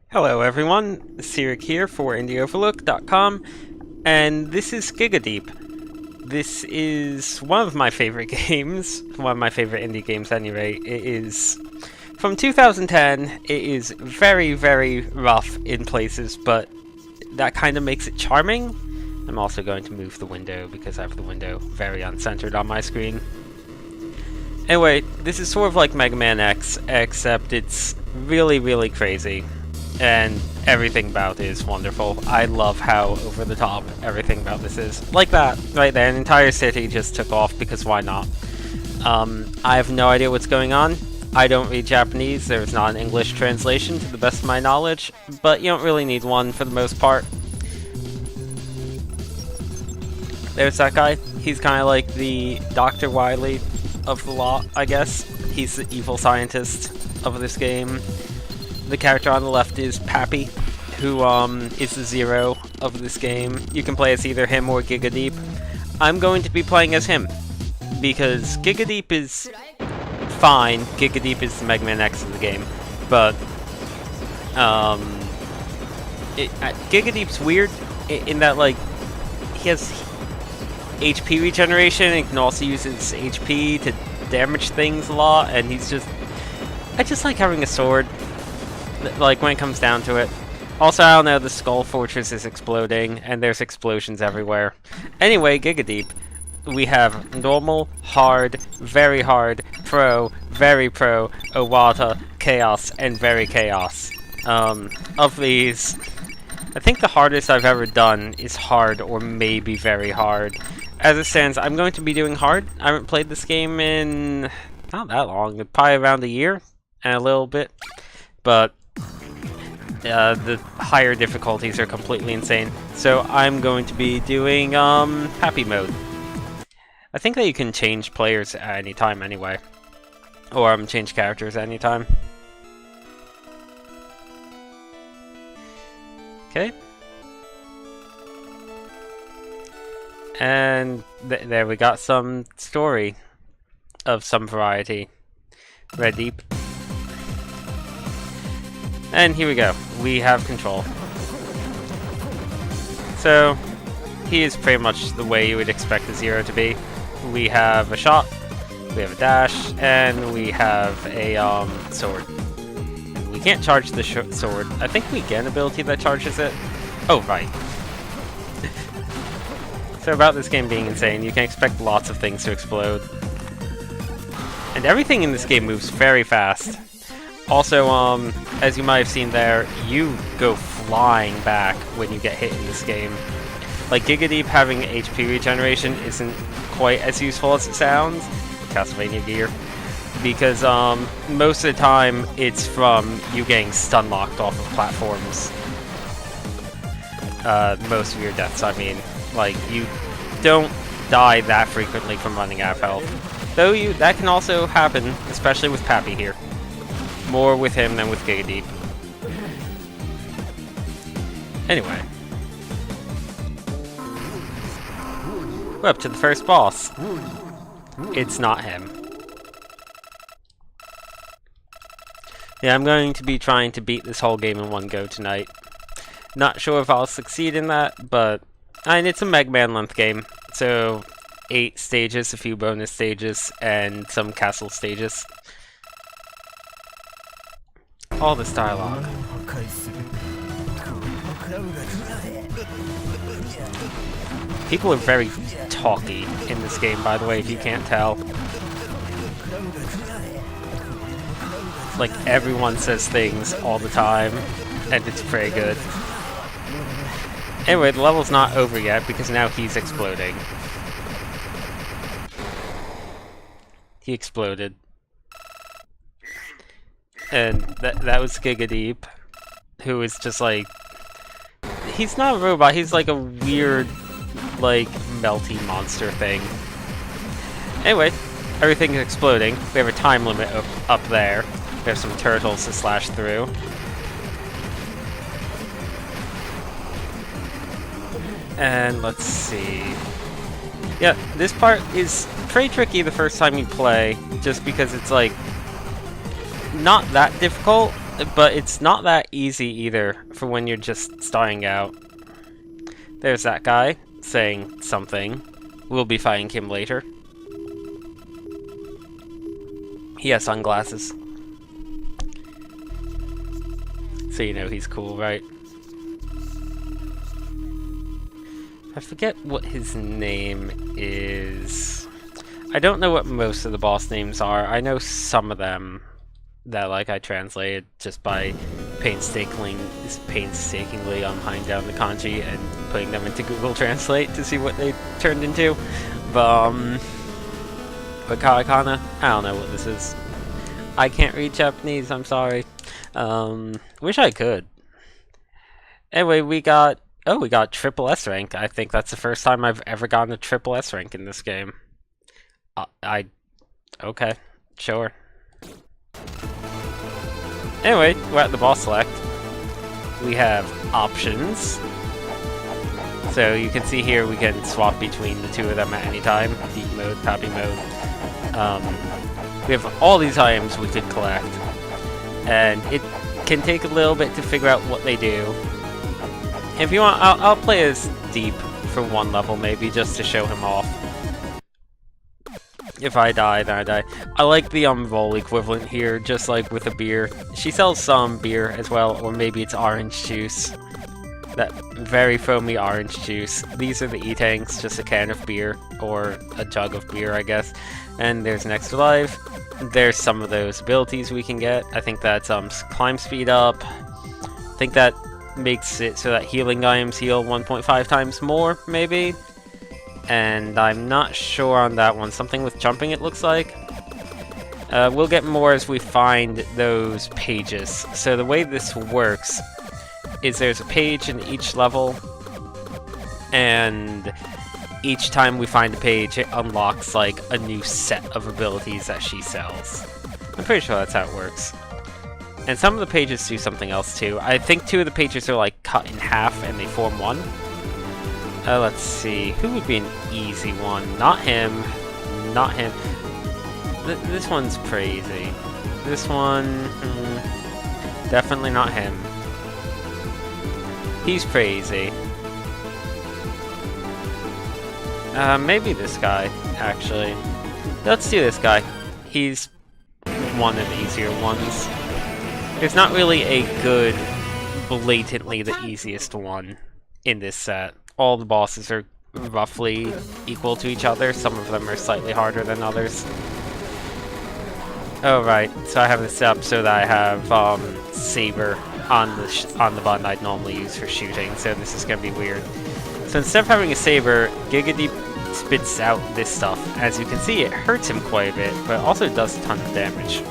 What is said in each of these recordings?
Hello everyone, Sirik here for IndieOverlook.com, and this is GIGADEEP. This is one of my favorite games, one of my favorite indie games anyway. It is from 2010, it is very, very rough in places, but that kind of makes it charming. I'm also going to move the window because I have the window very uncentered on my screen. Anyway, this is sort of like Mega Man X, except it's really, really crazy. And everything about it is wonderful. I love how over the top everything about this is. Like that, right there, an entire city just took off because why not? I have no idea what's going on. I don't read Japanese, there's not an English translation to the best of my knowledge, but you don't really need one for the most part. There's that guy. He's kind of like the Dr. Wily of the lot, I guess. He's the evil scientist of this game. The character on the left is Pappy, who is the Zero of this game. You can play as either him or GIGADEEP. I'm going to be playing as him, because GIGADEEP is fine. GIGADEEP is the Mega Man X of the game, but GIGADEEP's weird in that, like, he has HP regeneration and can also use his HP to damage things a lot, and he's just... I just like having a sword. Like, when it comes down to it. Also, I don't know, the Skull Fortress is exploding, and there's explosions everywhere. Anyway, GIGADEEP. We have normal, hard, very hard, pro, very pro, Owata, chaos, and very chaos. Of these, I think the hardest I've ever done is hard, or maybe very hard. As it stands, I'm going to be doing hard. I haven't played this game in... not that long, probably around a year, and a little bit. But... the higher difficulties are completely insane. So I'm going to be doing happy mode. I think that you can change players at any time anyway. Or change characters at any time. Okay. And there we got some story of some variety. Red Deep. And here we go. We have control. So, he is pretty much the way you would expect a Zero to be. We have a shot, we have a dash, and we have a sword. We can't charge the sword. I think we get an ability that charges it. Oh, right. So about this game being insane, you can expect lots of things to explode. And everything in this game moves very fast. Also, as you might have seen there, you go flying back when you get hit in this game. Like, GIGADEEP having HP regeneration isn't quite as useful as it sounds, Castlevania gear, because most of the time it's from you getting stun locked off of platforms. Most of your deaths, I mean. Like, you don't die that frequently from running out of health. Though that can also happen, especially with Pappy here. More with him than with GIGADEEP. Anyway. We're up to the first boss. It's not him. Yeah, I'm going to be trying to beat this whole game in one go tonight. Not sure if I'll succeed in that, but... and it's a Mega Man length game, so 8 stages, a few bonus stages, and some castle stages. All this dialogue. People are very talky in this game, by the way, if you can't tell. Like, everyone says things all the time, and it's pretty good. Anyway, the level's not over yet, because now he's exploding. He exploded. And that was GIGADEEP, who is just like... he's not a robot, he's like a weird, like, melty monster thing. Anyway, everything's exploding. We have a time limit up there. We have some turtles to slash through. And let's see... yeah, this part is pretty tricky the first time you play, just because it's like... not that difficult, but it's not that easy either for when you're just starting out. There's that guy saying something. We'll be fighting him later. He has sunglasses. So you know he's cool, right? I forget what his name is. I don't know what most of the boss names are. I know some of them that like I translated just by painstakingly hunting down the kanji and putting them into Google Translate to see what they turned into. But katakana, I don't know what this is. I can't read Japanese, I'm sorry. Wish I could. Anyway, we got triple S rank. I think that's the first time I've ever gotten a triple S rank in this game. Okay, sure. Anyway, we're at the boss select. We have options. So you can see here we can swap between the two of them at any time. Deep mode, copy mode. We have all these items we could collect. And it can take a little bit to figure out what they do. If you want, I'll play as Deep for one level maybe, just to show him off. If I die, then I die. I like the Vol equivalent here, just like with a beer. She sells some beer as well, or maybe it's orange juice. That very foamy orange juice. These are the E-tanks, just a can of beer, or a jug of beer, I guess. And there's an extra life. There's some of those abilities we can get. I think that's climb speed up. I think that makes it so that healing items heal 1.5 times more, maybe? And I'm not sure on that one. Something with jumping, it looks like. We'll get more as we find those pages. So the way this works is there's a page in each level, and each time we find a page, it unlocks like a new set of abilities that she sells. I'm pretty sure that's how it works. And some of the pages do something else too. I think 2 of the pages are like cut in half and they form one. Let's see. Who would be an easy one? Not him. Not him. This one's crazy. This one... definitely not him. He's crazy. Maybe this guy, actually. Let's do this guy. He's one of the easier ones. There's not really a good, blatantly the easiest one in this set. All the bosses are roughly equal to each other. Some of them are slightly harder than others. Oh right, so I have this set up so that I have Saber on the button I'd normally use for shooting. So this is gonna be weird. So instead of having a Saber, GIGADEEP spits out this stuff. As you can see, it hurts him quite a bit, but it also does a ton of damage.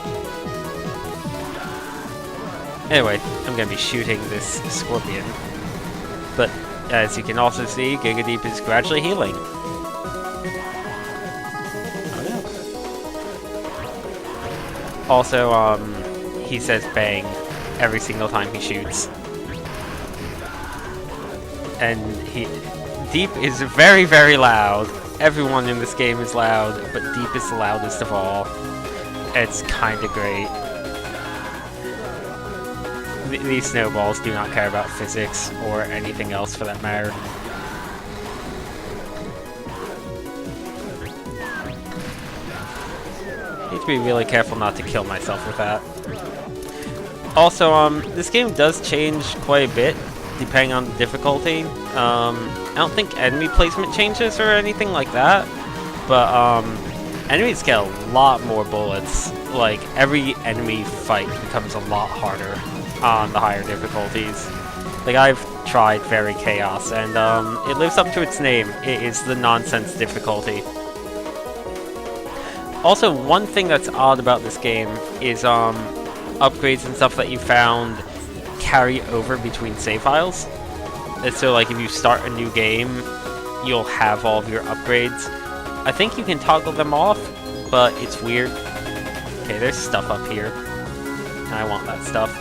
Anyway, I'm going to be shooting this scorpion. But as you can also see, GIGADEEP is gradually healing. Oh, yeah. Also, he says bang every single time he shoots. And Deep is very, very loud. Everyone in this game is loud, but Deep is the loudest of all. It's kinda great. These snowballs do not care about physics or anything else for that matter. Need to be really careful not to kill myself with that. Also, this game does change quite a bit depending on the difficulty. I don't think enemy placement changes or anything like that, but enemies get a lot more bullets. Like, every enemy fight becomes a lot harder on the higher difficulties. Like, I've tried Very Chaos, and it lives up to its name. It is the nonsense difficulty. Also, one thing that's odd about this game is upgrades and stuff that you found carry over between save files. And so, like, if you start a new game, you'll have all of your upgrades. I think you can toggle them off, but it's weird. Okay, there's stuff up here. I want that stuff.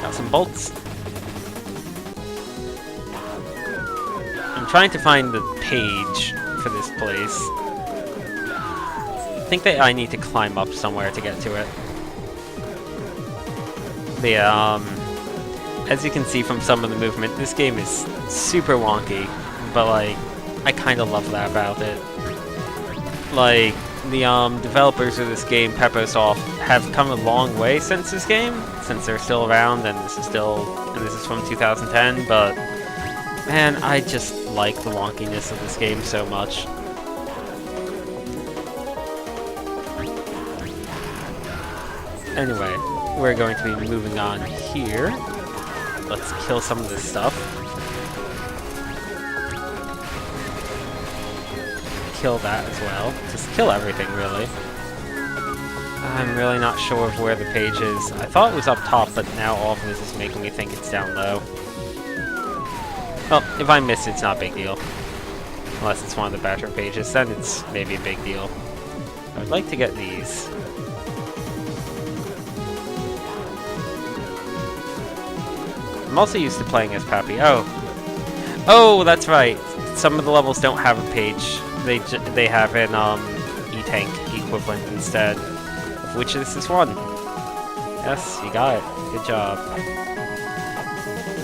Got some bolts. I'm trying to find the page for this place. I think that I need to climb up somewhere to get to it. Yeah, as you can see from some of the movement, this game is super wonky, but like, I kind of love that about it. Like, the developers of this game, Peppersoft, have come a long way since this game, since they're still around, and this is from 2010, but man, I just like the wonkiness of this game so much. Anyway, we're going to be moving on here. Let's kill some of this stuff. Kill that as well. Just kill everything, really. I'm really not sure of where the page is. I thought it was up top, but now all of this is making me think it's down low. Well, if I miss it, it's not a big deal. Unless it's one of the better pages, then it's maybe a big deal. I would like to get these. I'm also used to playing as Pappy. Oh, that's right. Some of the levels don't have a page. They have an E-Tank equivalent instead. Of which this is one. Yes, you got it. Good job.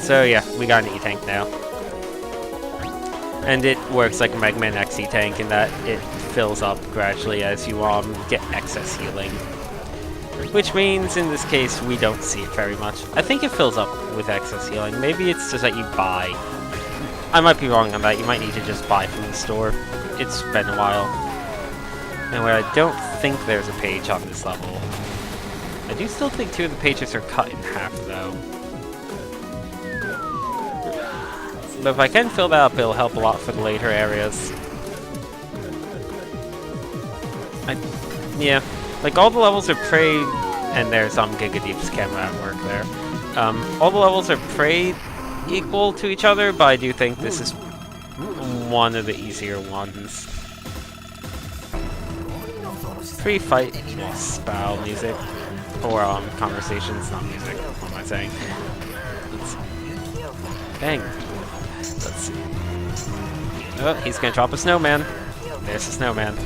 So yeah, we got an E-Tank now. And it works like a Mega Man X E-Tank in that it fills up gradually as you get excess healing. Which means, in this case, we don't see it very much. I think it fills up with excess healing. Maybe it's just that you buy. I might be wrong on that. You might need to just buy from the store. It's been a while. Anyway, I don't think there's a page on this level. I do still think 2 of the pages are cut in half, though. But if I can fill that up, it'll help a lot for the later areas. Yeah. Like, all the levels are pretty... And there's GIGADEEP's camera at work there. All the levels are pretty equal to each other, but I do think this is one of the easier ones. Pre-fight style music. Or, conversations, not music. What am I saying? Bang. Let's see. Oh, he's gonna drop a snowman. There's a snowman.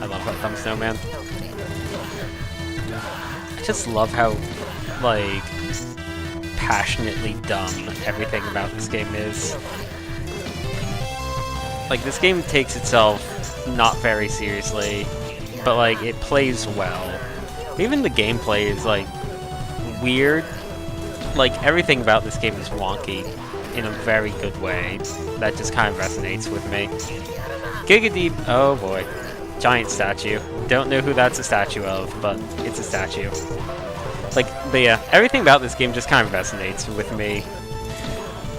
I love that dumb snowman. I just love how, like, passionately dumb everything about this game is. Like, this game takes itself not very seriously, but, like, it plays well. Even the gameplay is, like, weird. Like, everything about this game is wonky in a very good way. That just kind of resonates with me. GIGADEEP, oh boy. Giant statue. Don't know who that's a statue of, but it's a statue. Like, but yeah, everything about this game just kind of resonates with me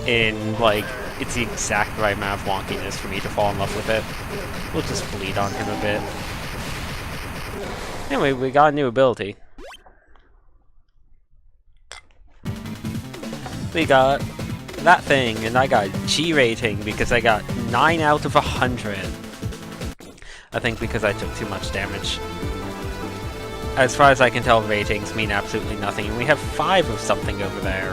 in, like, it's the exact right amount of wonkiness for me to fall in love with it. We'll just bleed on him a bit. Anyway, we got a new ability. We got that thing, and I got G rating because I got 9 out of 100. I think because I took too much damage. As far as I can tell, ratings mean absolutely nothing, and we have 5 of something over there.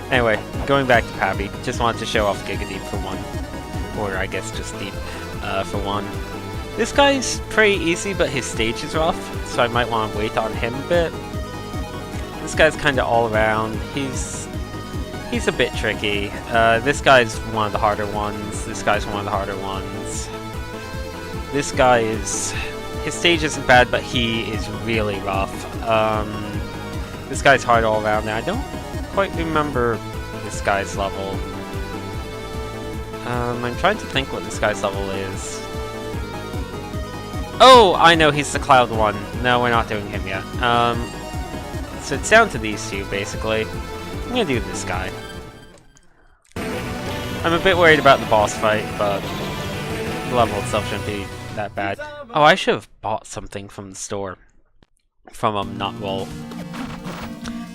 Anyway, going back to Pappy, just wanted to show off GIGADEEP for one. Or I guess just Deep for one. This guy's pretty easy, but his stage is rough, so I might want to wait on him a bit. This guy's kind of all around. He's a bit tricky. This guy's one of the harder ones. This guy's one of the harder ones. This guy is... His stage isn't bad, but he is really rough. This guy's hard all around. Now, I don't quite remember this guy's level. I'm trying to think what this guy's level is. Oh, I know, he's the cloud one. No, we're not doing him yet. So it's down to these two, basically. I'm gonna do this guy. I'm a bit worried about the boss fight, but the level itself shouldn't be that bad. Oh, I should have bought something from the store. From Nutwell.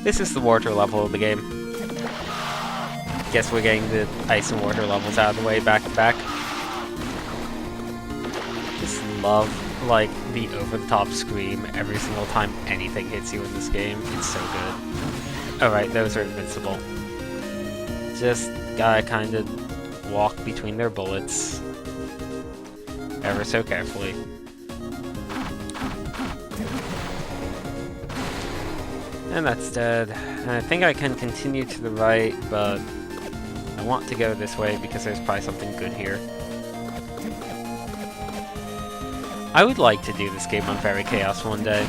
This is the water level of the game. Guess we're getting the ice and water levels out of the way back to back. Just love, like, the over-the-top scream every single time anything hits you in this game. It's so good. Alright, those are invincible. Just gotta kind of walk between their bullets. Ever so carefully. And that's dead. And I think I can continue to the right, but I want to go this way because there's probably something good here. I would like to do this game on Fairy Chaos one day.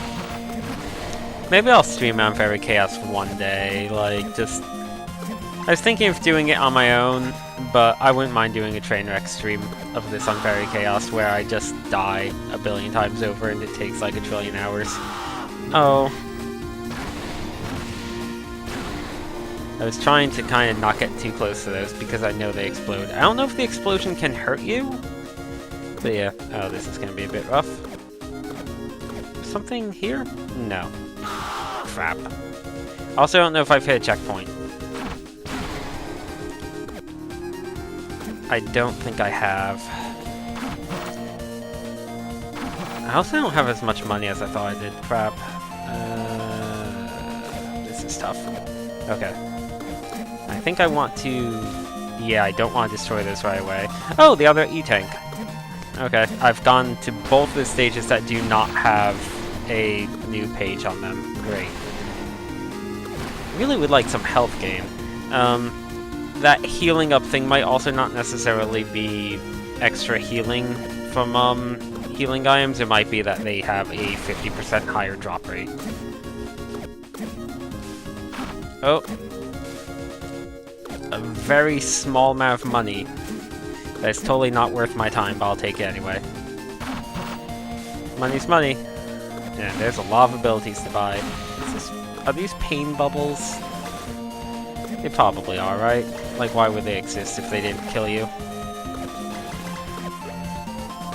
Maybe I'll stream on Fairy Chaos one day, like, just... I was thinking of doing it on my own, but I wouldn't mind doing a train wreck stream of this on Fairy Chaos where I just die a billion times over and it takes like a trillion hours. Oh. I was trying to kind of not get too close to those because I know they explode. I don't know if the explosion can hurt you, but yeah. Oh, this is going to be a bit rough. Something here? No. Crap. Also, I don't know if I've hit a checkpoint. I don't think I have. I also don't have as much money as I thought I did. Crap. This is tough. Okay. I think I want to... Yeah, I don't want to destroy this right away. Oh, the other E-tank. Okay, I've gone to both the stages that do not have a new page on them. Great. Really would like some health gain. That healing up thing might also not necessarily be extra healing from healing items. It might be that they have a 50% higher drop rate. Oh. A very small amount of money. That's totally not worth my time, but I'll take it anyway. Money's money. And there's a lot of abilities to buy. Are these pain bubbles? They probably are, right? Like, why would they exist if they didn't kill you?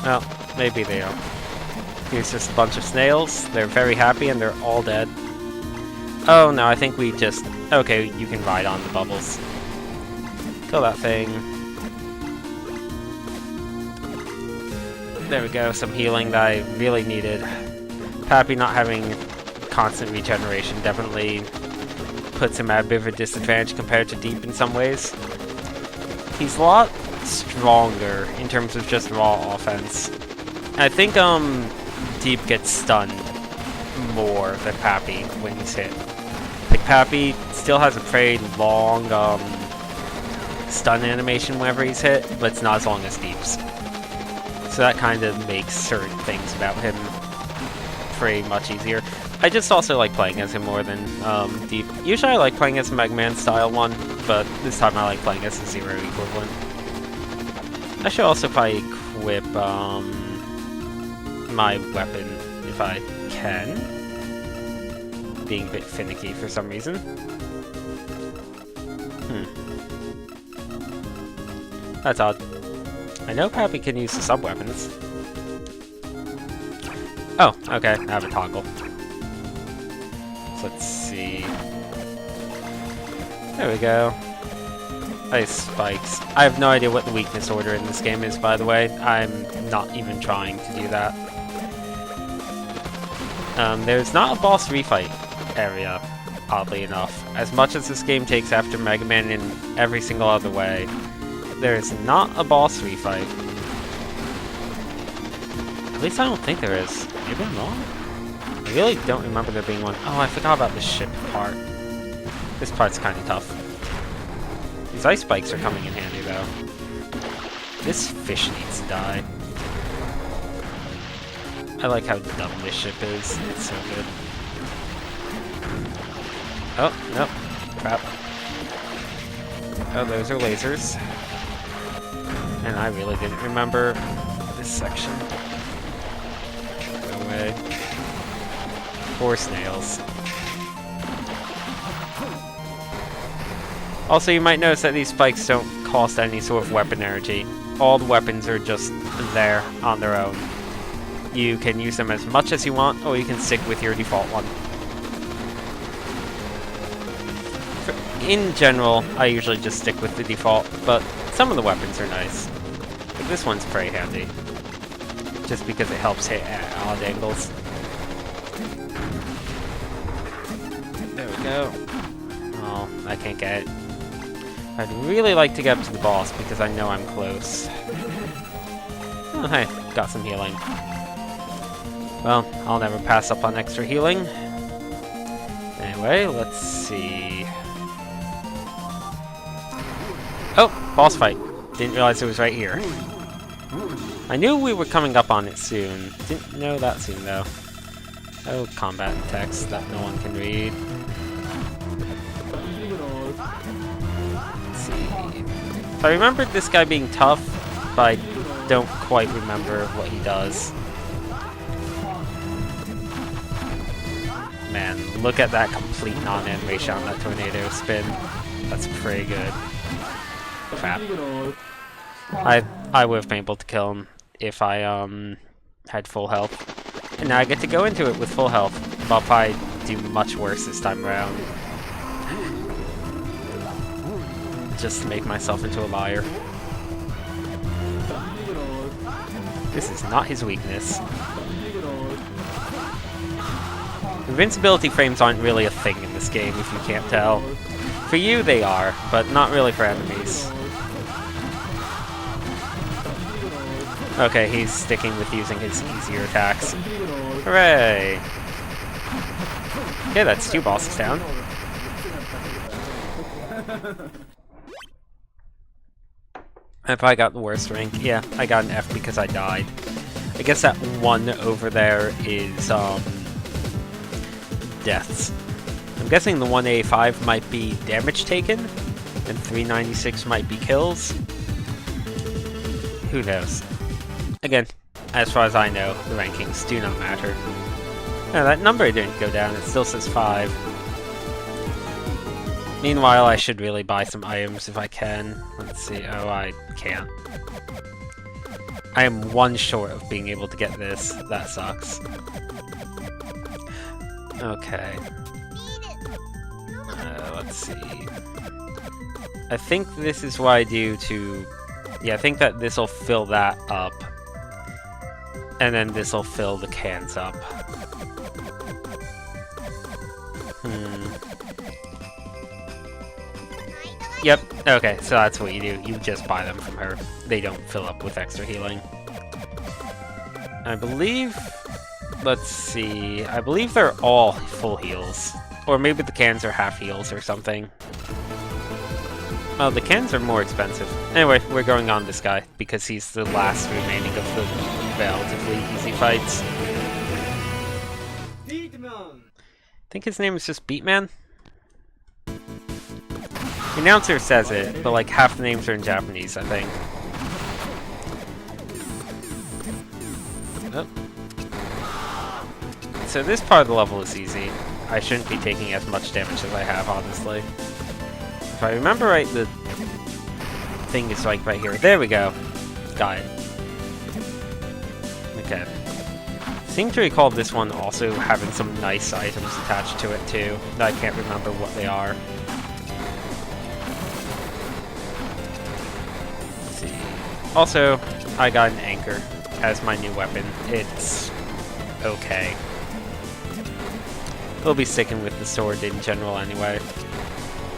Well, maybe they don't. Here's just a bunch of snails. They're very happy and they're all dead. Oh no, I think we just... Okay, you can ride on the bubbles. Kill that thing. There we go, some healing that I really needed. Pappy not having constant regeneration definitely puts him at a bit of a disadvantage compared to Deep in some ways. He's a lot stronger in terms of just raw offense. And I think Deep gets stunned more than Pappy when he's hit. Like, Pappy still has a very long stun animation whenever he's hit, but it's not as long as Deep's. So that kind of makes certain things about him very much easier. I just also like playing as him more than Deep. Usually I like playing as a Mega Man style one, but this time I like playing as a Zero equivalent. I should also probably equip my weapon if I can. Being a bit finicky for some reason. That's odd. I know Pappy can use the sub-weapons. Oh, okay, I have a toggle. So let's see. There we go. Ice spikes. I have no idea what the weakness order in this game is, by the way. I'm not even trying to do that. There's not a boss refight area, oddly enough. As much as this game takes after Mega Man in every single other way, there is not a boss refight. At least I don't think there is. Maybe I'm wrong? I really don't remember there being one. Oh, I forgot about the ship part. This part's kind of tough. These ice spikes are coming in handy, though. This fish needs to die. I like how dumb this ship is. It's so good. Oh, nope. Crap. Oh, those are lasers. And I really didn't remember this section. No way. Poor snails. Also, you might notice that these spikes don't cost any sort of weapon energy. All the weapons are just there on their own. You can use them as much as you want, or you can stick with your default one. In general, I usually just stick with the default, but some of the weapons are nice. Like this one's pretty handy. Just because it helps hit at odd angles. There we go. Oh, I can't get it. I'd really like to get up to the boss because I know I'm close. Oh, hey, got some healing. Well, I'll never pass up on extra healing. Anyway, let's see. Oh, boss fight. Didn't realize it was right here. I knew we were coming up on it soon. Didn't know that soon, though. Oh, combat text that no one can read. Let's see. If I remembered this guy being tough, but I don't quite remember what he does. Man, look at that complete non-animation on that tornado spin. That's pretty good. Crap. I would have been able to kill him if I had full health. And now I get to go into it with full health. But I'll probably do much worse this time around. Just to make myself into a liar. This is not his weakness. Invincibility frames aren't really a thing in this game, if you can't tell. For you, they are, but not really for enemies. Okay, he's sticking with using his easier attacks. Hooray! Okay, that's 2 bosses down. I probably got the worst rank. Yeah, I got an F because I died. I guess that 1 over there is, deaths. I'm guessing the 185 might be damage taken, and 396 might be kills. Who knows? Again, as far as I know, the rankings do not matter. No, that number didn't go down, it still says 5. Meanwhile, I should really buy some items if I can. Let's see, oh, I can't. I am 1 short of being able to get this. That sucks. Okay. Let's see. I think this is what I do to... Yeah, I think that this will fill that up. And then this will fill the cans up. Yep, okay, so that's what you do. You just buy them from her. They don't fill up with extra healing. I believe... Let's see... I believe they're all full heals. Or maybe the cans are half heals or something. Well, the cans are more expensive. Anyway, we're going on this guy, because he's the last remaining of the relatively easy fights. I think his name is just Beatman? The announcer says it, but like half the names are in Japanese, I think. Oh. So this part of the level is easy. I shouldn't be taking as much damage as I have, honestly. If I remember right, the thing is like right here. There we go. Got it. Okay. Seem to recall this one also having some nice items attached to it too. I can't remember what they are. Let's see. Also, I got an anchor as my new weapon. It's okay. We'll be sticking with the sword in general anyway.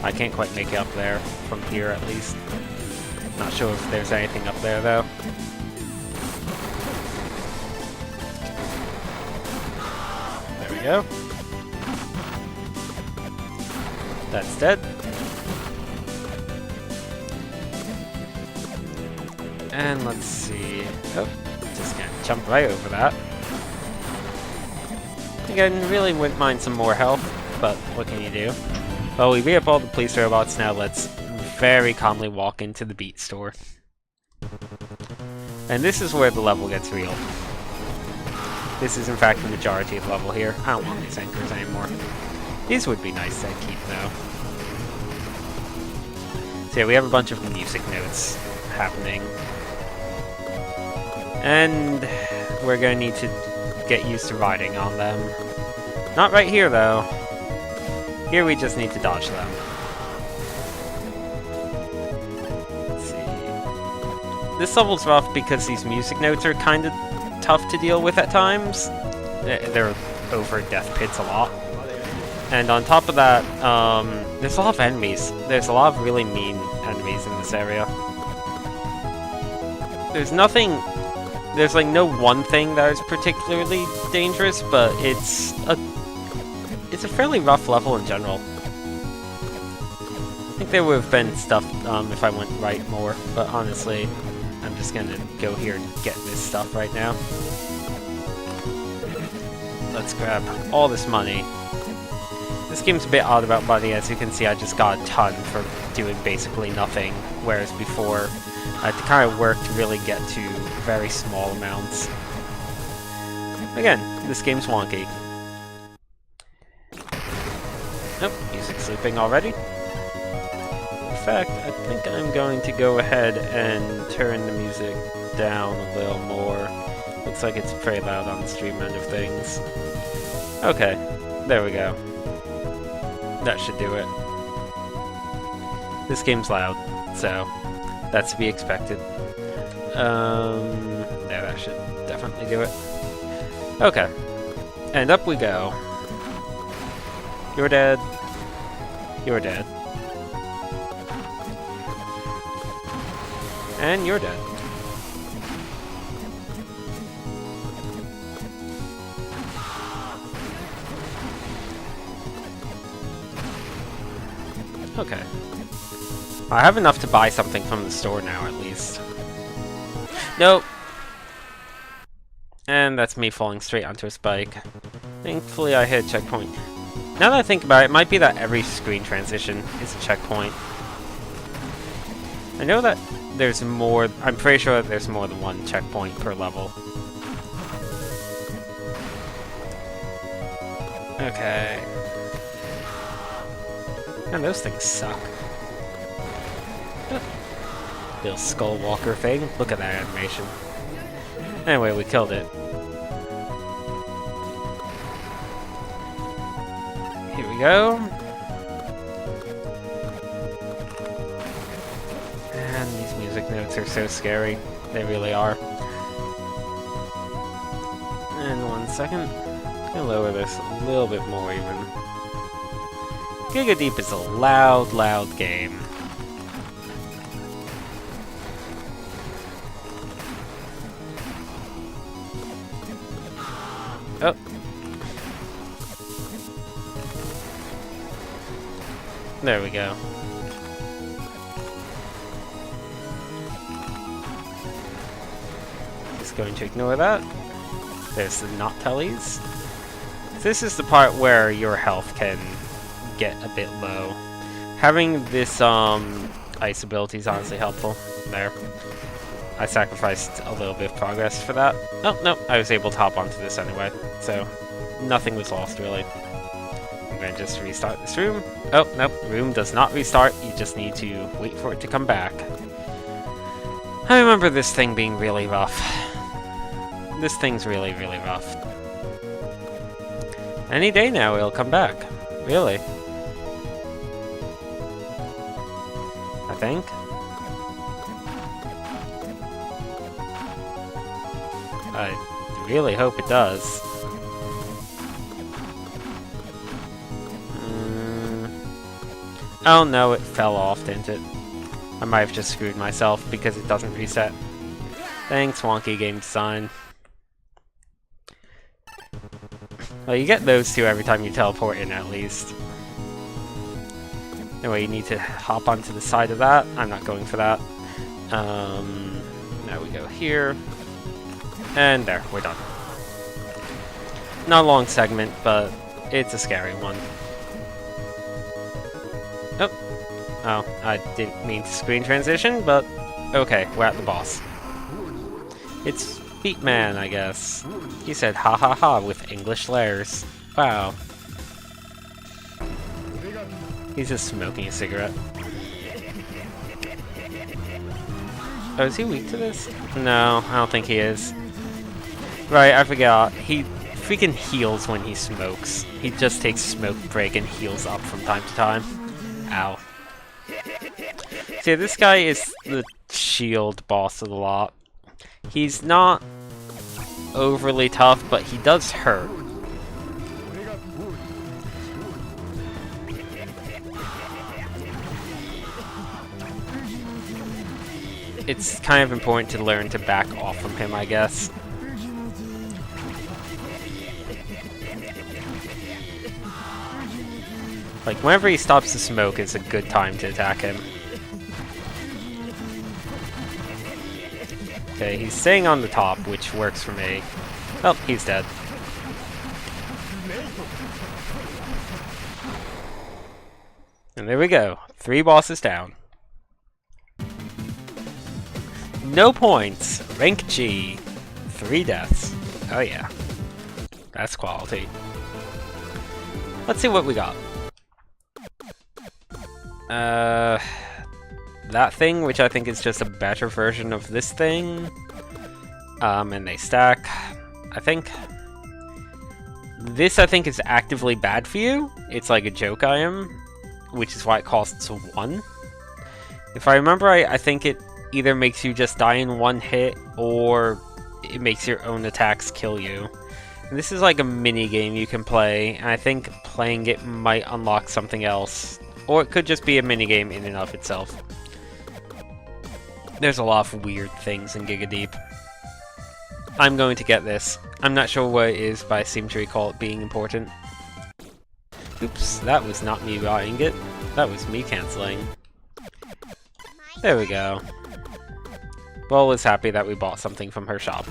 I can't quite make it up there, from here at least. Not sure if there's anything up there though. There we go. That's dead. And let's see. Oh, just gonna jump right over that. Again, really wouldn't mind some more health, but what can you do? Well, we beat up all the police robots, now let's very calmly walk into the beat store. And this is where the level gets real. This is in fact the majority of the level here. I don't want these anchors anymore. These would be nice to keep though. So yeah, we have a bunch of music notes happening. And we're gonna need to get used to riding on them. Not right here though. Here we just need to dodge them. Let's see. This level's rough because these music notes are kind of tough to deal with at times. They're over death pits a lot. And on top of that, there's a lot of enemies. There's a lot of really mean enemies in this area. There's nothing... There's like no one thing that is particularly dangerous, but it's it's a fairly rough level in general. I think there would have been stuff if I went right more, but honestly, I'm just gonna go here and get this stuff right now. Let's grab all this money. This game's a bit odd about money. As you can see, I just got a ton for doing basically nothing, whereas before I had to kind of work to really get to very small amounts. Again, this game's wonky. Nope, music's looping already. In fact, I think I'm going to go ahead and turn the music down a little more. Looks like it's pretty loud on the stream end of things. Okay, there we go. That should do it. This game's loud, so that's to be expected. Yeah, that should definitely do it. Okay, and up we go. You're dead. You're dead. And you're dead. Okay. I have enough to buy something from the store now, at least. Nope. And that's me falling straight onto a spike. Thankfully, I hit a checkpoint. Now that I think about it, it might be that every screen transition is a checkpoint. I know that there's more... I'm pretty sure that there's more than one checkpoint per level. Okay. Man, those things suck. Little skull walker thing. Look at that animation. Anyway, we killed it. Here we go. And these music notes are so scary. They really are. And 1 second. I'm gonna lower this a little bit more even. GIGADEEP is a loud, loud game. Oh. There we go. Just going to ignore that. There's the not tellies. This is the part where your health can get a bit low. Having this ice ability is honestly helpful. There. I sacrificed a little bit of progress for that. Oh, no, I was able to hop onto this anyway, so nothing was lost, really. I'm going to just restart this room. Oh, nope, room does not restart. You just need to wait for it to come back. I remember this thing being really rough. This thing's really, really rough. Any day now, it'll come back. Really. I think. I really hope it does. Oh no, it fell off, didn't it? I might have just screwed myself because it doesn't reset. Thanks, wonky game design. Well, you get those two every time you teleport in, at least. Anyway, you need to hop onto the side of that. I'm not going for that. Now we go here. And there, we're done. Not a long segment, but it's a scary one. Oh. Oh, I didn't mean to screen transition, but okay, we're at the boss. It's Beatman, I guess. He said ha ha ha with English slurs. Wow. He's just smoking a cigarette. Oh, is he weak to this? No, I don't think he is. Right, I forgot. He freaking heals when he smokes. He just takes a smoke break and heals up from time to time. Ow. See, this guy is the shield boss of the lot. He's not overly tough, but he does hurt. It's kind of important to learn to back off from him, I guess. Like, whenever he stops to smoke, it's a good time to attack him. Okay, he's staying on the top, which works for me. Oh, he's dead. And there we go. 3 bosses down. No points. Rank G. 3 deaths. Oh yeah. That's quality. Let's see what we got. That thing, which I think is just a better version of this thing. And they stack. I think. This, I think, is actively bad for you. It's like a joke item, which is why it costs 1. If I remember right, I think it either makes you just die in 1 hit, or it makes your own attacks kill you. And this is like a mini game you can play, and I think playing it might unlock something else. Or it could just be a mini game in and of itself. There's a lot of weird things in GIGADEEP. I'm going to get this. I'm not sure what it is, but I seem to recall it being important. Oops, that was not me buying it. That was me canceling. There we go. Bull is happy that we bought something from her shop.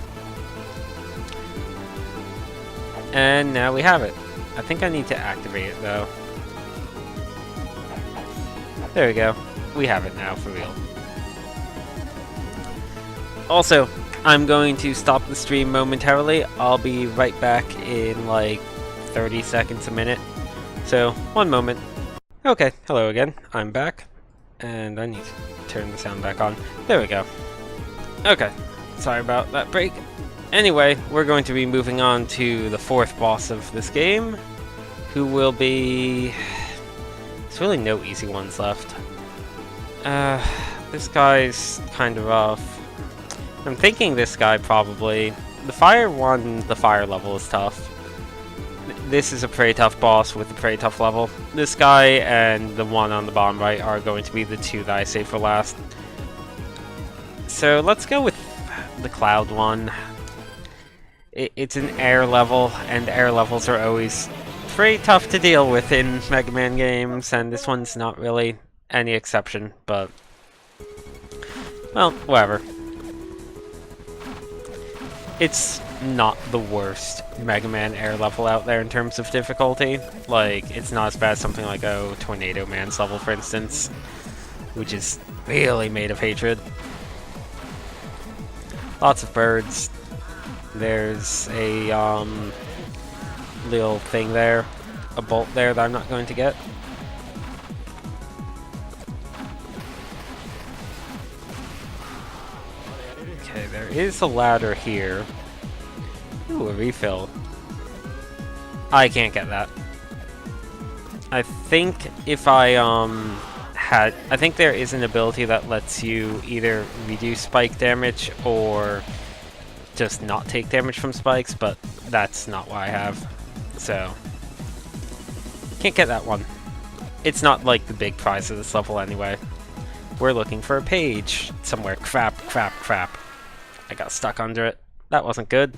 And now we have it. I think I need to activate it, though. There we go. We have it now, for real. Also, I'm going to stop the stream momentarily. I'll be right back in like 30 seconds, a minute. So, 1 moment. Okay, hello again. I'm back. And I need to turn the sound back on. There we go. Okay, sorry about that break. Anyway, we're going to be moving on to the 4th boss of this game, who will be... There's really no easy ones left. This guy's kind of rough. I'm thinking this guy probably. The fire one, the fire level is tough. This is a pretty tough boss with a pretty tough level. This guy and the one on the bottom right are going to be the 2 that I save for last. So let's go with the cloud one. It's an air level, and air levels are always pretty tough to deal with in Mega Man games, and this one's not really any exception, but... well, whatever. It's not the worst Mega Man air level out there in terms of difficulty. Like, it's not as bad as something like, oh, Tornado Man's level, for instance, which is really made of hatred. Lots of birds. There's a, little thing there, a bolt there that I'm not going to get. Okay, there is a ladder here. Ooh, a refill. I can't get that. I think if I I think there is an ability that lets you either reduce spike damage or just not take damage from spikes, but that's not what I have. So, can't get that one. It's not like the big prize of this level anyway. We're looking for a page somewhere. Crap, crap, crap. I got stuck under it. That wasn't good.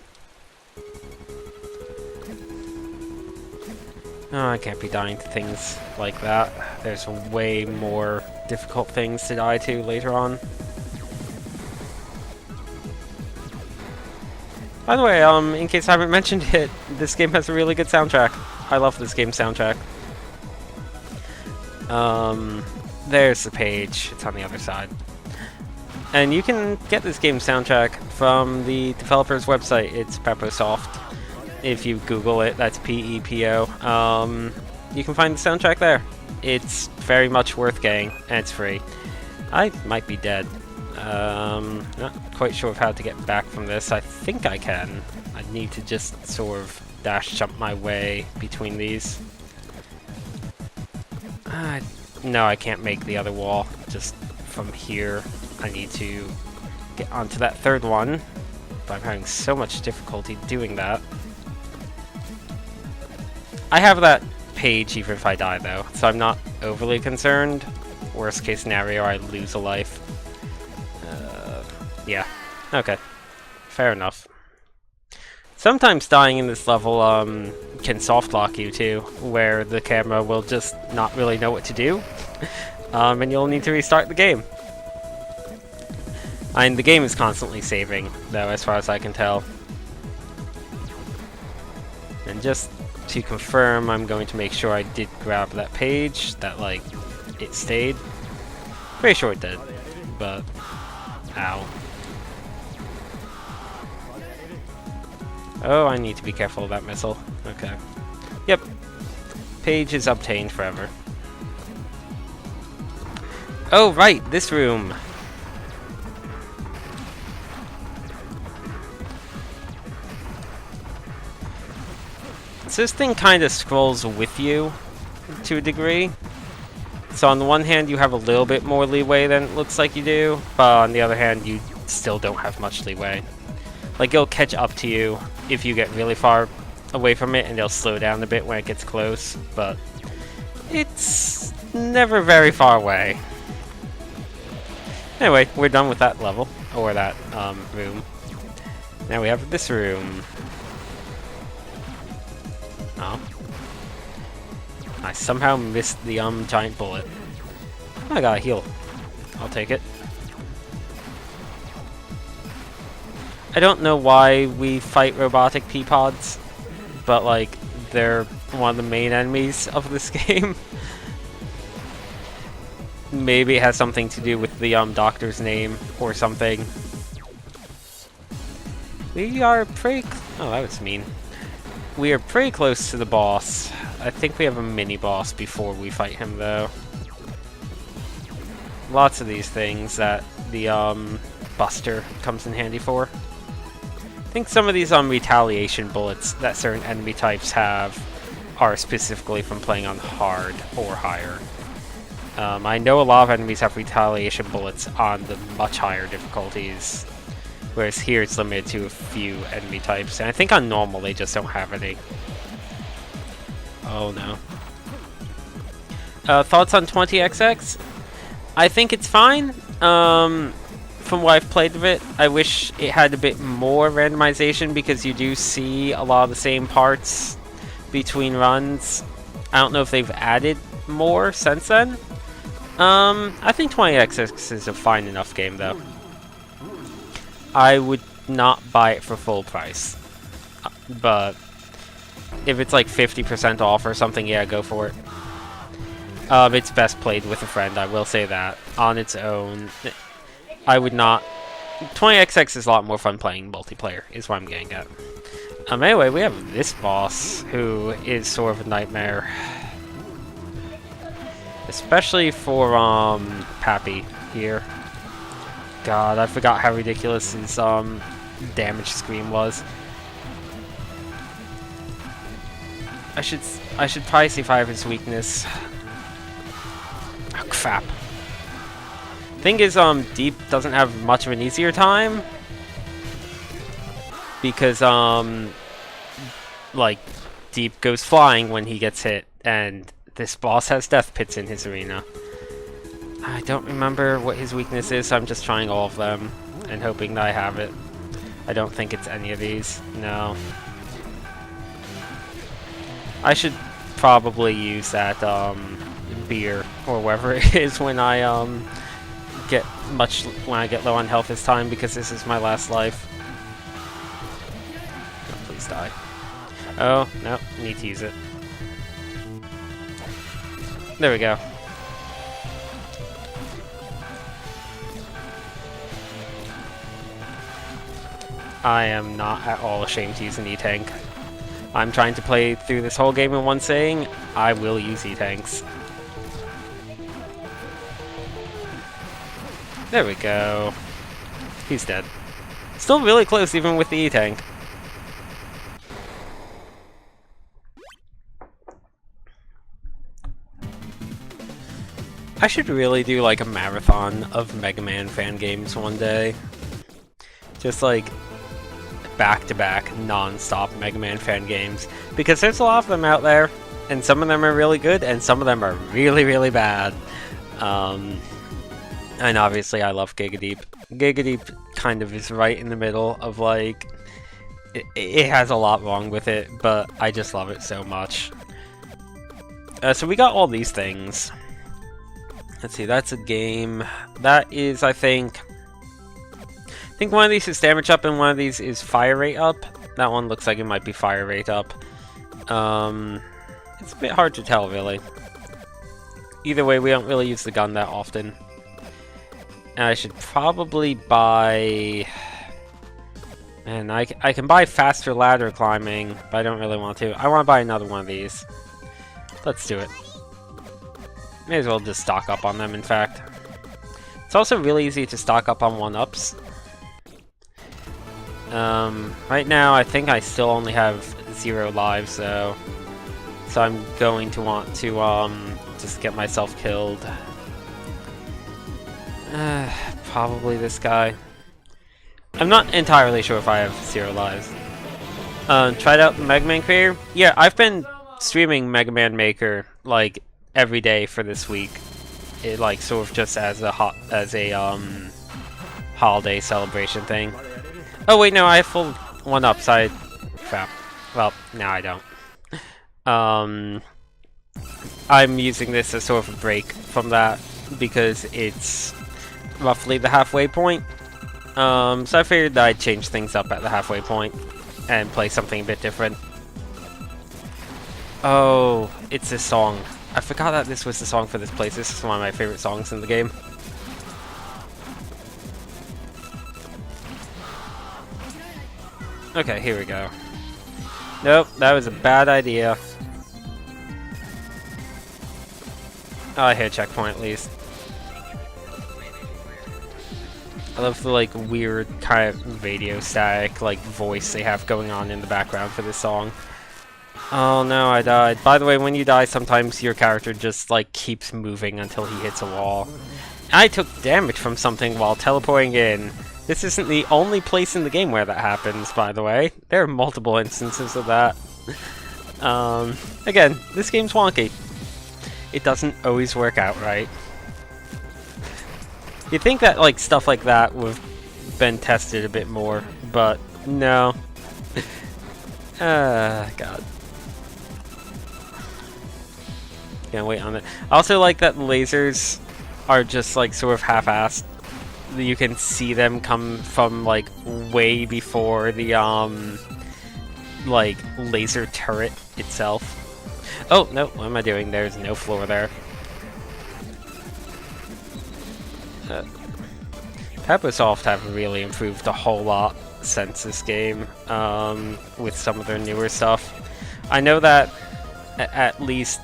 Oh, I can't be dying to things like that. There's way more difficult things to die to later on. By the way, in case I haven't mentioned it, this game has a really good soundtrack. I love this game's soundtrack. There's the page. It's on the other side. And you can get this game's soundtrack from the developer's website. It's Pepposoft. If you Google it, that's P-E-P-O. You can find the soundtrack there. It's very much worth getting, and it's free. I might be dead. Not quite sure of how to get back from this. I think I can. I need to just sort of dash jump my way between these. No, I can't make the other wall just from here. I need to get onto that 3rd one, but I'm having so much difficulty doing that. I have that page even if I die though, so I'm not overly concerned. Worst case scenario, I lose a life. Yeah, okay. Fair enough. Sometimes dying in this level can soft lock you too, where the camera will just not really know what to do, and you'll need to restart the game. And the game is constantly saving, though, as far as I can tell. And just to confirm, I'm going to make sure I did grab that page, that, like, it stayed. Pretty sure it did, but... ow. Oh, I need to be careful of that missile. Okay. Yep. Page is obtained forever. Oh, right! This room! So this thing kind of scrolls with you, to a degree. So on the one hand, you have a little bit more leeway than it looks like you do, but on the other hand, you still don't have much leeway. Like, it'll catch up to you if you get really far away from it, and it'll slow down a bit when it gets close, but it's never very far away. Anyway, we're done with that level, or that room. Now we have this room. Oh. I somehow missed the giant bullet. I got a heal. I'll take it. I don't know why we fight robotic Peapods, but like, they're one of the main enemies of this game. Maybe it has something to do with the doctor's name or something. We are pretty... oh, that was mean. We are pretty close to the boss. I think we have a mini-boss before we fight him, though. Lots of these things that the Buster comes in handy for. I think some of these retaliation bullets that certain enemy types have are specifically from playing on hard or higher. I know a lot of enemies have retaliation bullets on the much higher difficulties, whereas here it's limited to a few enemy types, and I think on normal they just don't have any. Oh no. Thoughts on 20XX? I think it's fine. From what I've played of it, I wish it had a bit more randomization because you do see a lot of the same parts between runs. I don't know if they've added more since then. I think 20XX is a fine enough game though. I would not buy it for full price, but if it's like 50% off or something, yeah, go for it. It's best played with a friend, I will say that. On its own, I would not... 20XX is a lot more fun playing multiplayer, is what I'm getting at. Anyway, we have this boss, who is sort of a nightmare. Especially for, Pappy here. God, I forgot how ridiculous his, damage screen was. I should probably see if I have his weakness. Oh, crap. Thing is, Deep doesn't have much of an easier time. Because, like, Deep goes flying when he gets hit, and this boss has death pits in his arena. I don't remember what his weakness is, so I'm just trying all of them, and hoping that I have it. I don't think it's any of these, no. I should probably use that, beer, or whatever it is when I, get low on health this time, because this is my last life. Oh, please die. Oh, no, need to use it. There we go. I am not at all ashamed to use an E-Tank. I'm trying to play through this whole game in one saying, I will use E-Tanks. There we go. He's dead. Still really close even with the E-Tank. I should really do like a marathon of Mega Man fan games one day. Just like back-to-back, non-stop Mega Man fan games. Because there's a lot of them out there, and some of them are really good, and some of them are really, really bad. And obviously I love GIGADEEP. GIGADEEP kind of is right in the middle of like it has a lot wrong with it, but I just love it so much. So we got all these things. Let's see, that's a game. That is, I think one of these is damage up and one of these is fire rate up. That one looks like it might be fire rate up. It's a bit hard to tell, really. Either way, we don't really use the gun that often. And I should probably buy... And I can buy faster ladder climbing, but I don't really want to. I want to buy another one of these. Let's do it. May as well just stock up on them, in fact. It's also really easy to stock up on 1-ups. Right now, I think I still only have 0 lives, though. So I'm going to want to, just get myself killed. Probably this guy. I'm not entirely sure if I have 0 lives. Tried out the Mega Man Creator? Yeah, I've been streaming Mega Man Maker, like, every day for this week. It, like, sort of just as a holiday celebration thing. Oh wait, no, I have full 1-ups. Crap. Well, now I don't. I'm using this as sort of a break from that because it's roughly the halfway point. So I figured that I'd change things up at the halfway point and play something a bit different. Oh, it's this song. I forgot that this was the song for this place. This is one of my favorite songs in the game. Okay, here we go. Nope, that was a bad idea. Oh, I hit a checkpoint at least. I love the like weird kind of radio static like voice they have going on in the background for this song. Oh no, I died. By the way, when you die, sometimes your character just like keeps moving until he hits a wall. I took damage from something while teleporting in. This isn't the only place in the game where that happens, by the way. There are multiple instances of that. Again, this game's wonky. It doesn't always work out right. You'd think that like stuff like that would have been tested a bit more, but no. God. Can't wait on it. I also like that the lasers are just like sort of half-assed. You can see them come from like way before the like laser turret itself. Oh no, what am I doing? There's no floor there. Peppersoft have really improved a whole lot since this game with some of their newer stuff. I know that at least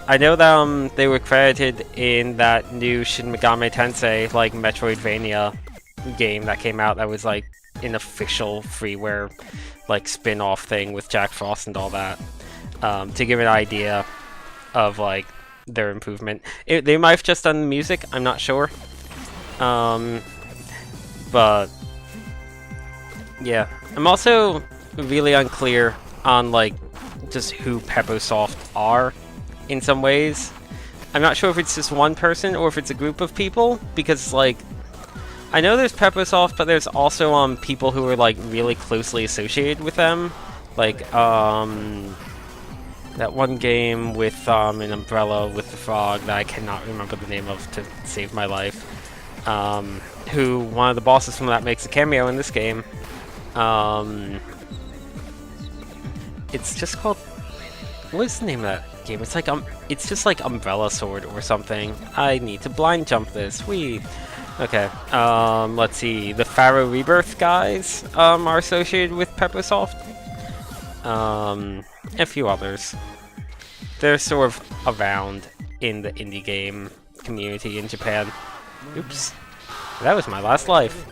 I know that they were credited in that new Shin Megami Tensei like Metroidvania game that came out that was like an official freeware like spin-off thing with Jack Frost and all that, to give an idea of like their improvement. They might have just done the music, I'm not sure. But yeah, I'm also really unclear on like just who Peppersoft are in some ways. I'm not sure if it's just one person or if it's a group of people, because like I know there's Peppersoft, but there's also people who are like really closely associated with them, like that one game with an umbrella with the frog that I cannot remember the name of to save my life. Who one of the bosses from that makes a cameo in this game. It's just called, what is the name of that game? It's like it's just like Umbrella Sword or something. I need to blind jump this. Okay. Let's see. The Pharaoh Rebirth guys are associated with Peppersoft. A few others. They're sort of around in the indie game community in Japan. Oops. That was my last life.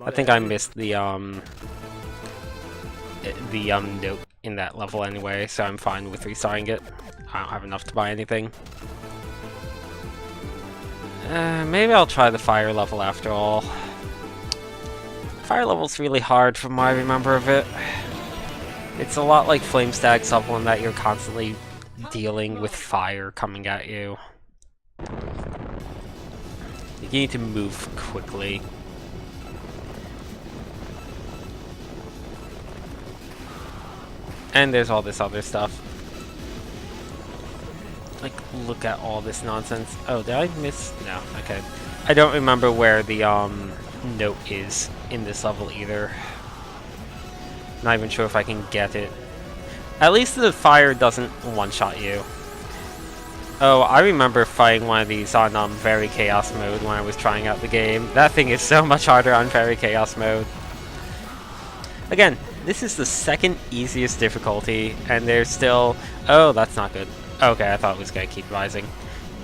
I think I missed the note in that level anyway, so I'm fine with restarting it. I don't have enough to buy anything. Maybe I'll try the fire level after all. Fire level's really hard from what I remember of it. It's a lot like Flame Stag's level in that you're constantly dealing with fire coming at you. You need to move quickly. And there's all this other stuff. Like, look at all this nonsense. Oh, did I miss? No, okay. I don't remember where the note is in this level either. Not even sure if I can get it. At least the fire doesn't one-shot you. Oh, I remember fighting one of these on very chaos mode when I was trying out the game. That thing is so much harder on very chaos mode. Again, this is the second easiest difficulty, and there's still... Oh, that's not good. Okay, I thought it was going to keep rising.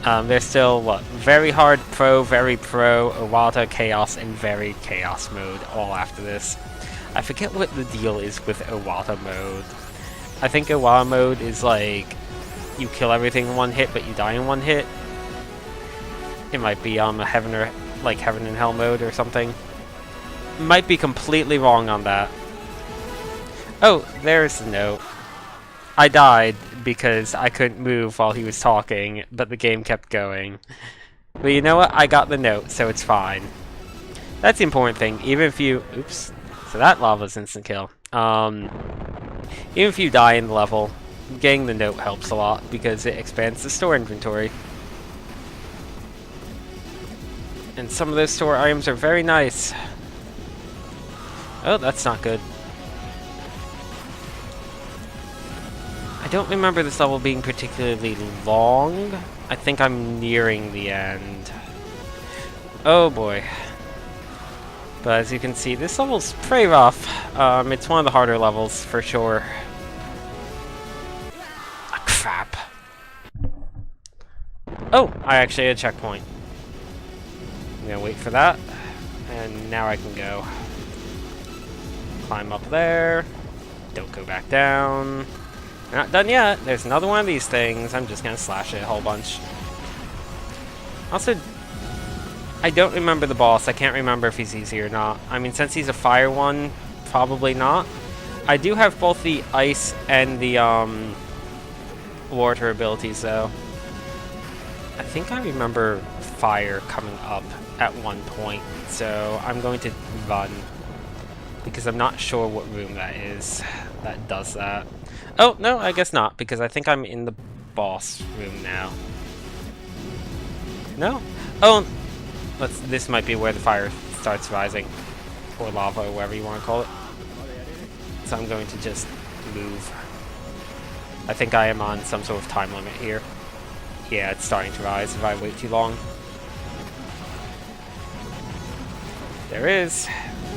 There's still, what? Very hard, very pro, Iwata, chaos, and very chaos mode all after this. I forget what the deal is with Iwata mode. I think Iwata mode is like... You kill everything in one hit, but you die in one hit. It might be a heaven or like heaven and hell mode or something. Might be completely wrong on that. Oh, there's the note. I died because I couldn't move while he was talking, but the game kept going. But you know what? I got the note, so it's fine. That's the important thing. Even if you... Oops. So that lava's instant kill. Even if you die in the level, getting the note helps a lot because it expands the store inventory. And some of those store items are very nice. Oh, that's not good. I don't remember this level being particularly long. I think I'm nearing the end. Oh boy. But as you can see, this level's pretty rough. It's one of the harder levels for sure. Crap. Oh, I actually had a checkpoint. I'm gonna wait for that, and now I can go. Climb up there. Don't go back down. Not done yet. There's another one of these things. I'm just gonna slash it a whole bunch. Also, I don't remember the boss. I can't remember if he's easy or not. I mean, since he's a fire one, probably not. I do have both the ice and the water abilities though. I think I remember fire coming up at one point, so I'm going to run because I'm not sure what room that is that does that. Oh, no, I guess not, because I think I'm in the boss room now. No? Oh, this might be where the fire starts rising, or lava, or whatever you want to call it. So I'm going to just move. I think I am on some sort of time limit here. Yeah, it's starting to rise if I wait too long. There is.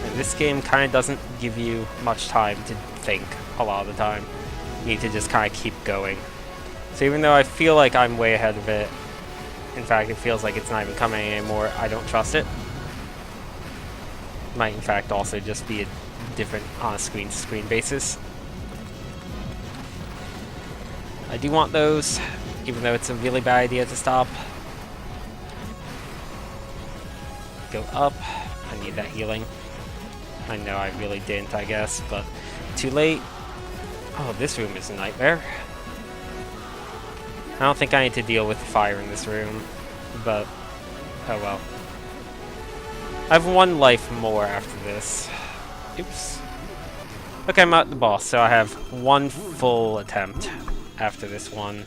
And this game kind of doesn't give you much time to think a lot of the time. You need to just kind of keep going. So even though I feel like I'm way ahead of it, in fact it feels like it's not even coming anymore, I don't trust it. Might in fact also just be a different on a screen-to-screen basis. I do want those, even though it's a really bad idea to stop. Go up. I need that healing. I know I really didn't, I guess, but too late. Oh, this room is a nightmare. I don't think I need to deal with the fire in this room, but oh well. I have one life more after this. Oops. Okay, I'm at the boss, so I have one full attempt after this one.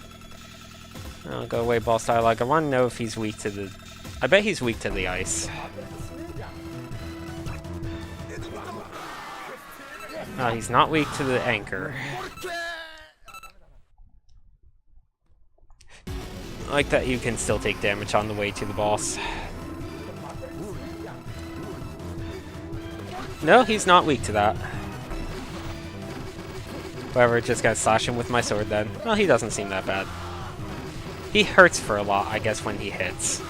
I'll go away, boss dialogue. I want to know if he's weak to the... I bet he's weak to the ice. He's not weak to the anchor. I like that you can still take damage on the way to the boss. No, he's not weak to that. Whatever, just gotta slash him with my sword then. Well, he doesn't seem that bad. He hurts for a lot, I guess, when he hits.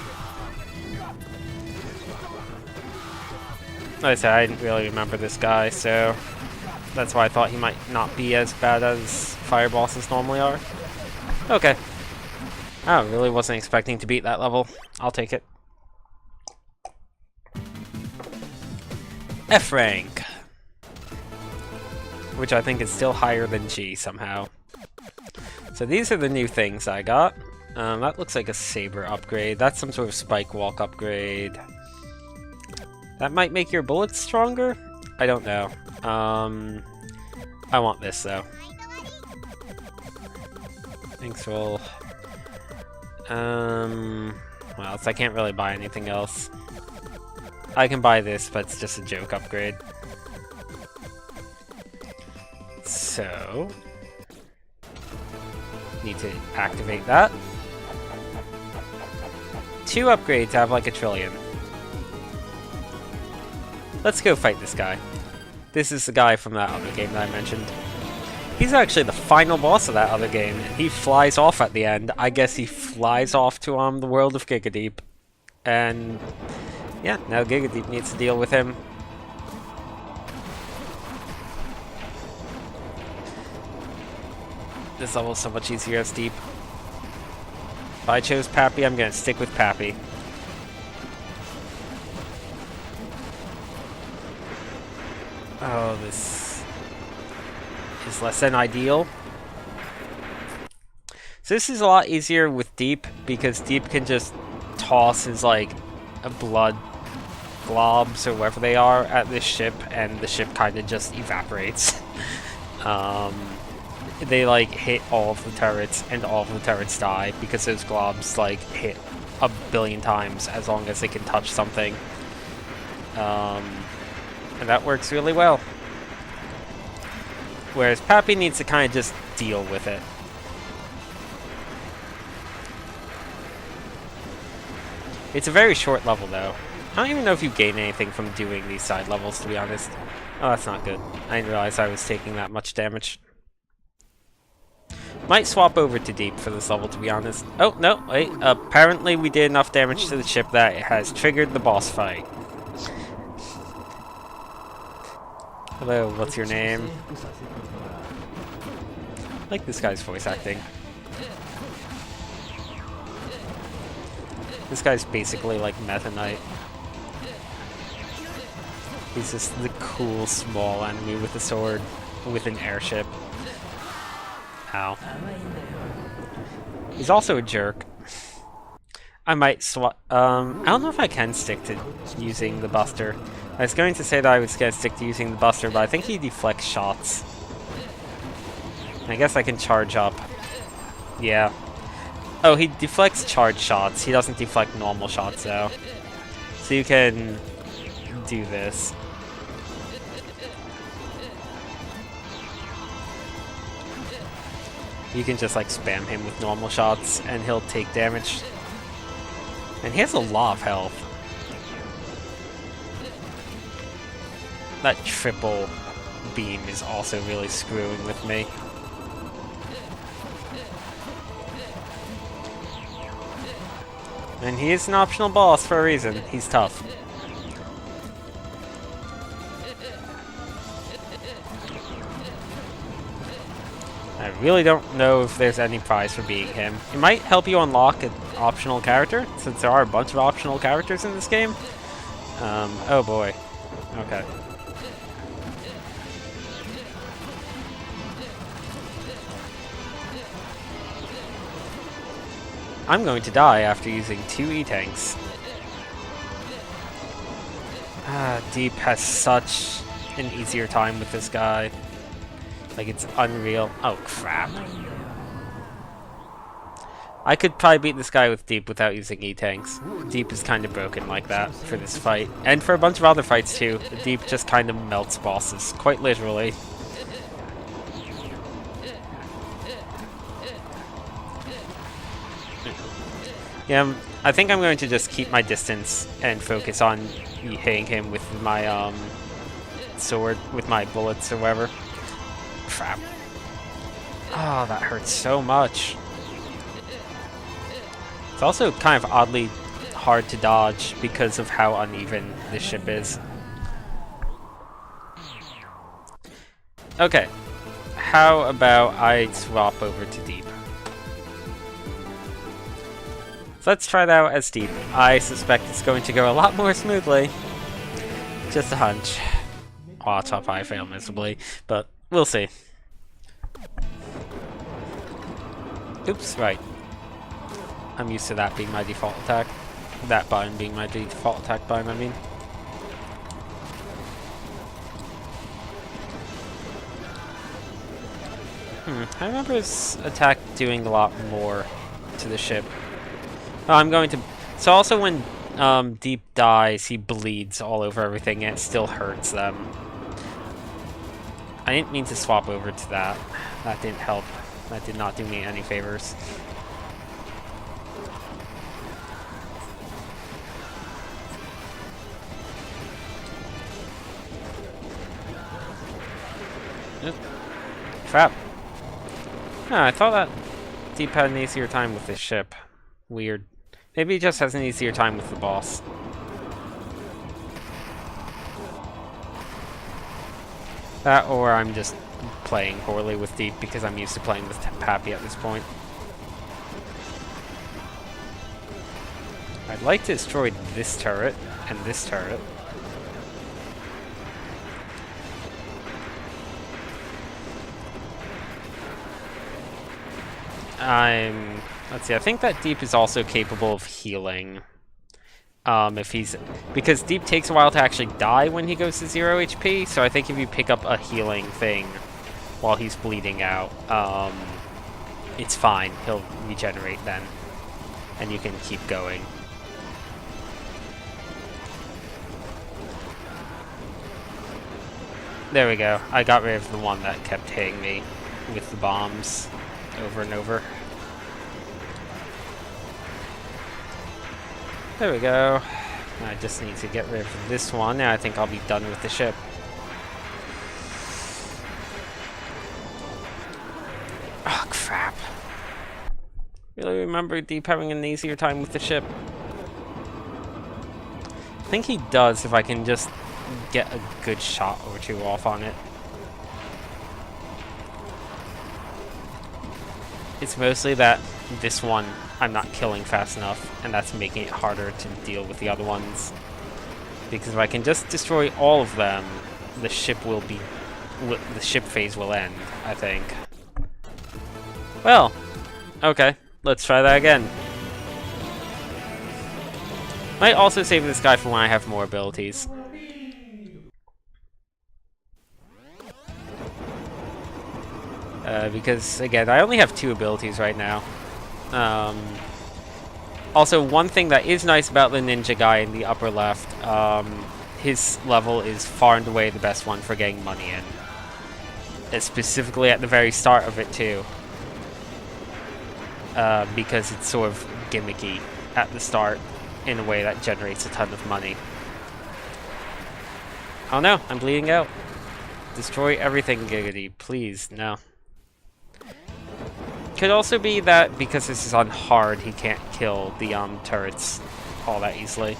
Like I said, I didn't really remember this guy, so that's why I thought he might not be as bad as fire bosses normally are. Okay. I really wasn't expecting to beat that level. I'll take it. F rank. Which I think is still higher than G somehow. So these are the new things I got. That looks like a saber upgrade. That's some sort of spike walk upgrade. That might make your bullets stronger? I don't know. I want this though. Thanks, roll. What else? I can't really buy anything else. I can buy this, but it's just a joke upgrade. So... need to activate that. 2 upgrades out of like a trillion. Let's go fight this guy. This is the guy from that other game that I mentioned. He's actually the final boss of that other game, and he flies off at the end. I guess he flies off to the world of GIGADEEP. And yeah, now GIGADEEP needs to deal with him. This level is so much easier as Deep. If I chose Pappy, I'm gonna stick with Pappy. Oh, this is less than ideal. So this is a lot easier with Deep, because Deep can just toss his, like, blood globs, or whatever they are, at this ship, and the ship kind of just evaporates. They, like, hit all of the turrets, and all of the turrets die, because those globs, like, hit a billion times as long as they can touch something. And that works really well. Whereas Pappy needs to kind of just deal with it. It's a very short level, though. I don't even know if you gain anything from doing these side levels, to be honest. Oh, that's not good. I didn't realize I was taking that much damage. Might swap over to Deep for this level, to be honest. Oh, no, wait. Apparently we did enough damage to the ship that it has triggered the boss fight. Hello, what's your name? I like this guy's voice acting. This guy's basically like Meta Knight. He's just the cool small enemy with a sword, with an airship. Ow. He's also a jerk. I might swap. I don't know if I can stick to using the Buster. I was going to say that I was going to stick to using the Buster, but I think he deflects shots. I guess I can charge up. Yeah. Oh, he deflects charge shots. He doesn't deflect normal shots, though. So you can do this. You can just, like, spam him with normal shots, and he'll take damage. And he has a lot of health. That triple beam is also really screwing with me. And he is an optional boss for a reason. He's tough. I really don't know if there's any prize for beating him. It might help you unlock an optional character, since there are a bunch of optional characters in this game. Oh boy. Okay. I'm going to die after using 2 E-tanks. Deep has such an easier time with this guy. Like, it's unreal. Oh, crap. I could probably beat this guy with Deep without using E-tanks. Deep is kind of broken like that for this fight. And for a bunch of other fights, too. Deep just kind of melts bosses, quite literally. Yeah, I think I'm going to just keep my distance and focus on hitting him with my sword, with my bullets or whatever. Crap. Oh, that hurts so much. It's also kind of oddly hard to dodge because of how uneven this ship is. Okay. How about I swap over to Deep? So let's try that out as Deep. I suspect it's going to go a lot more smoothly. Just a hunch. Oh, it's up I fail miserably, but we'll see. Oops, right. I'm used to that being my default attack. That button being my default attack button, I mean. I remember his attack doing a lot more to the ship. Oh, I'm going to... So also when Deep dies, he bleeds all over everything and it still hurts them. I didn't mean to swap over to that. That didn't help. That did not do me any favors. Oop. Crap. Oh, I thought that Deep had an easier time with this ship. Weird. Maybe he just has an easier time with the boss. That, or I'm just playing poorly with Deep because I'm used to playing with Pappy at this point. I'd like to destroy this turret and this turret. Let's see, I think that Deep is also capable of healing. If he's... Because Deep takes a while to actually die when he goes to 0 HP, so I think if you pick up a healing thing while he's bleeding out, it's fine. He'll regenerate then. And you can keep going. There we go. I got rid of the one that kept hitting me with the bombs over and over. There we go. I just need to get rid of this one, and I think I'll be done with the ship. Oh, crap. Really remember Deep having an easier time with the ship. I think he does if I can just get a good shot or two off on it. It's mostly that this one I'm not killing fast enough, and that's making it harder to deal with the other ones. Because if I can just destroy all of them, the ship phase will end, I think. Well, okay, let's try that again. Might also save this guy for when I have more abilities. Because, again, I only have 2 abilities right now. Also, one thing that is nice about the ninja guy in the upper left, his level is far and away the best one for getting money in. It's specifically at the very start of it, too. Because it's sort of gimmicky at the start in a way that generates a ton of money. Oh no, I'm bleeding out. Destroy everything, GIGADEEP, please, no. Could also be that because this is on hard, he can't kill the turrets all that easily.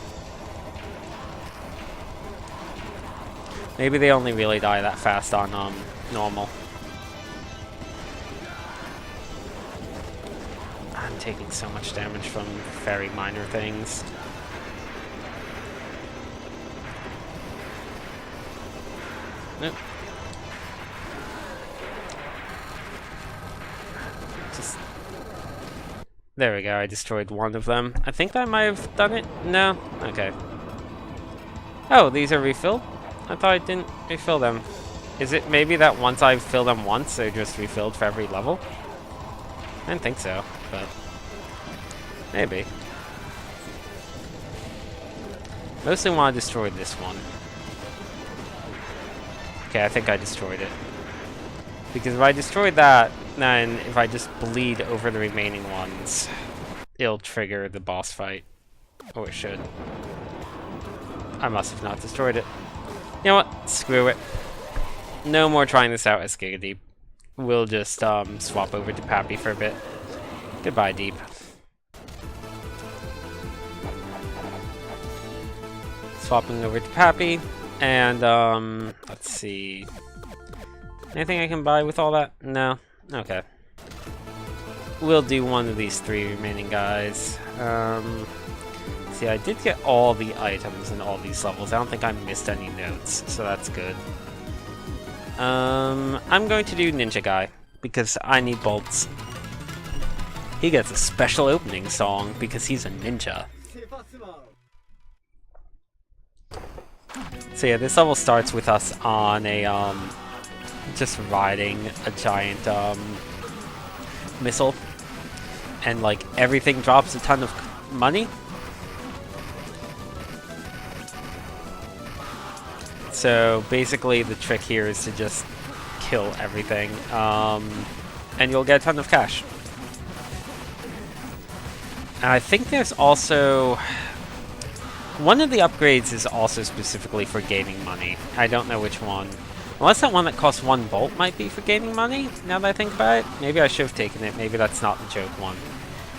Maybe they only really die that fast on normal. I'm taking so much damage from very minor things. Nope. There we go, I destroyed one of them. I think I might have done it. No? Okay. Oh, these are refilled? I thought I didn't refill them. Is it maybe that once I fill them once, they're just refilled for every level? I didn't think so, but... maybe. Mostly want to destroy this one. Okay, I think I destroyed it. Because if I destroy that, then if I just bleed over the remaining ones, it'll trigger the boss fight. Or it should. I must have not destroyed it. You know what? Screw it. No more trying this out as GIGADEEP. We'll just swap over to Pappy for a bit. Goodbye, Deep. Swapping over to Pappy. And, let's see. Anything I can buy with all that? No? Okay. We'll do one of these 3 remaining guys. See, I did get all the items in all these levels. I don't think I missed any notes, so that's good. I'm going to do Ninja Guy, because I need bolts. He gets a special opening song, because he's a ninja. So yeah, this level starts with us on a, just riding a giant missile, and like everything drops a ton of money. So basically the trick here is to just kill everything, and you'll get a ton of cash. And I think there's also... one of the upgrades is also specifically for gaining money. I don't know which one. Unless that one that costs 1 bolt might be for gaining money, now that I think about it. Maybe I should have taken it. Maybe that's not the joke one.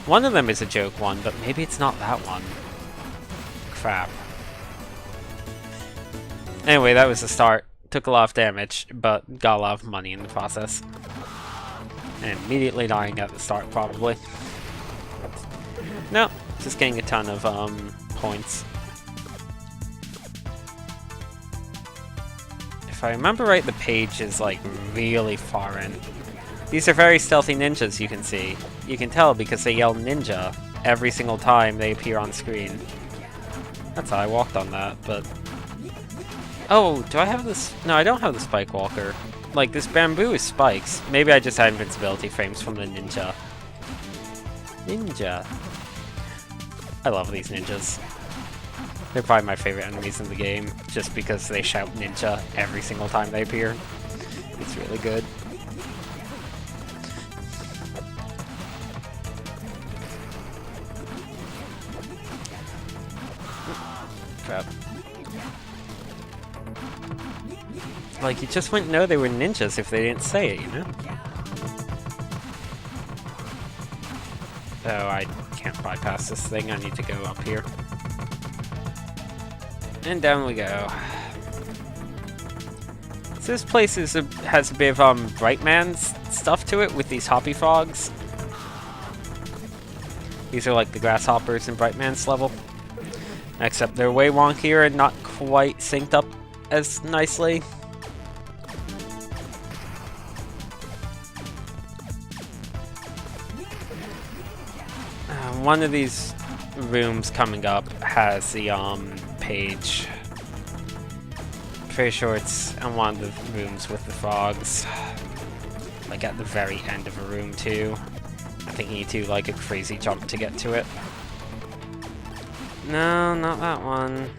One of them is a joke one, but maybe it's not that one. Crap. Anyway, that was the start. Took a lot of damage, but got a lot of money in the process. And immediately dying at the start, probably. No, just getting a ton of points. If I remember right, the page is like really far in. These are very stealthy ninjas, you can see. You can tell because they yell ninja every single time they appear on screen. That's how I walked on that, but... oh, do I have this? No, I don't have the spike walker. Like, this bamboo is spikes. Maybe I just had invincibility frames from the ninja. Ninja. I love these ninjas. They're probably my favorite enemies in the game, just because they shout ninja every single time they appear. It's really good. Crap. Like, you just wouldn't know they were ninjas if they didn't say it, you know? Oh, I can't bypass this thing. I need to go up here. And down we go. So this place has a bit of Brightman's stuff to it with these hoppy frogs. These are like the grasshoppers in Brightman's level. Except they're way wonkier and not quite synced up as nicely. One of these rooms coming up has the page. Pretty sure it's in one of the rooms with the frogs. Like at the very end of a room too. I think you need to like a crazy jump to get to it. No, not that one.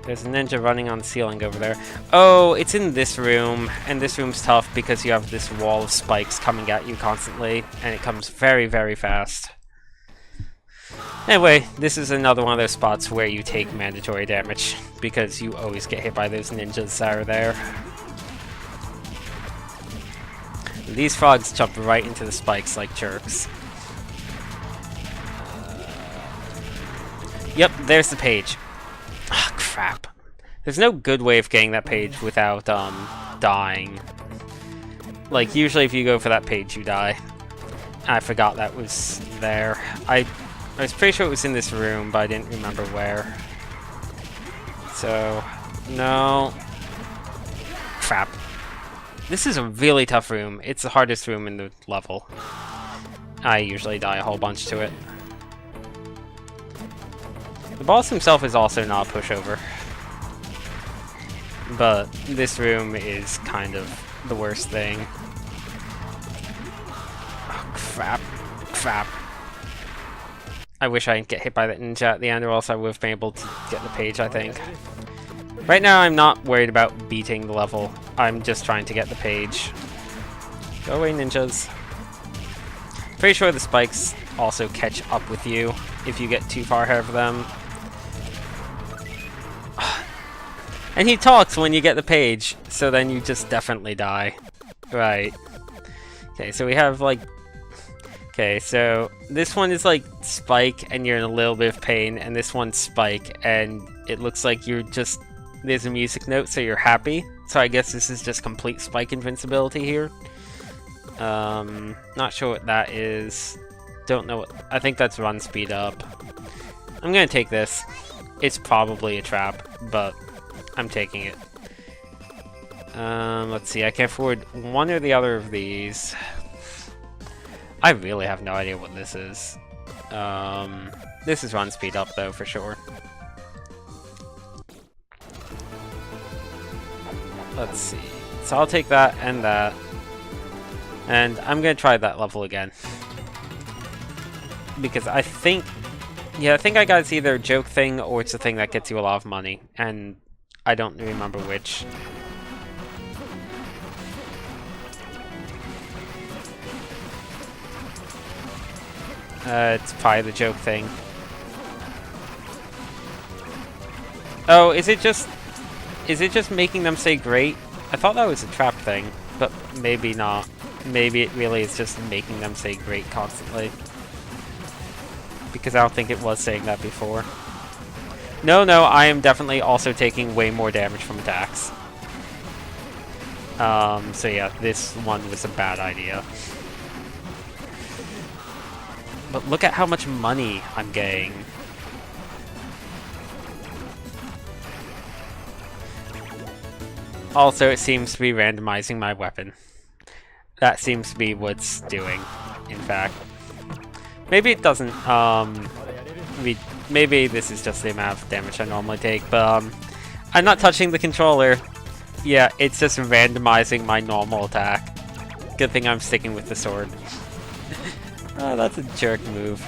There's a ninja running on the ceiling over there. Oh, it's in this room, and this room's tough because you have this wall of spikes coming at you constantly, and it comes very, very fast. Anyway, this is another one of those spots where you take mandatory damage, because you always get hit by those ninjas that are there. These frogs jump right into the spikes like jerks. Yep, there's the page. Ah, crap. There's no good way of getting that page without, dying. Like, usually if you go for that page, you die. I forgot that was there. I was pretty sure it was in this room, but I didn't remember where. So, no. Crap. This is a really tough room. It's the hardest room in the level. I usually die a whole bunch to it. The boss himself is also not a pushover. But this room is kind of the worst thing. Oh, crap. Crap. I wish I didn't get hit by that ninja at the end, or else I would have been able to get the page, I think. Right now, I'm not worried about beating the level. I'm just trying to get the page. Go away, ninjas. Pretty sure the spikes also catch up with you if you get too far ahead of them. And he talks when you get the page, so then you just definitely die. Right. Okay, so we have, like... Okay, so this one is like spike and you're in a little bit of pain, and this one's spike and it looks like you're just... There's a music note, so you're happy. So I guess this is just complete spike invincibility here. Not sure what that is. Don't know what... I think that's run speed up. I'm gonna take this. It's probably a trap, but I'm taking it. Let's see, I can afford one or the other of these. I really have no idea what this is. This is run speed up though, for sure. Let's see. So I'll take that and that. And I'm gonna try that level again. Because I think... Yeah, I think I got it's either a joke thing or it's a thing that gets you a lot of money. And I don't remember which. It's probably the joke thing. Oh, is it just making them say great? I thought that was a trap thing, but maybe not. Maybe it really is just making them say great constantly. Because I don't think it was saying that before. No, I am definitely also taking way more damage from attacks. So yeah, this one was a bad idea. But look at how much money I'm getting. Also, it seems to be randomizing my weapon. That seems to be what's doing, in fact. Maybe it doesn't, maybe this is just the amount of damage I normally take, but, I'm not touching the controller. Yeah, it's just randomizing my normal attack. Good thing I'm sticking with the sword. Oh, that's a jerk move.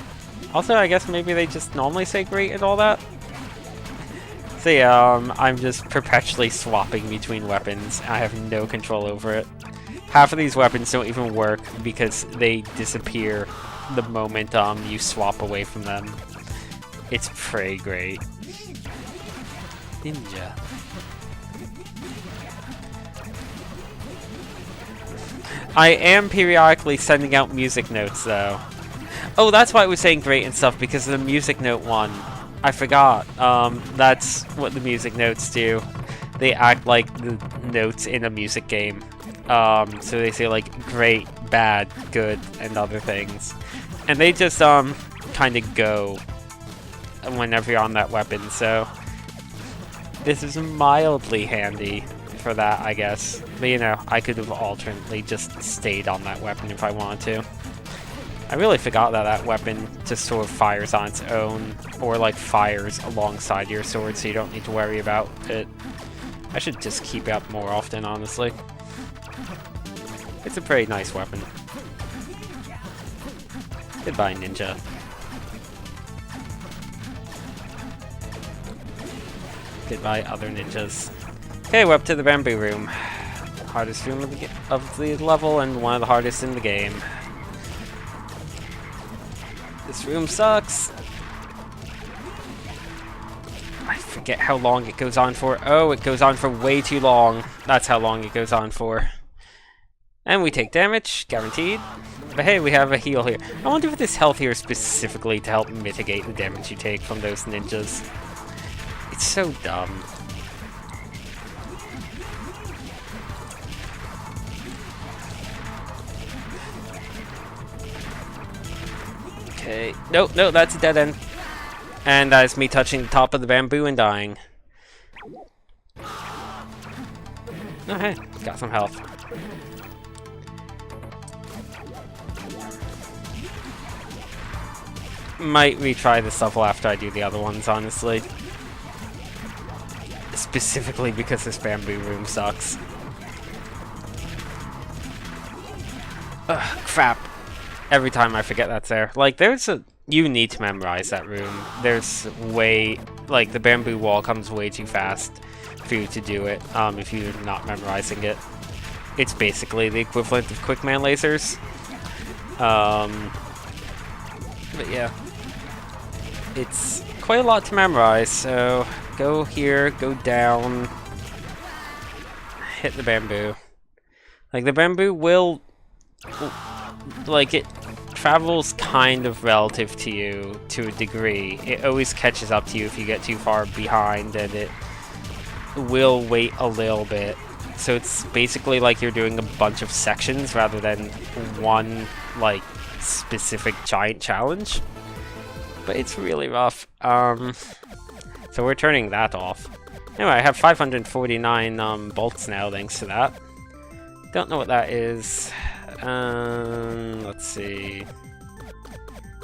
Also, I guess maybe they just normally say great and all that? So yeah, I'm just perpetually swapping between weapons. I have no control over it. Half of these weapons don't even work because they disappear the moment you swap away from them. It's pretty great. Ninja. I am periodically sending out music notes though. Oh, that's why I was saying great and stuff, because of the music note one. I forgot. That's what the music notes do. They act like the notes in a music game. So they say like great, bad, good, and other things. And they just kind of go whenever you're on that weapon, so this is mildly handy for that, I guess. But you know, I could have alternately just stayed on that weapon if I wanted to. I really forgot that that weapon just sort of fires on its own, or like fires alongside your sword, so you don't need to worry about it. I should just keep it up more often, honestly. It's a pretty nice weapon. Goodbye, ninja. Goodbye, other ninjas. Okay, we're up to the bamboo room. Hardest room of the level, and one of the hardest in the game. This room sucks. I forget how long it goes on for. Oh, it goes on for way too long. That's how long it goes on for. And we take damage, guaranteed. But hey, we have a heal here. I wonder if this health here is specifically to help mitigate the damage you take from those ninjas. It's so dumb. Okay. No, that's a dead end. And that is me touching the top of the bamboo and dying. Oh, hey, got some health. Might retry this level after I do the other ones, honestly. Specifically because this bamboo room sucks. Ugh, crap. Every time I forget that's there. Like, you need to memorize that room. There's way... Like, the bamboo wall comes way too fast for you to do it, if you're not memorizing it. It's basically the equivalent of Quickman lasers. But yeah. It's quite a lot to memorize, so go here, go down, hit the bamboo. Like, the bamboo will... Like, it travels kind of relative to you to a degree. It always catches up to you if you get too far behind, and it will wait a little bit. So it's basically like you're doing a bunch of sections rather than one, like, specific giant challenge. But it's really rough. So we're turning that off. Anyway, I have 549 bolts now thanks to that. Don't know what that is. Let's see.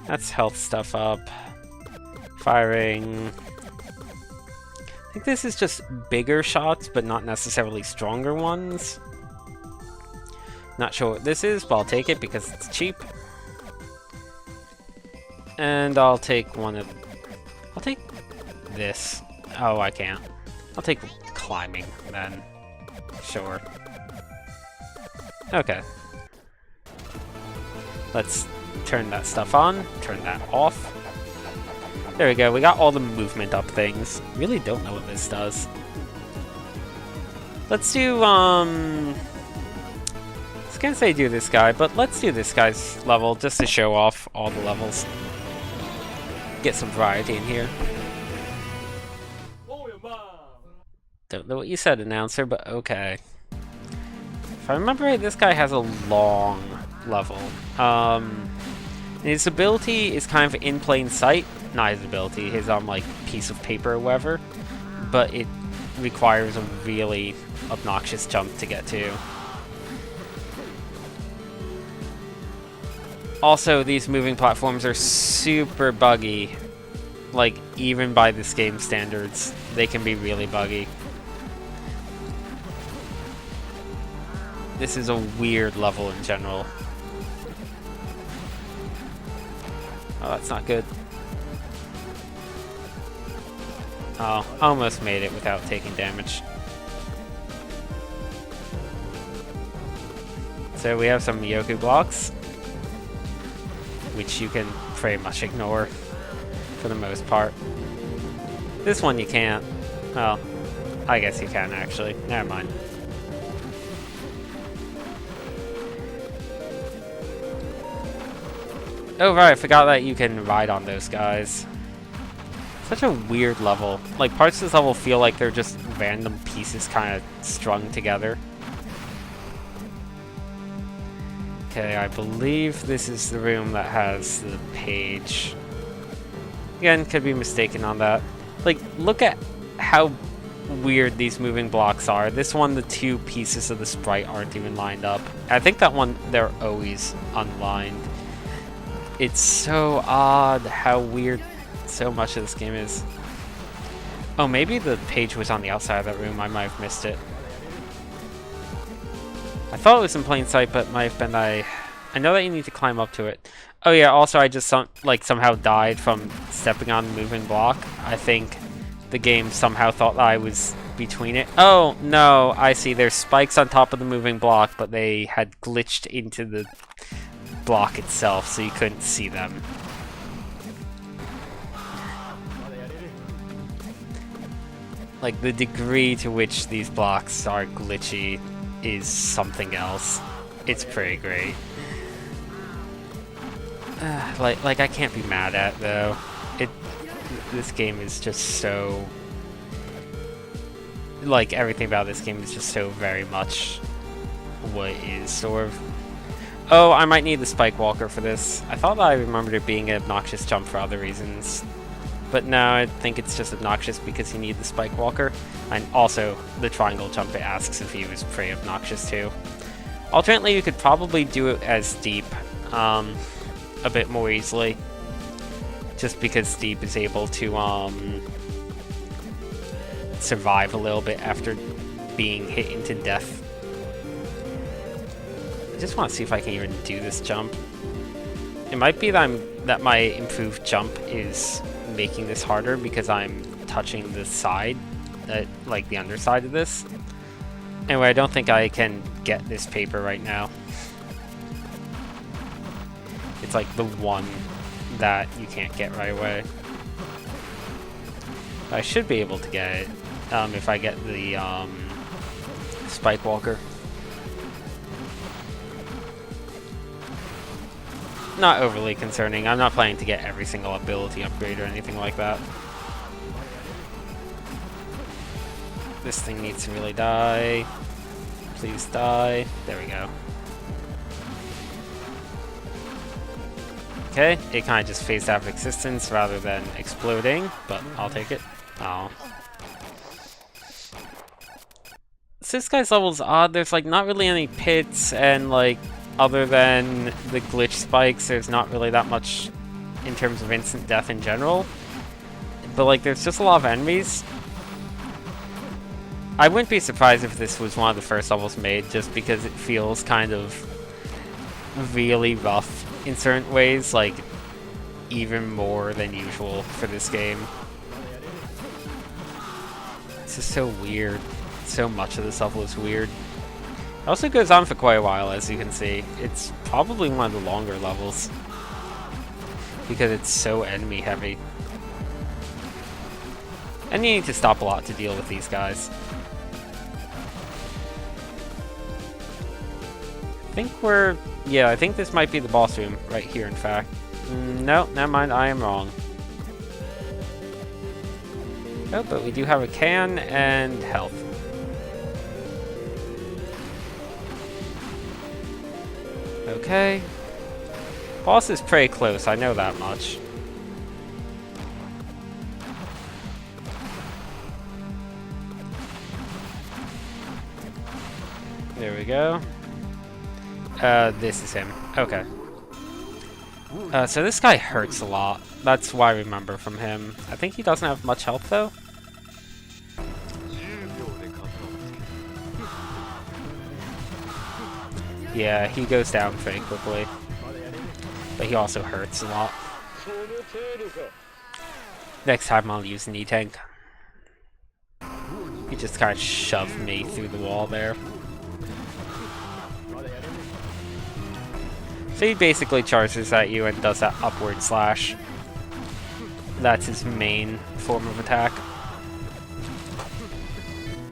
That's health stuff up. Firing. I think this is just bigger shots, but not necessarily stronger ones. Not sure what this is, but I'll take it because it's cheap. And I'll take one of... I'll take this. Oh, I can't. I'll take climbing, then. Sure. Okay. Let's turn that stuff on, turn that off. There we go, we got all the movement up things. Really don't know what this does. Let's do, I was gonna say do this guy, but let's do this guy's level just to show off all the levels. Get some variety in here. Don't know what you said, announcer, but okay. If I remember right, this guy has a long level. His ability is kind of in plain sight. Not his ability, his like piece of paper or whatever. But it requires a really obnoxious jump to get to. Also, these moving platforms are super buggy. Like, even by this game standards, they can be really buggy. This is a weird level in general. Oh, that's not good. Oh, almost made it without taking damage. So we have some Yoku blocks, which you can pretty much ignore for the most part. This one you can't. Well, I guess you can actually. Never mind. Oh right, I forgot that you can ride on those guys. Such a weird level. Like, parts of this level feel like they're just random pieces kind of strung together. Okay, I believe this is the room that has the page. Again, could be mistaken on that. Like, look at how weird these moving blocks are. This one, the two pieces of the sprite aren't even lined up. I think that one, they're always unlined. It's so odd how weird so much of this game is. Oh, maybe the page was on the outside of that room. I might have missed it. I thought it was in plain sight, but might have been I know that you need to climb up to it. Oh yeah, also I just somehow died from stepping on the moving block. I think the game somehow thought that I was between it. Oh, no, I see. There's spikes on top of the moving block, but they had glitched into the block itself, so you couldn't see them. Like, the degree to which these blocks are glitchy is something else. It's pretty great. Like I can't be mad at, though. This game is just so... Like, everything about this game is just so very much what it is, sort of. Oh, I might need the spike walker for this. I thought that I remembered it being an obnoxious jump for other reasons. But no, I think it's just obnoxious because you need the spike walker. And also, the triangle jump it asks of you is pretty obnoxious too. Alternately, you could probably do it as Deep a bit more easily. Just because Deep is able to survive a little bit after being hit into death. I just want to see if I can even do this jump. It might be that my improved jump is making this harder because I'm touching the side, like the underside of this. Anyway, I don't think I can get this paper right now. It's like the one that you can't get right away. I should be able to get it if I get the spike walker. Not overly concerning. I'm not planning to get every single ability upgrade or anything like that. This thing needs to really die. Please die. There we go. Okay, it kind of just phased out of existence rather than exploding, but I'll take it. Oh. So this guy's level's odd. There's like not really any pits, and like other than the glitch spikes, there's not really that much in terms of instant death in general. But like there's just a lot of enemies. I wouldn't be surprised if this was one of the first levels made, just because it feels kind of really rough in certain ways, like even more than usual for this game. This is so weird. So much of this level is weird. It also goes on for quite a while, as you can see. It's probably one of the longer levels because it's so enemy heavy. And you need to stop a lot to deal with these guys. I think we're... yeah, I think this might be the boss room right here, in fact. No, never mind, I am wrong. Oh, but we do have a can and health. Okay. Boss is pretty close, I know that much. There we go. This is him. Okay. So this guy hurts a lot. That's why I remember from him. I think he doesn't have much health, though. Yeah, he goes down pretty quickly. But he also hurts a lot. Next time I'll use an E-Tank. He just kind of shoved me through the wall there. So he basically charges at you and does that upward slash. That's his main form of attack.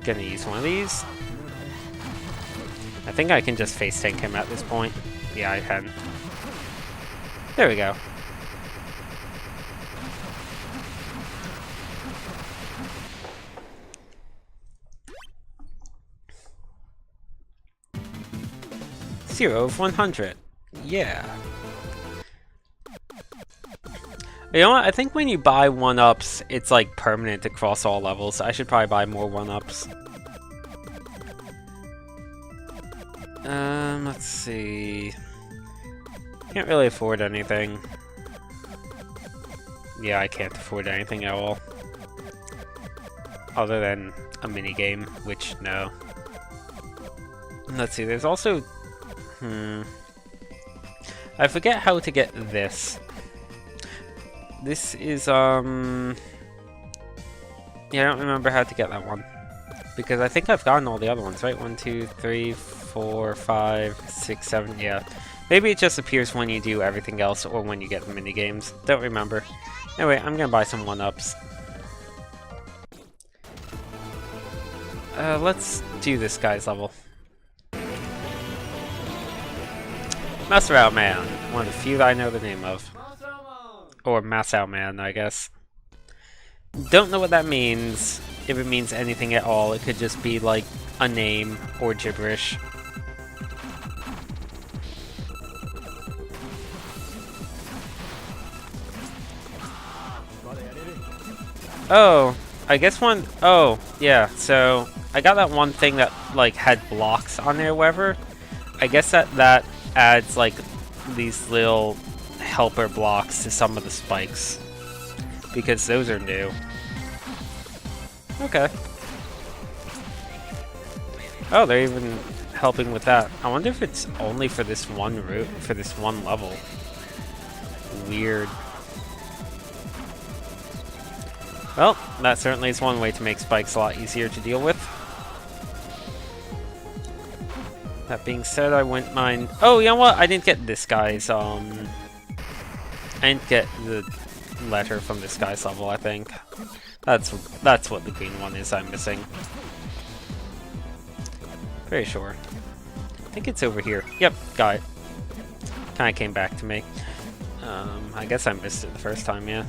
Gonna use one of these. I think I can just face tank him at this point. Yeah, I can. There we go. Zero of 100. Yeah. You know what? I think when you buy 1-ups, it's like permanent across all levels. I should probably buy more 1-ups. Let's see. Can't really afford anything. Yeah, I can't afford anything at all. Other than a minigame, which, no. Let's see, there's also... I forget how to get this. This is, yeah, I don't remember how to get that one. Because I think I've gotten all the other ones, right? 1, 2, 3, 4, 5, 6, 7, yeah. Maybe it just appears when you do everything else or when you get the minigames. Don't remember. Anyway, I'm gonna buy some 1-ups. Let's do this guy's level. Masao Man, one of the few that I know the name of. Or Masao Man, I guess. Don't know what that means, if it means anything at all. It could just be like a name or gibberish. Oh, I guess one... oh, yeah, so I got that one thing that like had blocks on there or whatever. I guess that adds like these little helper blocks to some of the spikes, because those are new. Okay. Oh, they're even helping with that. I wonder if it's only for this one route, for this one level. Weird. Well, that certainly is one way to make spikes a lot easier to deal with. That being said, I wouldn't mind... oh, you know what? I didn't get this guy's, I didn't get the letter from this guy's level, I think. That's what the green one is I'm missing. Very sure. I think it's over here. Yep, got it. Kinda came back to me. I guess I missed it the first time, yeah.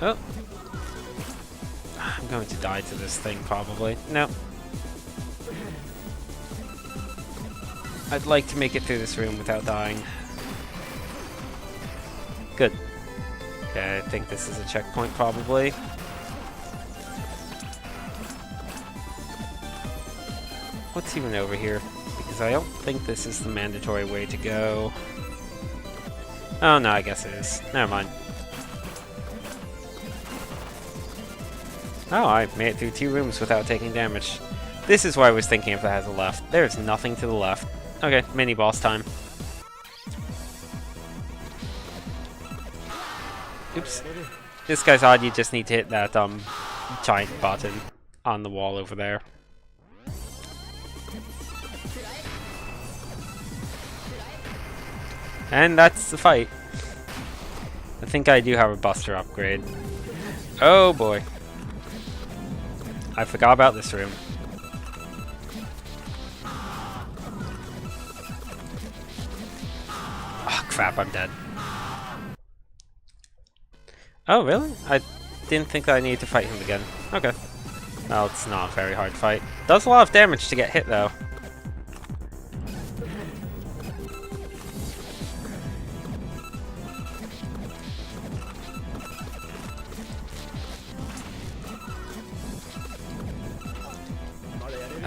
Oh. I'm going to die to this thing, probably. No. I'd like to make it through this room without dying. Good. Okay, I think this is a checkpoint, probably. What's even over here? Because I don't think this is the mandatory way to go. Oh, no, I guess it is. Never mind. Oh, I made it through 2 rooms without taking damage. This is why I was thinking if it has a left. There's nothing to the left. Okay, mini boss time. Oops. This guy's odd, you just need to hit that giant button on the wall over there. And that's the fight. I think I do have a Buster upgrade. Oh boy. I forgot about this room. Oh crap, I'm dead. Oh really? I didn't think that I needed to fight him again. Okay. Well, it's not a very hard fight. Does a lot of damage to get hit though.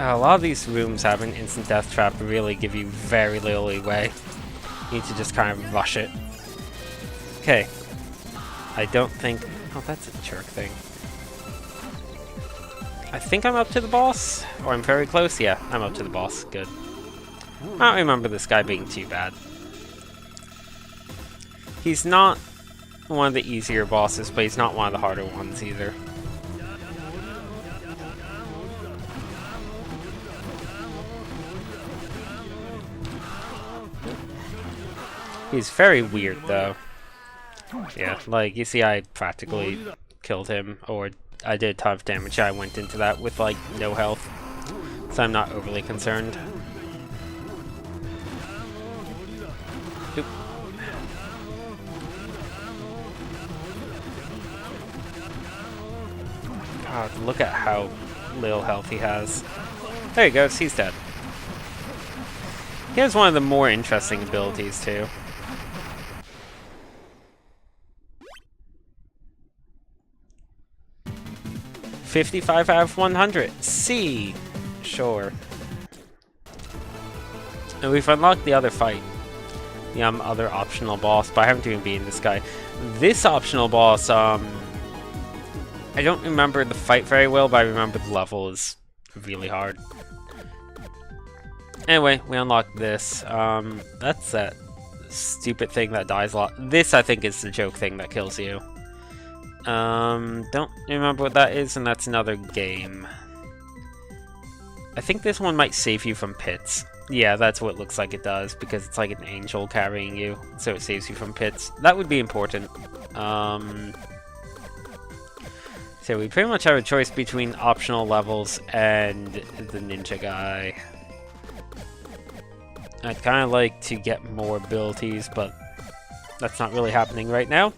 A lot of these rooms have an instant death trap really give you very little leeway. You need to just kind of rush it. Okay. I don't think... Oh, that's a jerk thing. I think I'm up to the boss? Or I'm very close? Yeah, I'm up to the boss. Good. I don't remember this guy being too bad. He's not one of the easier bosses, but he's not one of the harder ones either. He's very weird, though. Yeah, like, you see I practically killed him, or I did a ton of damage. I went into that with, like, no health, so I'm not overly concerned. Oop. God, look at how little health he has. There he goes, he's dead. He has one of the more interesting abilities, too. 55 out of 100. C. Sure. And we've unlocked the other fight. The other optional boss, but I haven't even beaten this guy. This optional boss, I don't remember the fight very well, but I remember the level is really hard. Anyway, we unlocked this. That's that stupid thing that dies a lot. This, I think, is the joke thing that kills you. Don't remember what that is, and that's another game. I think this one might save you from pits. Yeah, that's what it looks like it does, because it's like an angel carrying you, so it saves you from pits. That would be important. So we pretty much have a choice between optional levels and the ninja guy. I'd kind of like to get more abilities, but that's not really happening right now.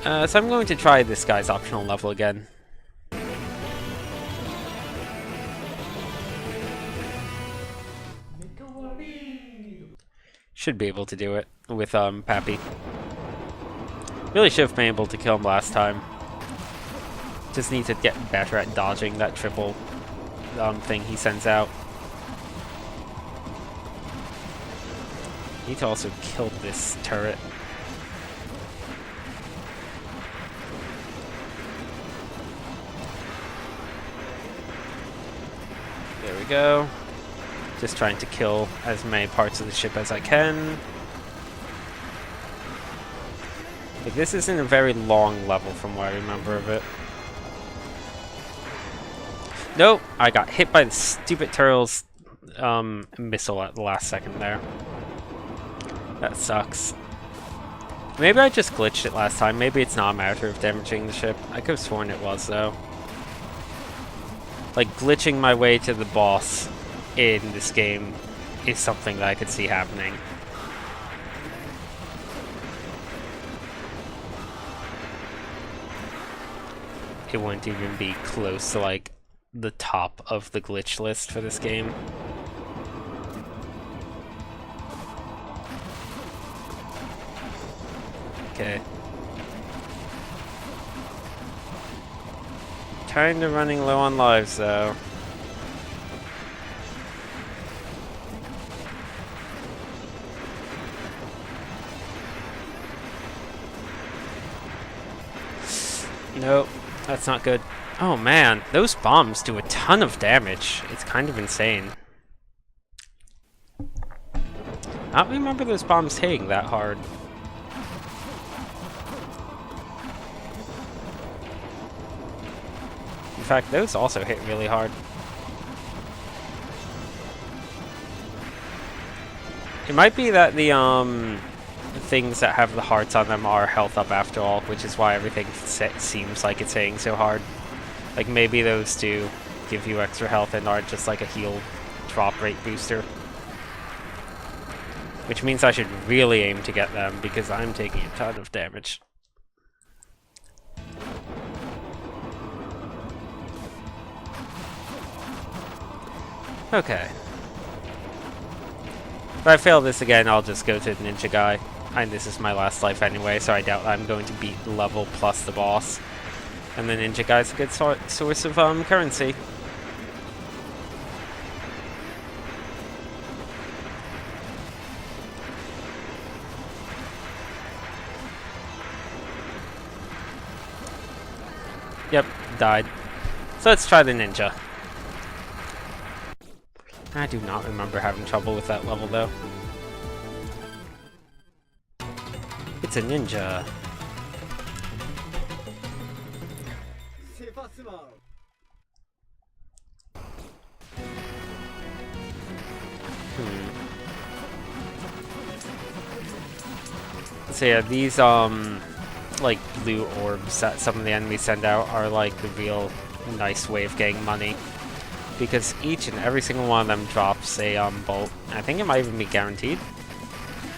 So I'm going to try this guy's optional level again. Should be able to do it with Pappy. Really should have been able to kill him last time. Just need to get better at dodging that triple thing he sends out. Need to also kill this turret. There we go. Just trying to kill as many parts of the ship as I can. Like, this isn't a very long level from what I remember of it. Nope, I got hit by the stupid turtle's missile at the last second there. That sucks. Maybe I just glitched it last time. Maybe it's not a matter of damaging the ship. I could have sworn it was, though. Like, glitching my way to the boss in this game is something that I could see happening. It wouldn't even be close to, like, the top of the glitch list for this game. Okay. Kinda running low on lives, though. Nope. That's not good. Oh man, those bombs do a ton of damage. It's kind of insane. I don't remember those bombs hitting that hard. In fact, those also hit really hard. It might be that the things that have the hearts on them are health up after all, which is why everything seems like it's hitting so hard. Like maybe those do give you extra health and aren't just like a heal drop rate booster. Which means I should really aim to get them because I'm taking a ton of damage. Okay. If I fail this again, I'll just go to the ninja guy. And this is my last life anyway, so I doubt I'm going to beat the level plus the boss. And the ninja guy's a good source of currency. Yep, died. So let's try the ninja. I do not remember having trouble with that level though. It's a ninja. So yeah, these like blue orbs that some of the enemies send out are like the real nice way of getting money. Because each and every single one of them drops a bolt. I think it might even be guaranteed.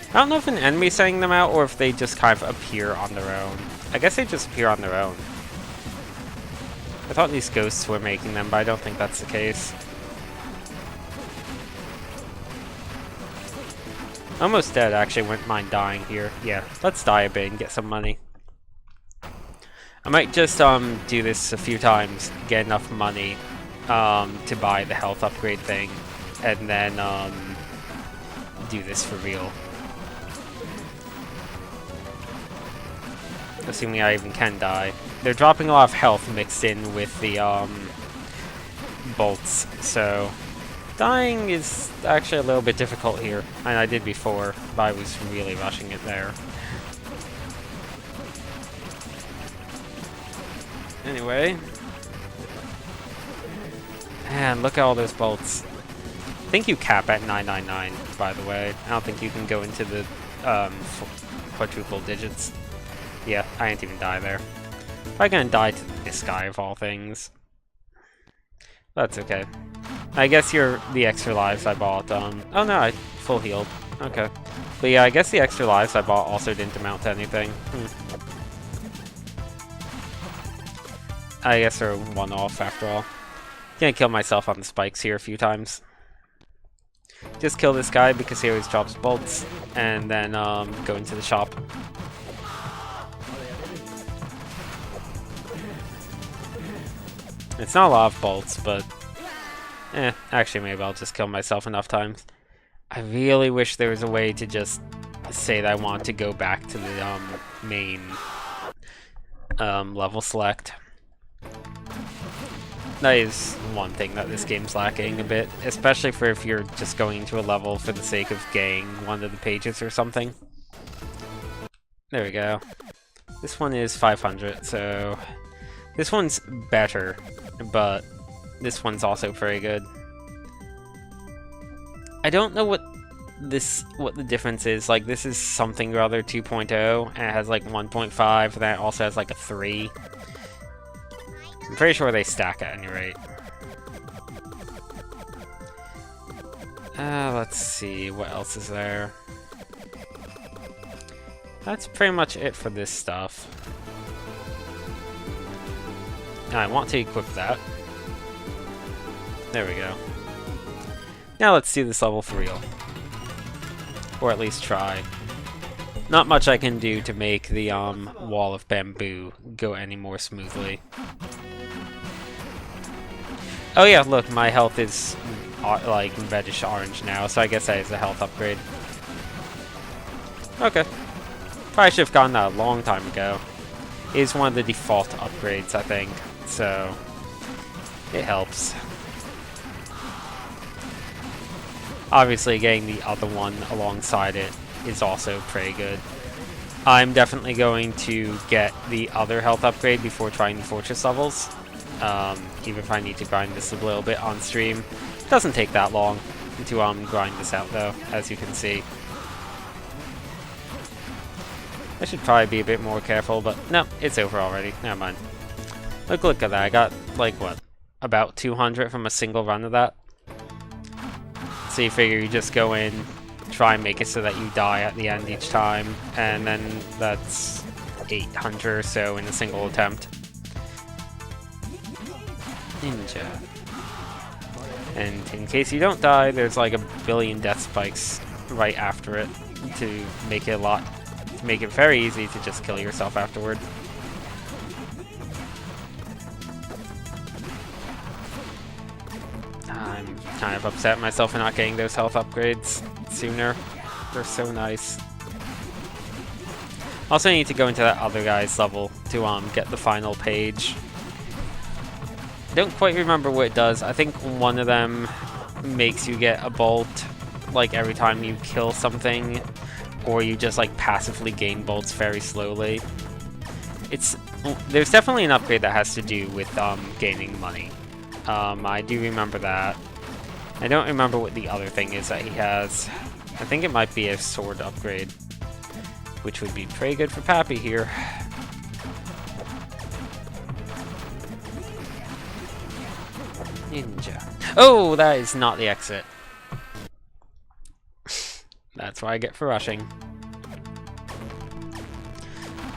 I don't know if an enemy's sending them out or if they just kind of appear on their own. I guess they just appear on their own. I thought these ghosts were making them, but I don't think that's the case. Almost dead, actually. Wouldn't mind dying here. Yeah, let's die a bit and get some money. I might just do this a few times, get enough money to buy the health upgrade thing, and then do this for real. Assuming I even can die. They're dropping a lot of health mixed in with the bolts, so dying is actually a little bit difficult here. And I did before, but I was really rushing it there. Anyway. And look at all those bolts. I think you cap at 999, by the way. I don't think you can go into the quadruple digits. Yeah, I didn't even die there. I'm gonna die to this guy of all things. That's okay. I guess the extra lives I bought, oh no, I full healed. Okay. But yeah, I guess the extra lives I bought also didn't amount to anything. I guess they're one-off after all. Gonna kill myself on the spikes here a few times. Just kill this guy because he always drops bolts, and then go into the shop. It's not a lot of bolts, but actually maybe I'll just kill myself enough times. I really wish there was a way to just say that I want to go back to the main level select. That is one thing that this game's lacking a bit, especially for if you're just going into a level for the sake of getting one of the pages or something. There we go. This one is 500, so this one's better, but this one's also pretty good. I don't know what the difference is. Like, this is something or other 2.0, and it has like 1.5, and then it also has like a 3. I'm pretty sure they stack at any rate. Let's see, what else is there? That's pretty much it for this stuff. Now I want to equip that. There we go. Now let's do this level for real. Or at least try. Not much I can do to make the wall of bamboo go any more smoothly. Oh yeah, look, my health is like reddish orange now, so I guess that is a health upgrade. Okay. Probably should have gotten that a long time ago. is one of the default upgrades, I think, so it helps. Obviously, getting the other one alongside it is also pretty good. I'm definitely going to get the other health upgrade before trying the fortress levels, even if I need to grind this a little bit on stream. It doesn't take that long to grind this out, though, as you can see. I should probably be a bit more careful, but no, it's over already. Never mind. Look at that. I got, like, what, about 200 from a single run of that? So you figure you just go in, try and make it so that you die at the end each time, and then that's 800 or so in a single attempt. Ninja. And in case you don't die, there's like a billion death spikes right after it to make it very easy to just kill yourself afterward. I'm kind of upset at myself for not getting those health upgrades sooner. They're so nice. Also need to go into that other guy's level to get the final page. Don't quite remember what it does. I think one of them makes you get a bolt like every time you kill something, or you just like passively gain bolts very slowly. There's definitely an upgrade that has to do with gaining money. I do remember that. I don't remember what the other thing is that he has. I think it might be a sword upgrade, which would be pretty good for Pappy here. Ninja. Oh, that is not the exit. That's what I get for rushing.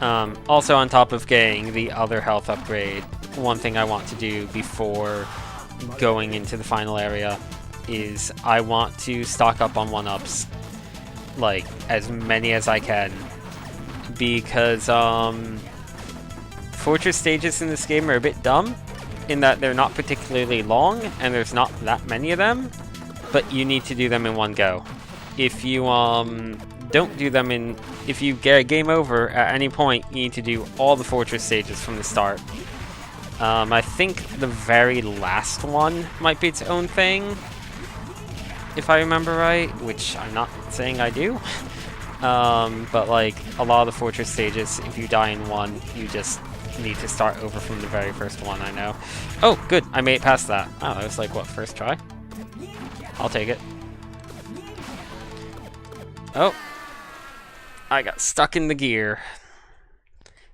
Also, on top of getting the other health upgrade, one thing I want to do before going into the final area is I want to stock up on 1-ups, like as many as I can, because fortress stages in this game are a bit dumb in that they're not particularly long and there's not that many of them, but you need to do them in one go. If you don't do them if you get a game over at any point, you need to do all the fortress stages from the start. I think the very last one might be its own thing, if I remember right, which I'm not saying I do. But like a lot of the fortress stages, if you die in one, you just need to start over from the very first one, I know. Oh, good, I made it past that. Oh, that was like, what, first try? I'll take it. Oh, I got stuck in the gear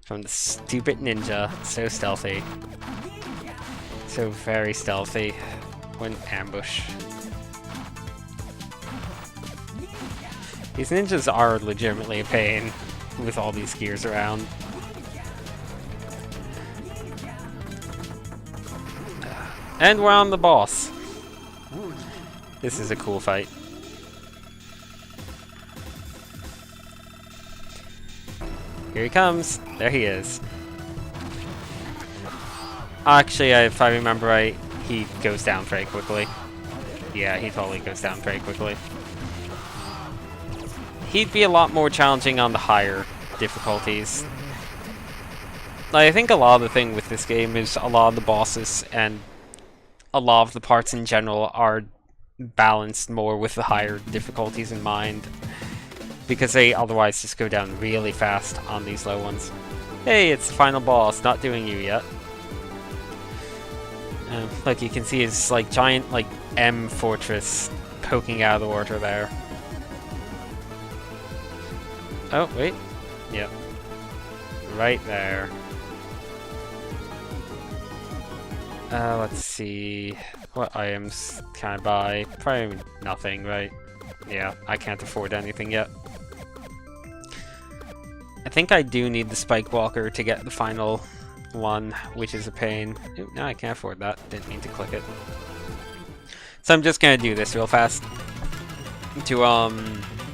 from the stupid ninja. So stealthy. So very stealthy when ambush. These ninjas are legitimately a pain with all these gears around. And we're on the boss. This is a cool fight. Here he comes. There he is. Actually, if I remember right, he goes down very quickly. Yeah, he totally goes down very quickly. He'd be a lot more challenging on the higher difficulties. I think a lot of the thing with this game is a lot of the bosses and a lot of the parts in general are balanced more with the higher difficulties in mind, because they otherwise just go down really fast on these low ones. Hey, it's the final boss, not doing you yet. Like you can see it's like giant like M fortress poking out of the water there. Oh, wait. Yep. Right there. Let's see. What items can I buy? Probably nothing, right? Yeah, I can't afford anything yet. I think I do need the Spike Walker to get the final one, which is a pain. Ooh, no, I can't afford that. Didn't mean to click it. So I'm just gonna do this real fast to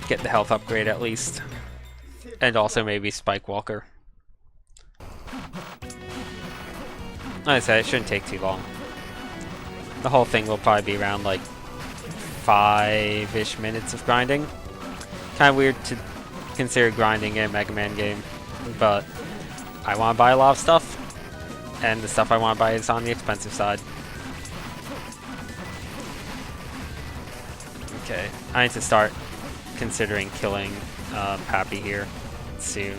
get the health upgrade at least, and also maybe Spike Walker. Like I said, it shouldn't take too long. The whole thing will probably be around like 5-ish minutes of grinding. Kind of weird to consider grinding in a Mega Man game, but I want to buy a lot of stuff, and the stuff I want to buy is on the expensive side. Okay, I need to start considering killing Pappy here soon.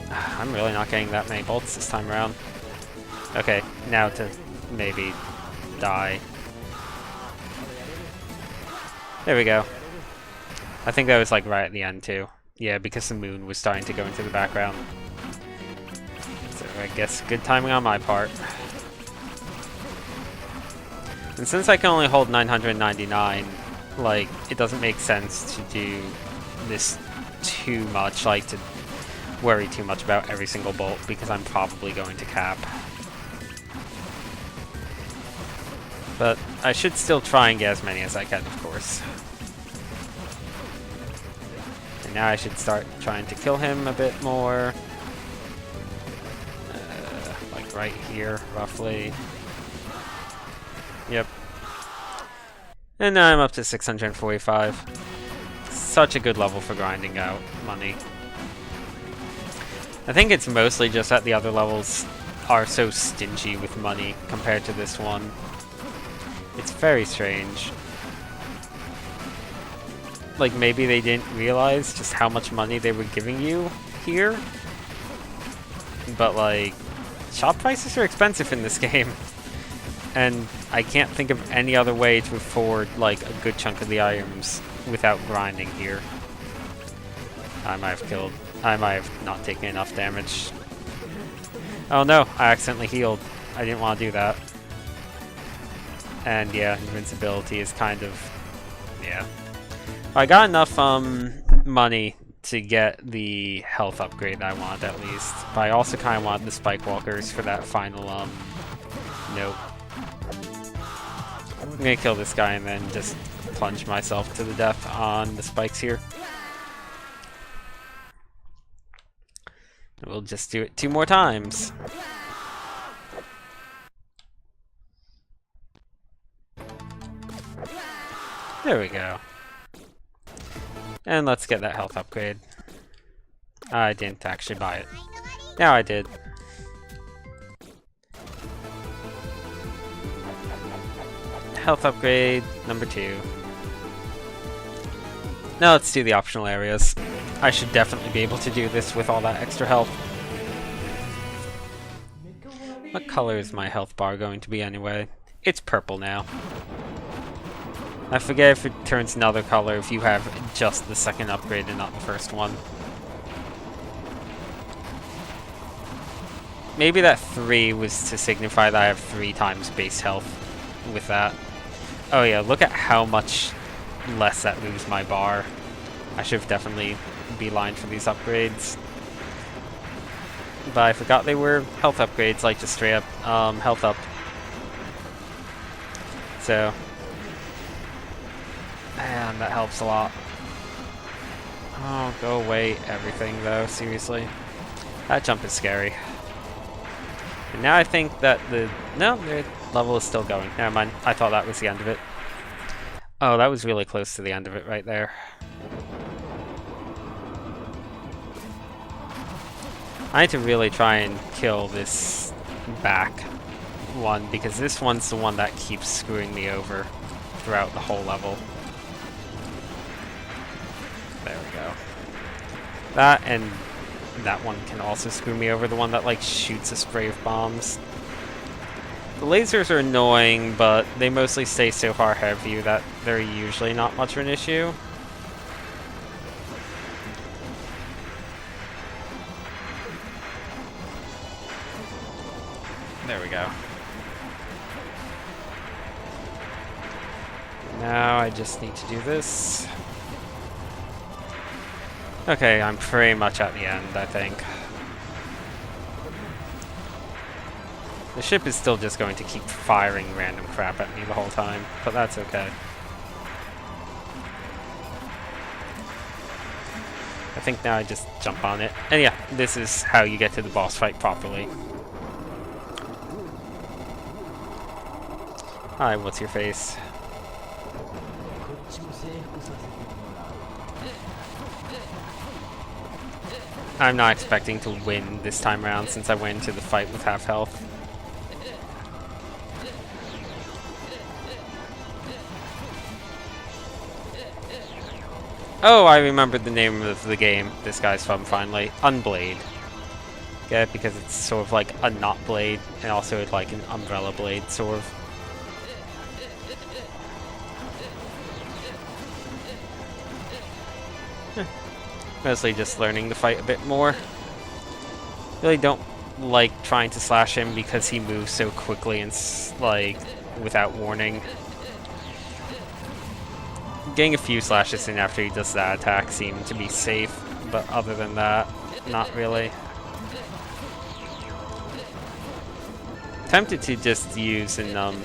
I'm really not getting that many bolts this time around. Okay, now to maybe die. There we go. I think that was like right at the end too. Yeah, because the moon was starting to go into the background. So I guess good timing on my part. And since I can only hold 999, like, it doesn't make sense to do this too much, like to worry too much about every single bolt, because I'm probably going to cap. But I should still try and get as many as I can, of course. And now I should start trying to kill him a bit more. Like right here, roughly. Yep. And now I'm up to 645. Such a good level for grinding out money. I think it's mostly just that the other levels are so stingy with money compared to this one. It's very strange. Like, maybe they didn't realize just how much money they were giving you here. But, like, shop prices are expensive in this game. And I can't think of any other way to afford, like, a good chunk of the items without grinding here. I might have not taken enough damage. Oh no, I accidentally healed. I didn't want to do that. And yeah, invincibility is kind of... yeah. I got enough money to get the health upgrade that I wanted at least. But I also kind of wanted the spike walkers for that final nope. I'm gonna kill this guy and then just plunge myself to the death on the spikes here. We'll just do it 2 more times. There we go. And let's get that health upgrade. I didn't actually buy it. Now I did. Health upgrade number 2. Now let's do the optional areas. I should definitely be able to do this with all that extra health. What color is my health bar going to be anyway? It's purple now. I forget if it turns another color if you have just the second upgrade and not the first one. Maybe that 3 was to signify that I have 3 times base health with that. Oh yeah, look at how much less that moves my bar. I should have definitely beelined for these upgrades. But I forgot they were health upgrades, like just straight up health up. So, man, that helps a lot. Oh, go away, everything though, seriously. That jump is scary. And now I think that the level is still going. Never mind, I thought that was the end of it. Oh, that was really close to the end of it right there. I need to really try and kill this back one, because this one's the one that keeps screwing me over throughout the whole level. There we go. That and that one can also screw me over, the one that like shoots a spray of bombs. The lasers are annoying, but they mostly stay so far ahead of you that they're usually not much of an issue. There we go. Now I just need to do this. Okay, I'm pretty much at the end, I think. The ship is still just going to keep firing random crap at me the whole time, but that's okay. I think now I just jump on it. And yeah, this is how you get to the boss fight properly. Hi, what's your face? I'm not expecting to win this time around since I went into the fight with half health. Oh, I remembered the name of the game this guy's from finally. Unblade. Yeah, because it's sort of like a not blade, and also like an umbrella blade, sort of. Mostly just learning to fight a bit more. Really don't like trying to slash him because he moves so quickly and like without warning. Getting a few slashes in after he does that attack seemed to be safe, but other than that, not really. Tempted to just use an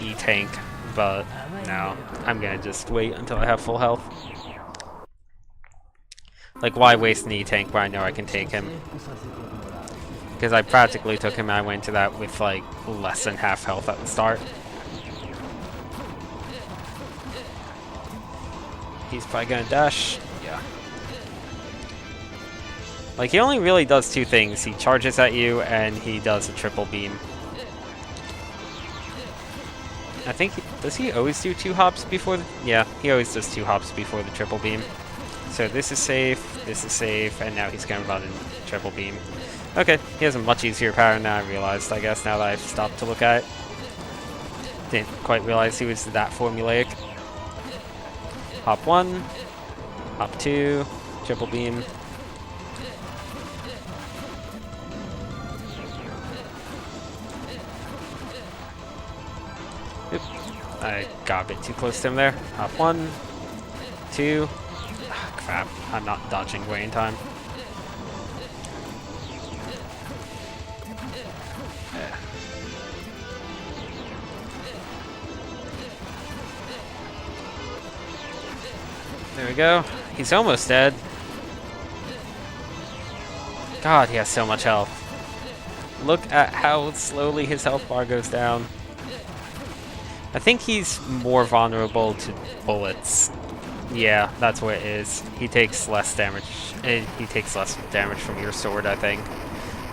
E-tank, but no, I'm gonna just wait until I have full health. Like, why waste an E-tank where I know I can take him? Because I practically took him and I went to that with like less than half health at the start. He's probably gonna dash. Yeah. Like, he only really does two things. He charges at you and he does a triple beam. I think, does he always do 2 hops before the, yeah, he always does 2 hops before the triple beam. So this is safe, and now he's gonna run in triple beam. Okay, he has a much easier pattern than I realized, I guess, now that I've stopped to look at it. Didn't quite realize he was that formulaic. Hop 1, hop 2, triple beam. Oop. I got a bit too close to him there. Hop 1, 2. Ah, crap. I'm not dodging way in time. There we go. He's almost dead. God, he has so much health. Look at how slowly his health bar goes down. I think he's more vulnerable to bullets. Yeah, that's what it is. He takes less damage. He takes less damage from your sword, I think.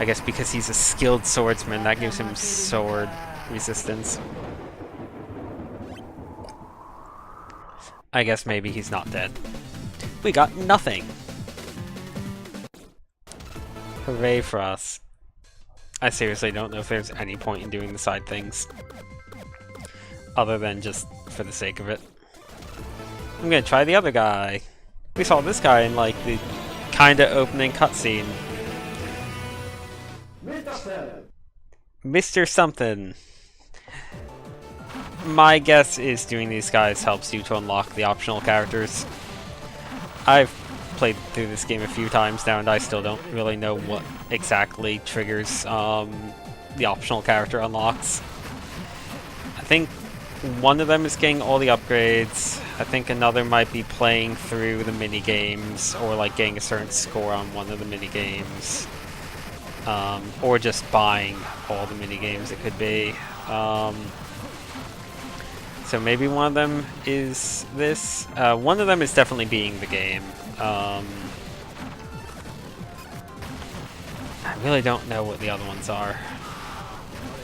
I guess because he's a skilled swordsman, that gives him sword resistance. I guess maybe he's not dead. We got nothing! Hooray for us. I seriously don't know if there's any point in doing the side things. Other than just for the sake of it. I'm gonna try the other guy. We saw this guy in like the kinda opening cutscene. Mr. Something. My guess is doing these guys helps you to unlock the optional characters. I've played through this game a few times now and I still don't really know what exactly triggers the optional character unlocks. I think one of them is getting all the upgrades. I think another might be playing through the mini games or like getting a certain score on one of the mini games. Or just buying all the mini games it could be. So maybe one of them is this. One of them is definitely being the game. I really don't know what the other ones are.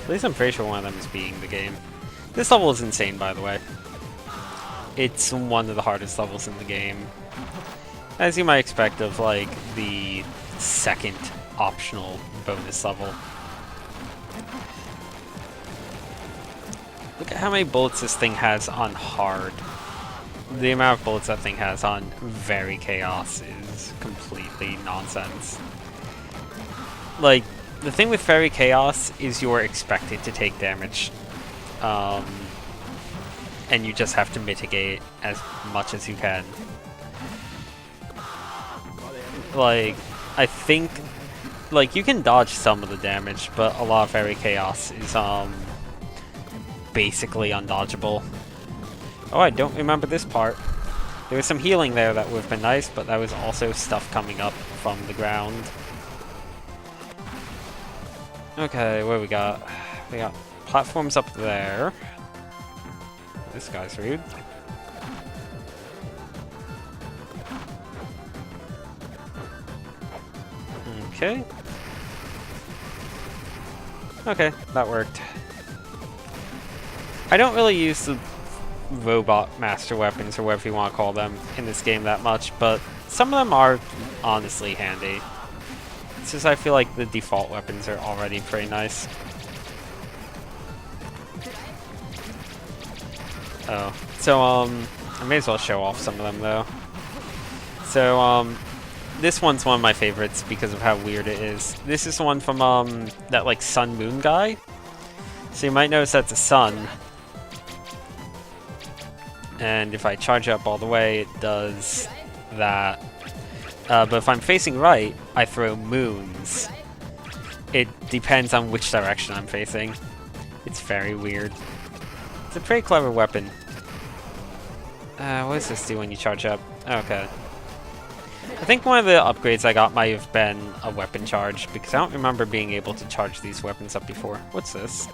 At least I'm pretty sure one of them is being the game. This level is insane, by the way. It's one of the hardest levels in the game. As you might expect of, like, the second optional bonus level. Look at how many bullets this thing has on hard. The amount of bullets that thing has on very chaos is completely nonsense. Like, the thing with very chaos is you're expected to take damage. And you just have to mitigate as much as you can. Like, I think, like, you can dodge some of the damage, but a lot of very chaos is, basically undodgeable. Oh, I don't remember this part. There was some healing there that would have been nice, but that was also stuff coming up from the ground. Okay, what do we got? We got platforms up there. This guy's rude. Okay. Okay, that worked. I don't really use the robot master weapons, or whatever you want to call them, in this game that much, but some of them are honestly handy. It's just I feel like the default weapons are already pretty nice. Oh, so I may as well show off some of them though. So this one's one of my favorites because of how weird it is. This is the one from that like sun moon guy. So you might notice that's a sun. And if I charge up all the way, it does that. But if I'm facing right, I throw moons. It depends on which direction I'm facing. It's very weird. It's a pretty clever weapon. What does this do when you charge up? Okay. I think one of the upgrades I got might have been a weapon charge, because I don't remember being able to charge these weapons up before. What's this?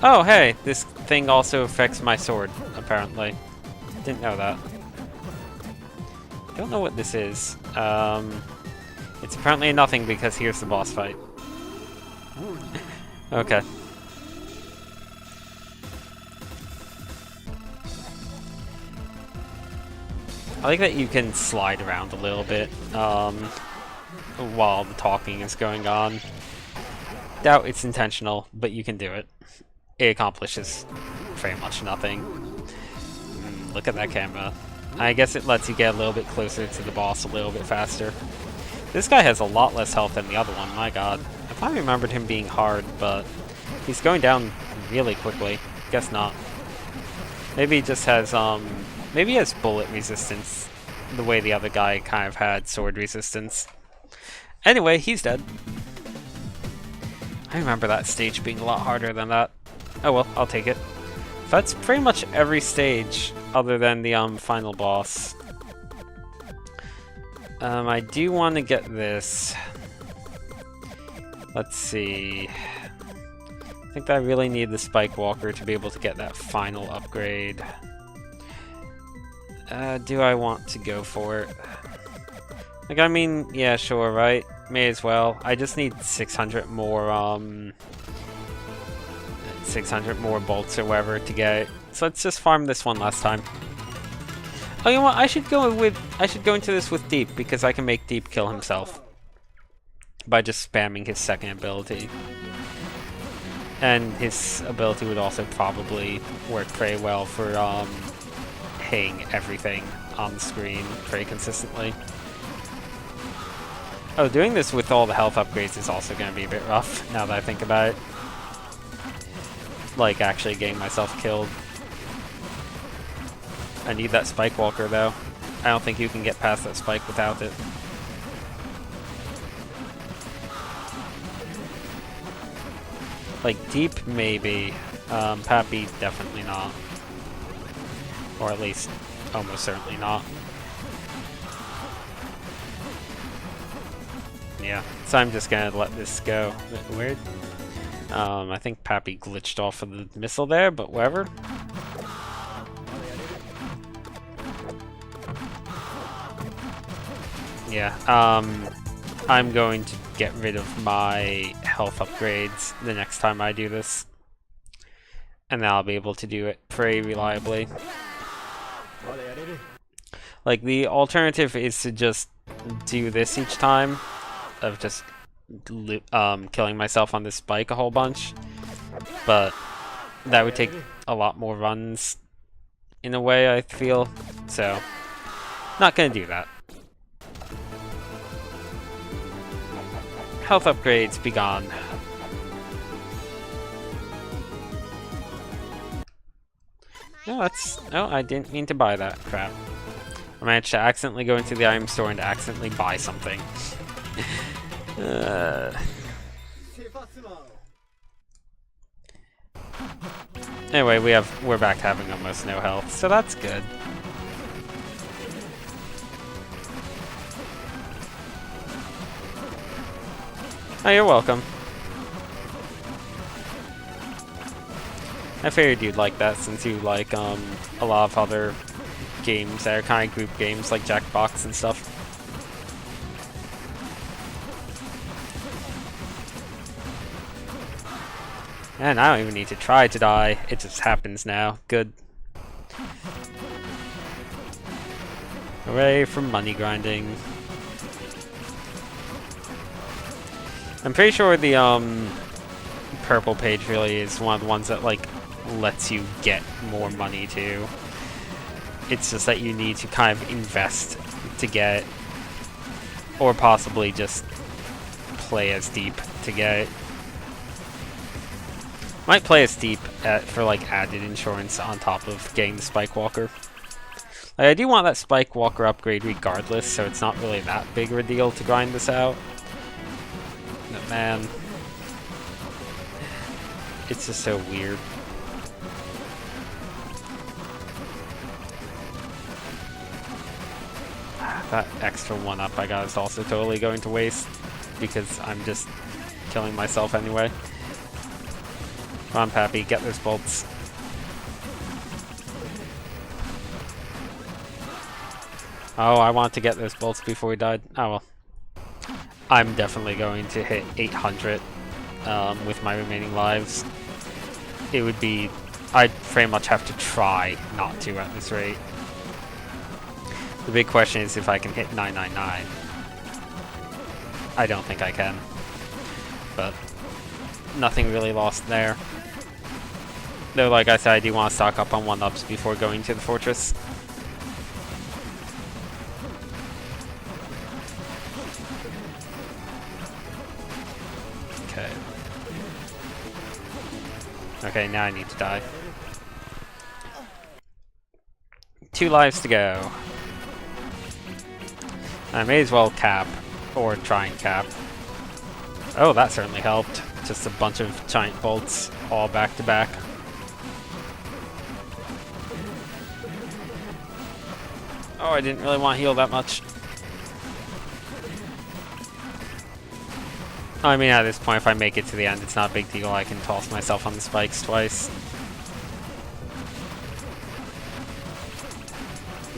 Oh, hey! This thing also affects my sword, apparently. Didn't know that. Don't know what this is. It's apparently nothing, because here's the boss fight. Okay. I like that you can slide around a little bit while the talking is going on. Doubt it's intentional, but you can do it. It accomplishes very much nothing. Look at that camera. I guess it lets you get a little bit closer to the boss a little bit faster. This guy has a lot less health than the other one, my god. I thought I remembered him being hard, but he's going down really quickly. Guess not. Maybe he just has, maybe he has bullet resistance, the way the other guy kind of had sword resistance. Anyway, he's dead. I remember that stage being a lot harder than that. Oh well, I'll take it. That's pretty much every stage other than the final boss. I do want to get this. Let's see. I think that I really need the Spike Walker to be able to get that final upgrade. Do I want to go for it? Like, I mean, yeah, sure, right? May as well. I just need 600 more, 600 more bolts or whatever to get it. So let's just farm this one last time. Oh, you know what? I should go into this with Deep, because I can make Deep kill himself by just spamming his second ability. And his ability would also probably work pretty well for hitting everything on the screen pretty consistently. Oh, doing this with all the health upgrades is also going to be a bit rough, now that I think about it. Like, actually getting myself killed. I need that Spike Walker, though. I don't think you can get past that spike without it. Like, Deep, maybe. Pappy, definitely not. Or at least, almost certainly not. Yeah, so I'm just gonna let this go. Weird. I think Pappy glitched off of the missile there, but whatever. Yeah, I'm going to get rid of my health upgrades the next time I do this. And then I'll be able to do it pretty reliably. Like, the alternative is to just do this each time, of just killing myself on this spike a whole bunch. But that would take a lot more runs, in a way, I feel. So, not gonna do that. Health upgrades, be gone. No, I didn't mean to buy that crap. I managed to accidentally go into the item store and accidentally buy something. Anyway, we're back to having almost no health, so that's good. Oh, you're welcome. I figured you'd like that, since you like a lot of other games that are kind of group games like Jackbox and stuff. And I don't even need to try to die. It just happens now. Good. Hooray for money grinding. I'm pretty sure the purple page really is one of the ones that like lets you get more money too. It's just that you need to kind of invest to get, or possibly just play as deep to get it. Might play as deep for like added insurance on top of getting the Spike Walker. Like, I do want that Spike Walker upgrade regardless, so it's not really that big of a deal to grind this out. But man, it's just so weird. That extra 1-up I got is also totally going to waste because I'm just killing myself anyway. Come on, Pappy, get those bolts. Oh, I want to get those bolts before we died. Oh well. I'm definitely going to hit 800 with my remaining lives. It would be... I'd very much have to try not to at this rate. The big question is if I can hit 999. I don't think I can. But nothing really lost there. Though, like I said, I do want to stock up on 1-ups before going to the fortress. Okay. Okay, now I need to die. 2 lives to go. I may as well cap, or try and cap. Oh, that certainly helped. Just a bunch of giant bolts, all back to back. Oh, I didn't really want to heal that much. I mean, at this point, if I make it to the end, it's not a big deal. I can toss myself on the spikes twice.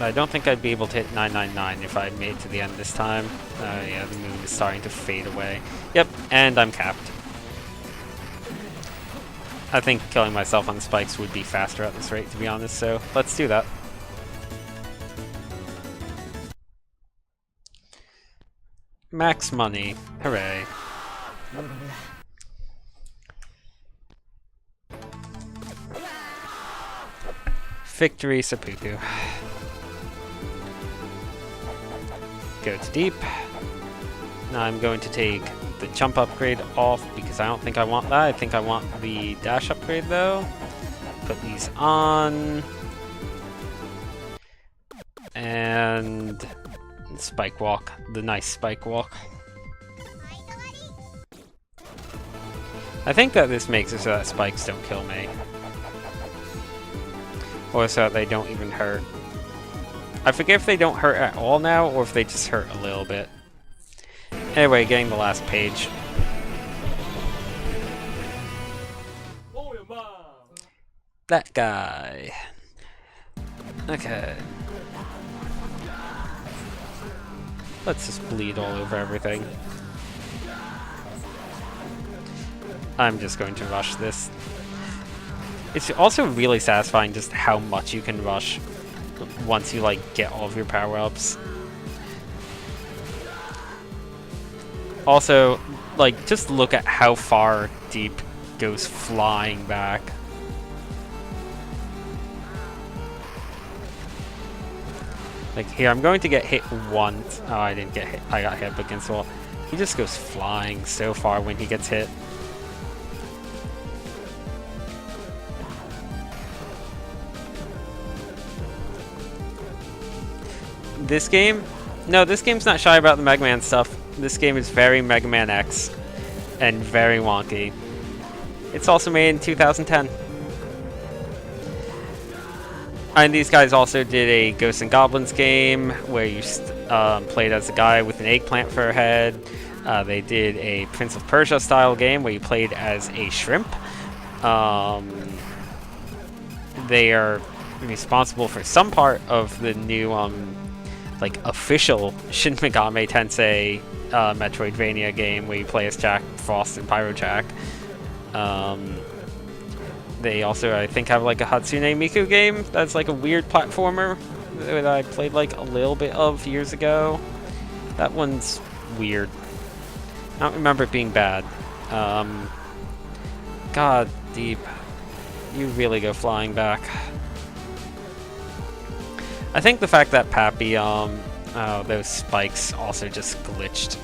I don't think I'd be able to hit 999 if I made it to the end this time. Yeah, the moon is starting to fade away. Yep, and I'm capped. I think killing myself on the spikes would be faster at this rate, to be honest, so let's do that. Max money. Hooray. Victory Seppuku. Go to deep. Now I'm going to take the jump upgrade off because I don't think I want that. I think I want the dash upgrade though. Put these on. And spike walk. The nice spike walk. I think that this makes it so that spikes don't kill me. Or so that they don't even hurt. I forget if they don't hurt at all now, or if they just hurt a little bit. Anyway, getting the last page. That guy. Okay. Let's just bleed all over everything. I'm just going to rush this. It's also really satisfying just how much you can rush once you like get all of your power-ups. Also, like, just look at how far deep goes flying back. Like here, I'm going to get hit once. Oh, I didn't get hit. I got hit against the wall. He just goes flying so far when he gets hit. This game? No, this game's not shy about the Mega Man stuff. This game is very Mega Man X and very wonky. It's also made in 2010. And these guys also did a Ghosts and Goblins game where you played as a guy with an eggplant for a head. They did a Prince of Persia style game where you played as a shrimp. They are responsible for some part of the new like official Shin Megami Tensei Metroidvania game where you play as Jack Frost and Pyrojack. They also, I think, have like a Hatsune Miku game that's like a weird platformer that I played like a little bit of years ago. That one's weird. I don't remember it being bad. God, Deep. You really go flying back. I think the fact that Pappy, those spikes also just glitched.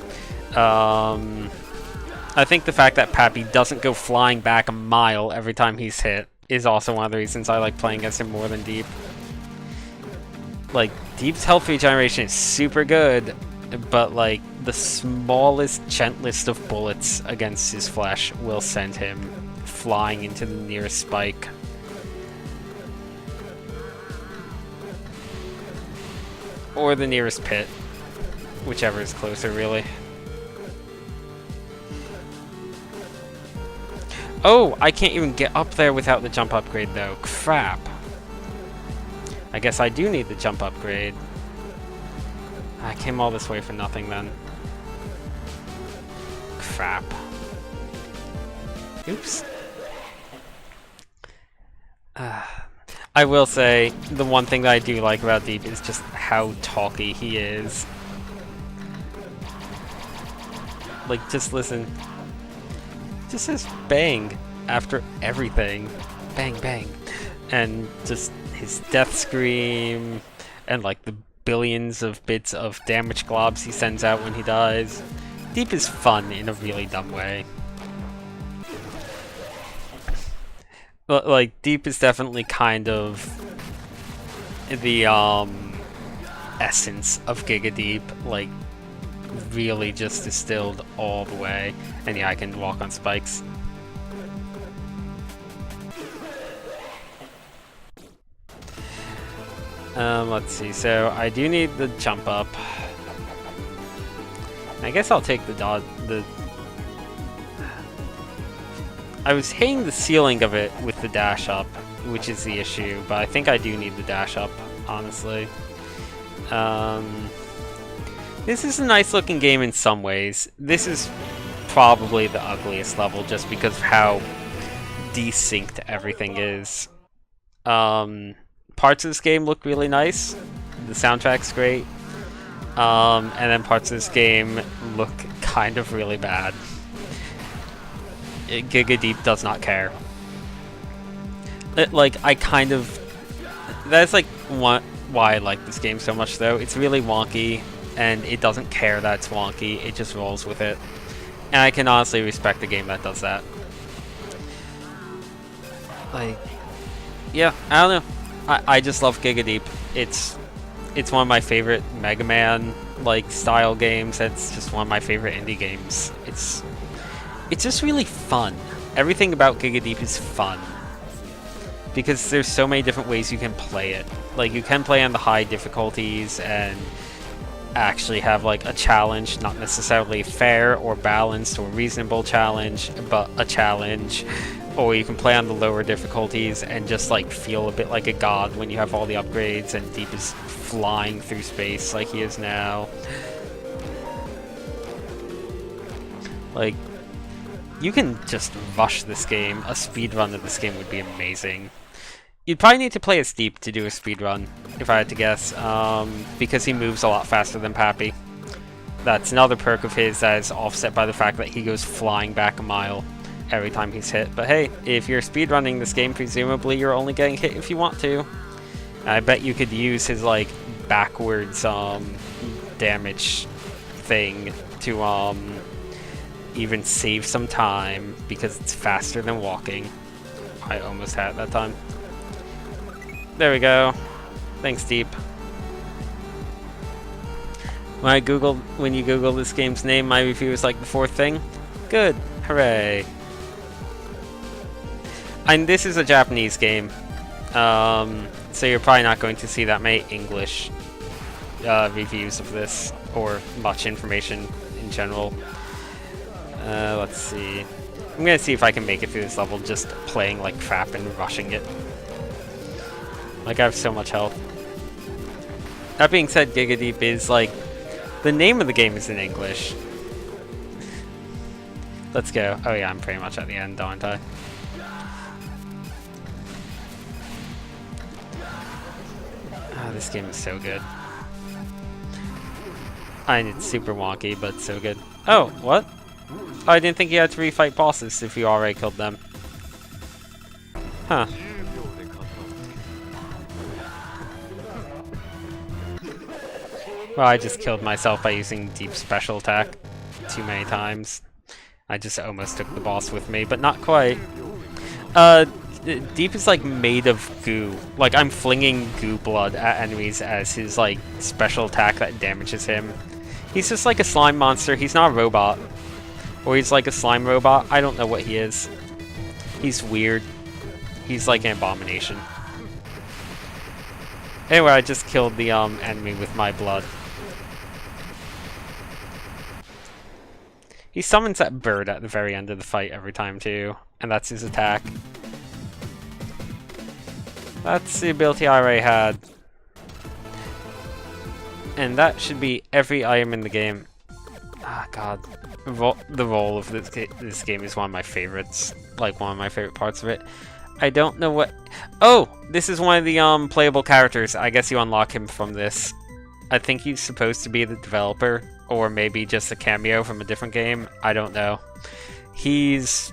I think the fact that Pappy doesn't go flying back a mile every time he's hit is also one of the reasons I like playing against him more than Deep. Like, Deep's health regeneration is super good, but like, the smallest, gentlest of bullets against his flesh will send him flying into the nearest spike. Or the nearest pit. Whichever is closer, really. Oh, I can't even get up there without the jump upgrade, though. Crap. I guess I do need the jump upgrade. I came all this way for nothing, then. Crap. Oops. I will say, the one thing that I do like about Deep is just how talky he is. Like, just listen. Just says bang after everything. Bang, bang. And just his death scream, and like the billions of bits of damage globs he sends out when he dies. Deep is fun in a really dumb way. Like, Deep is definitely kind of the essence of GIGADEEP, like, really just distilled all the way. And yeah, I can walk on spikes. Let's see, so I do need the jump up. I guess I'll take the I was hitting the ceiling of it with the dash up, which is the issue, but I think I do need the dash up, honestly. This is a nice looking game in some ways. This is probably the ugliest level just because of how desynced everything is. Parts of this game look really nice. The soundtrack's great. And then parts of this game look kind of really bad. GIGADEEP does not care. Like, I kind of... That's like why I like this game so much, though. It's really wonky, and it doesn't care that it's wonky. It just rolls with it. And I can honestly respect a game that does that. Like, yeah, I don't know. I just love GIGADEEP. It's one of my favorite Mega Man like style games. It's just one of my favorite indie games. It's just really fun. Everything about GIGADEEP is fun because there's so many different ways you can play it. Like, you can play on the high difficulties and actually have like a challenge, not necessarily fair or balanced or reasonable challenge, but a challenge. Or you can play on the lower difficulties and just like feel a bit like a god when you have all the upgrades and Deep is flying through space like he is now. Like, you can just rush this game. A speedrun of this game would be amazing. You'd probably need to play as Deep to do a speedrun, if I had to guess, because he moves a lot faster than Pappy. That's another perk of his that is offset by the fact that he goes flying back a mile every time he's hit. But hey, if you're speedrunning this game, presumably you're only getting hit if you want to. I bet you could use his like backwards damage thing to even save some time because it's faster than walking. I almost had it that time. There we go. Thanks, Deep. When you Google this game's name, my review is like the fourth thing. Good. Hooray. And this is a Japanese game, so you're probably not going to see that many English reviews of this, or much information in general. Let's see. I'm gonna see if I can make it through this level just playing like crap and rushing it. Like, I have so much health. That being said, GIGADEEP is like... The name of the game is in English. Let's go. Oh yeah, I'm pretty much at the end, aren't I? Oh, this game is so good. And it's super wonky, but so good. Oh, what? Oh, I didn't think you had to refight bosses if you already killed them. Huh. Well, I just killed myself by using deep special attack too many times. I just almost took the boss with me, but not quite. Deep is like made of goo. Like I'm flinging goo blood at enemies as his like special attack that damages him. He's just like a slime monster. He's not a robot. Or he's like a slime robot. I don't know what he is. He's weird. He's like an abomination. Anyway, I just killed the enemy with my blood. He summons that bird at the very end of the fight every time too, and that's his attack. That's the ability I already had. And that should be every item in the game. Ah, God. The role of this game is one of my favorites. Like, one of my favorite parts of it. I don't know what... Oh! This is one of the playable characters. I guess you unlock him from this. I think he's supposed to be the developer. Or maybe just a cameo from a different game. I don't know. He's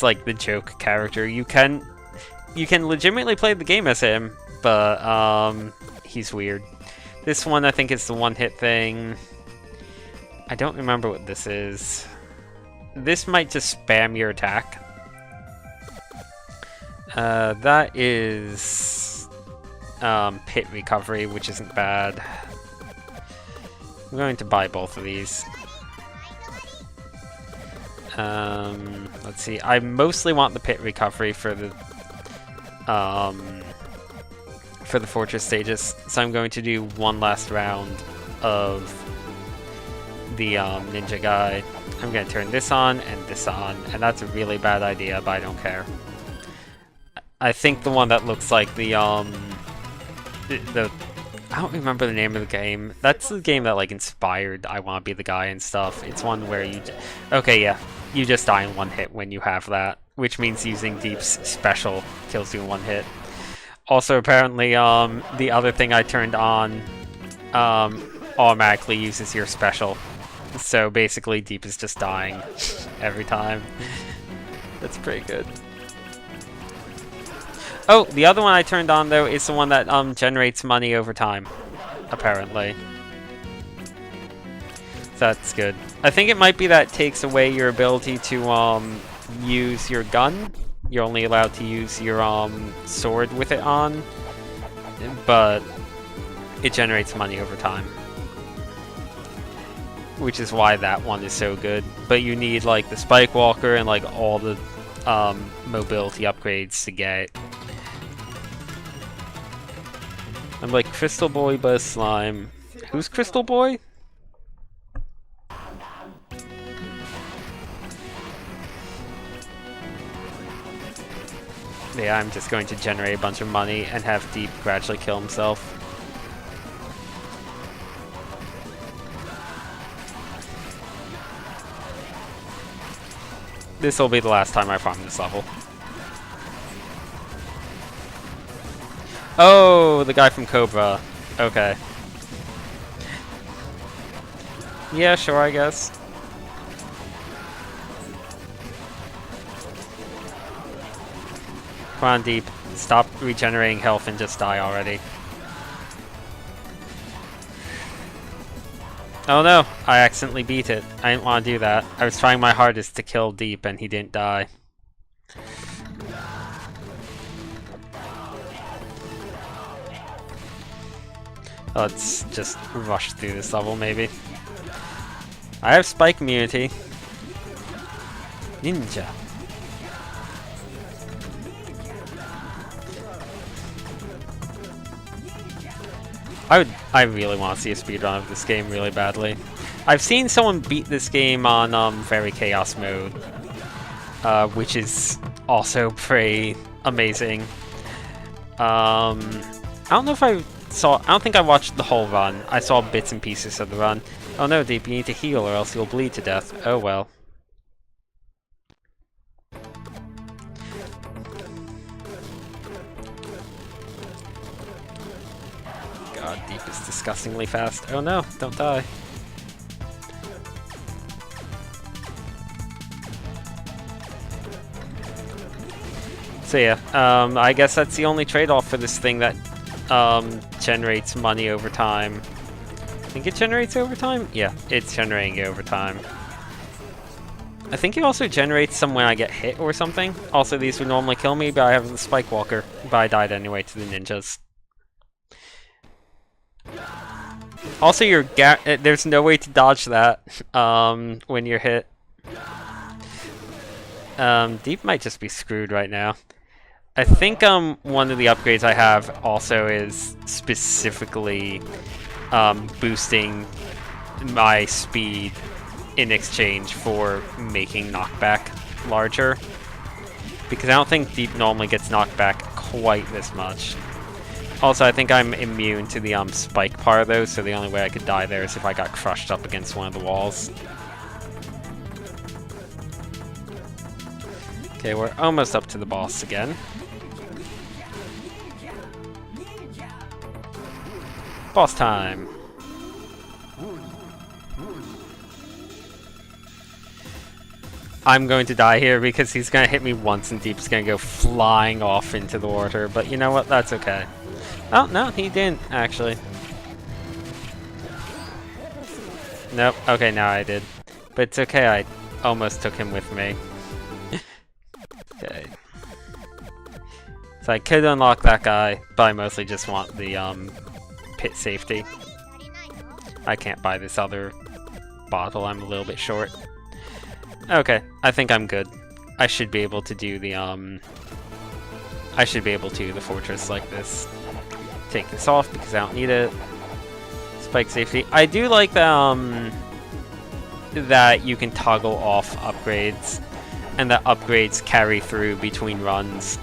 like the joke character. You can legitimately play the game as him, but he's weird. This one I think is the one-hit thing. I don't remember what this is. This might just spam your attack. That is pit recovery, which isn't bad. I'm going to buy both of these. Let's see. I mostly want the pit recovery for the fortress stages, so I'm going to do one last round of the ninja guy. I'm going to turn this on and this on, and that's a really bad idea, but I don't care. I think the one that looks like the I don't remember the name of the game. That's the game that like inspired I Want to Be the Guy and stuff. It's one where you... Okay, yeah. You just die in one hit when you have that, which means using Deep's special kills you in one hit. Also, apparently, the other thing I turned on automatically uses your special. So basically, Deep is just dying every time. That's pretty good. Oh, the other one I turned on, though, is the one that generates money over time, apparently. So that's good. I think it might be that it takes away your ability to use your gun. You're only allowed to use your sword with it on, but it generates money over time. Which is why that one is so good. But you need like the Spike Walker and like all the mobility upgrades to get it. I'm like Crystal Boy but a slime. Who's Crystal Boy? Yeah, I'm just going to generate a bunch of money and have Deep gradually kill himself. This will be the last time I farm this level. Oh, the guy from Cobra. Okay. Yeah, sure, I guess. Come on, Deep. Stop regenerating health and just die already. Oh no, I accidentally beat it. I didn't want to do that. I was trying my hardest to kill Deep and he didn't die. Let's just rush through this level, maybe. I have spike immunity. Ninja. I really want to see a speedrun of this game really badly. I've seen someone beat this game on Very Chaos mode, which is also pretty amazing. I don't know if I don't think I watched the whole run. I saw bits and pieces of the run. Oh no, Deep, you need to heal or else you'll bleed to death. Oh well. Deep is disgustingly fast. Oh no, don't die. So yeah, I guess that's the only trade-off for this thing that generates money over time. I think it generates over time? Yeah, it's generating it over time. I think it also generates some when I get hit or something. Also, these would normally kill me, but I have the Spike Walker. But I died anyway to the ninjas. Also, there's no way to dodge that when you're hit. Deep might just be screwed right now. I think one of the upgrades I have also is specifically boosting my speed in exchange for making knockback larger. Because I don't think Deep normally gets knocked back quite this much. Also, I think I'm immune to the spike part though, so the only way I could die there is if I got crushed up against one of the walls. Okay, we're almost up to the boss again. Boss time! I'm going to die here because he's going to hit me once and Deep's going to go flying off into the water, but you know what? That's okay. Oh, no, he didn't, actually. Nope, okay, now I did. But it's okay, I almost took him with me. Okay. So I could unlock that guy, but I mostly just want the pit safety. I can't buy this other bottle, I'm a little bit short. Okay, I think I'm good. I should be able to do the fortress like this. Take this off because I don't need it. Spike safety. I do like that that you can toggle off upgrades, and that upgrades carry through between runs.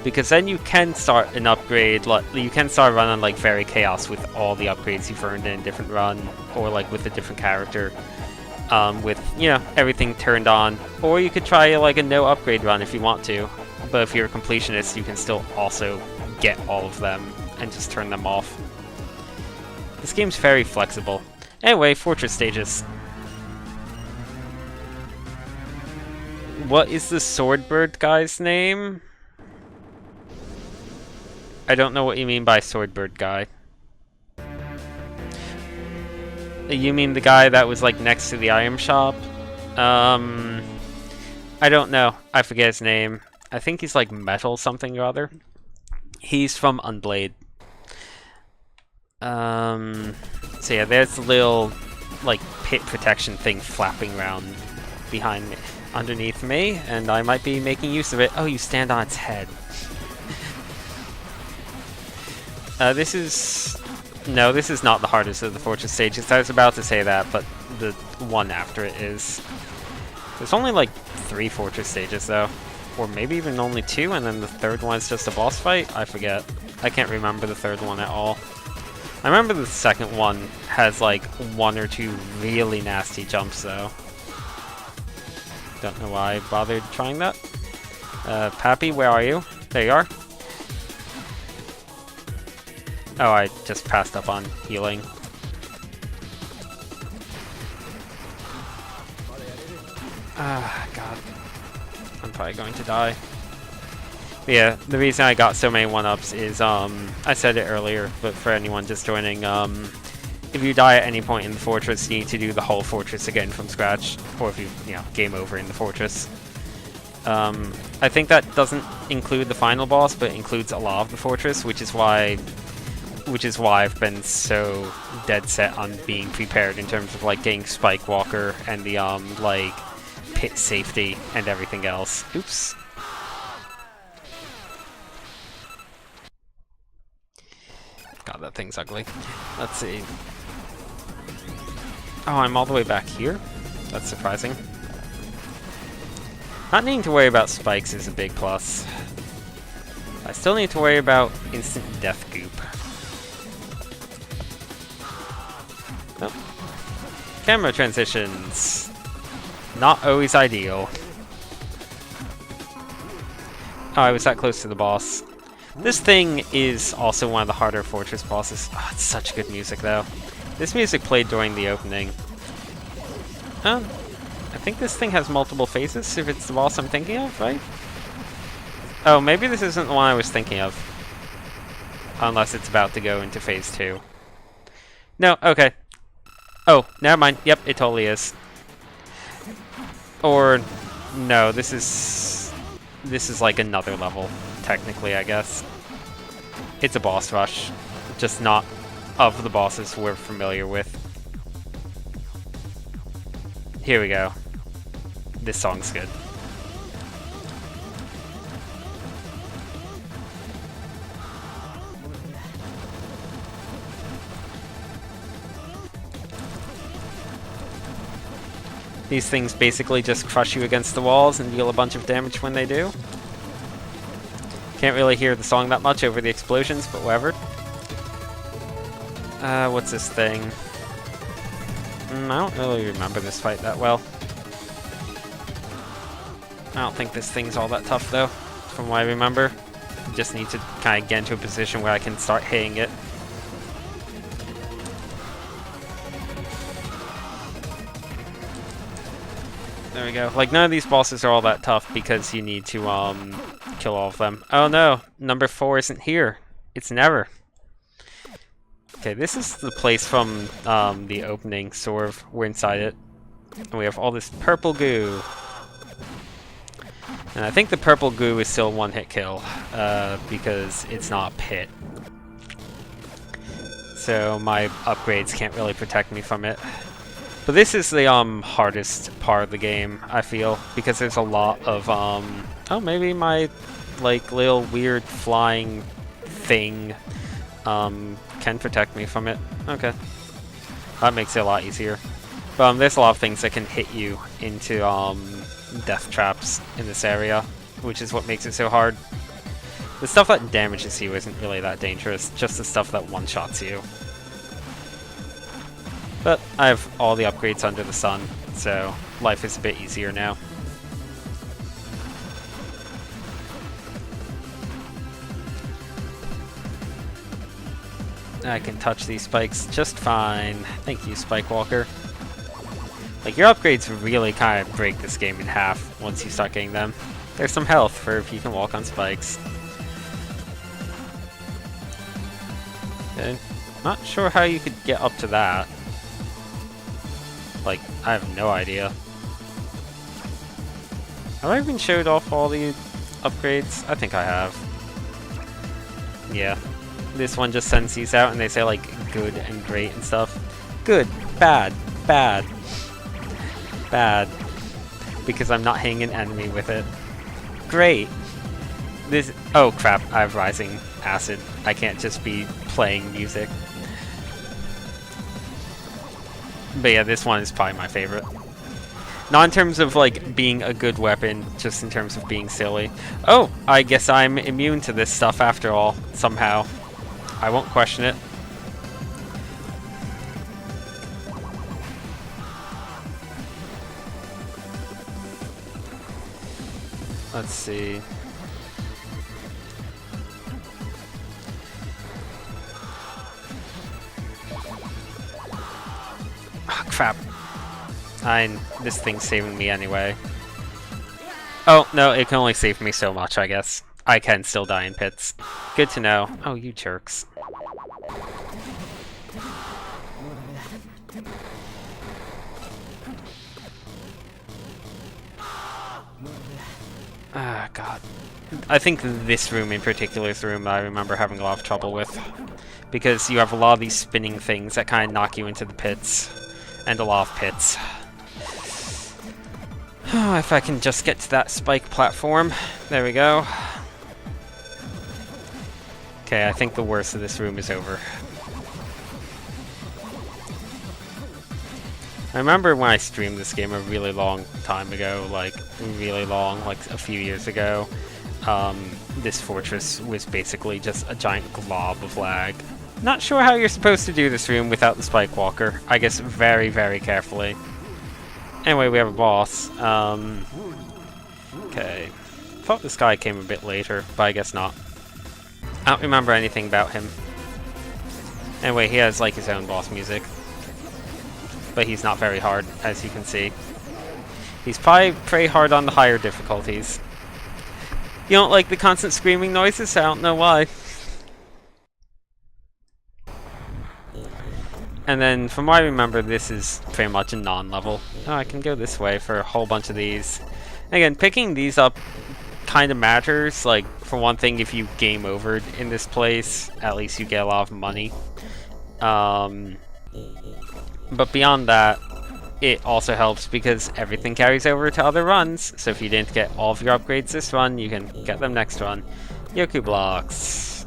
Because then you can start an upgrade, like you can start running like Fairy Chaos with all the upgrades you've earned in a different run, or like with a different character. With, you know, everything turned on. Or you could try like a no upgrade run if you want to. But if you're a completionist, you can still also get all of them and just turn them off. This game's very flexible. Anyway, fortress stages. What is the Swordbird guy's name? I don't know what you mean by Swordbird guy. You mean the guy that was like next to the item shop? I don't know. I forget his name. I think he's like Metal something or other. He's from Unblade. So yeah, there's the little like pit protection thing flapping around behind me, underneath me, and I might be making use of it. Oh, you stand on its head. This is not the hardest of the fortress stages. I was about to say that, but the one after it is. There's only like 3 fortress stages though. Or maybe even only 2, and then the third one is just a boss fight? I forget. I can't remember the third one at all. I remember the second one has like 1 or 2 really nasty jumps though. Don't know why I bothered trying that. Pappy, where are you? There you are. Oh, I just passed up on healing. Ah, God. I'm probably going to die. But yeah, the reason I got so many 1-ups is, I said it earlier, but for anyone just joining, if you die at any point in the fortress, you need to do the whole fortress again from scratch, or if you know, game over in the fortress. I think that doesn't include the final boss, but includes a lot of the fortress, which is why I've been so dead set on being prepared in terms of like getting Spike Walker and the like pit safety and everything else. Oops. God, that thing's ugly. Let's see. Oh, I'm all the way back here? That's surprising. Not needing to worry about spikes is a big plus. I still need to worry about instant death goop. Oh. Camera transitions. Not always ideal. Oh, I was that close to the boss. This thing is also one of the harder fortress bosses. Oh, it's such good music, though. This music played during the opening. I think this thing has multiple phases, if it's the boss I'm thinking of, right? Oh, maybe this isn't the one I was thinking of. Unless it's about to go into phase 2. No, okay. Oh, never mind. Yep, it totally is. Or, no, this is like another level, technically, I guess. It's a boss rush, just not of the bosses we're familiar with. Here we go. This song's good. These things basically just crush you against the walls and deal a bunch of damage when they do. Can't really hear the song that much over the explosions, but whatever. What's this thing? I don't really remember this fight that well. I don't think this thing's all that tough, though, from what I remember. Just need to kind of get into a position where I can start hitting it. There we go. Like, none of these bosses are all that tough because you need to, kill all of them. Oh no, number 4 isn't here. It's never. Okay, this is the place from, the opening, sort of. We're inside it. And we have all this purple goo. And I think the purple goo is still one-hit kill, because it's not a pit. So my upgrades can't really protect me from it. But this is the hardest part of the game, I feel, because there's a lot of oh, maybe my like little weird flying thing can protect me from it. Okay, that makes it a lot easier. But there's a lot of things that can hit you into death traps in this area, which is what makes it so hard. The stuff that damages you isn't really that dangerous, just the stuff that one-shots you. But I have all the upgrades under the sun, so life is a bit easier now. I can touch these spikes just fine. Thank you, Spike Walker. Like, your upgrades really kind of break this game in half once you start getting them. There's some health for if you can walk on spikes. Okay. Not sure how you could get up to that. Like, I have no idea. Have I even showed off all the upgrades? I think I have. Yeah. This one just sends these out and they say, like, good and great and stuff. Good, bad, bad, bad. Because I'm not hitting an enemy with it. Great. This. Oh crap, I have rising acid. I can't just be playing music. But yeah, this one is probably my favorite. Not in terms of, like, being a good weapon, just in terms of being silly. Oh, I guess I'm immune to this stuff after all, somehow. I won't question it. Let's see. Oh, crap. This thing's saving me anyway. Oh, no, it can only save me so much, I guess. I can still die in pits. Good to know. Oh, you jerks. Ah, God. I think this room in particular is the room that I remember having a lot of trouble with. Because you have a lot of these spinning things that kind of knock you into the pits. And a lot of pits. If I can just get to that spike platform. There we go. Okay, I think the worst of this room is over. I remember when I streamed this game a really long time ago, like really long, like a few years ago, this fortress was basically just a giant glob of lag. Not sure how you're supposed to do this room without the Spike Walker. I guess very, very carefully. Anyway, we have a boss. Okay. Thought this guy came a bit later, but I guess not. I don't remember anything about him. Anyway, he has like his own boss music. But he's not very hard, as you can see. He's probably pretty hard on the higher difficulties. You don't like the constant screaming noises? I don't know why. And then, from what I remember, this is pretty much a non-level. Oh, I can go this way for a whole bunch of these. Again, picking these up kind of matters. Like, for one thing, if you game overed in this place, at least you get a lot of money. But beyond that, it also helps because everything carries over to other runs. So if you didn't get all of your upgrades this run, you can get them next run. Yoku blocks.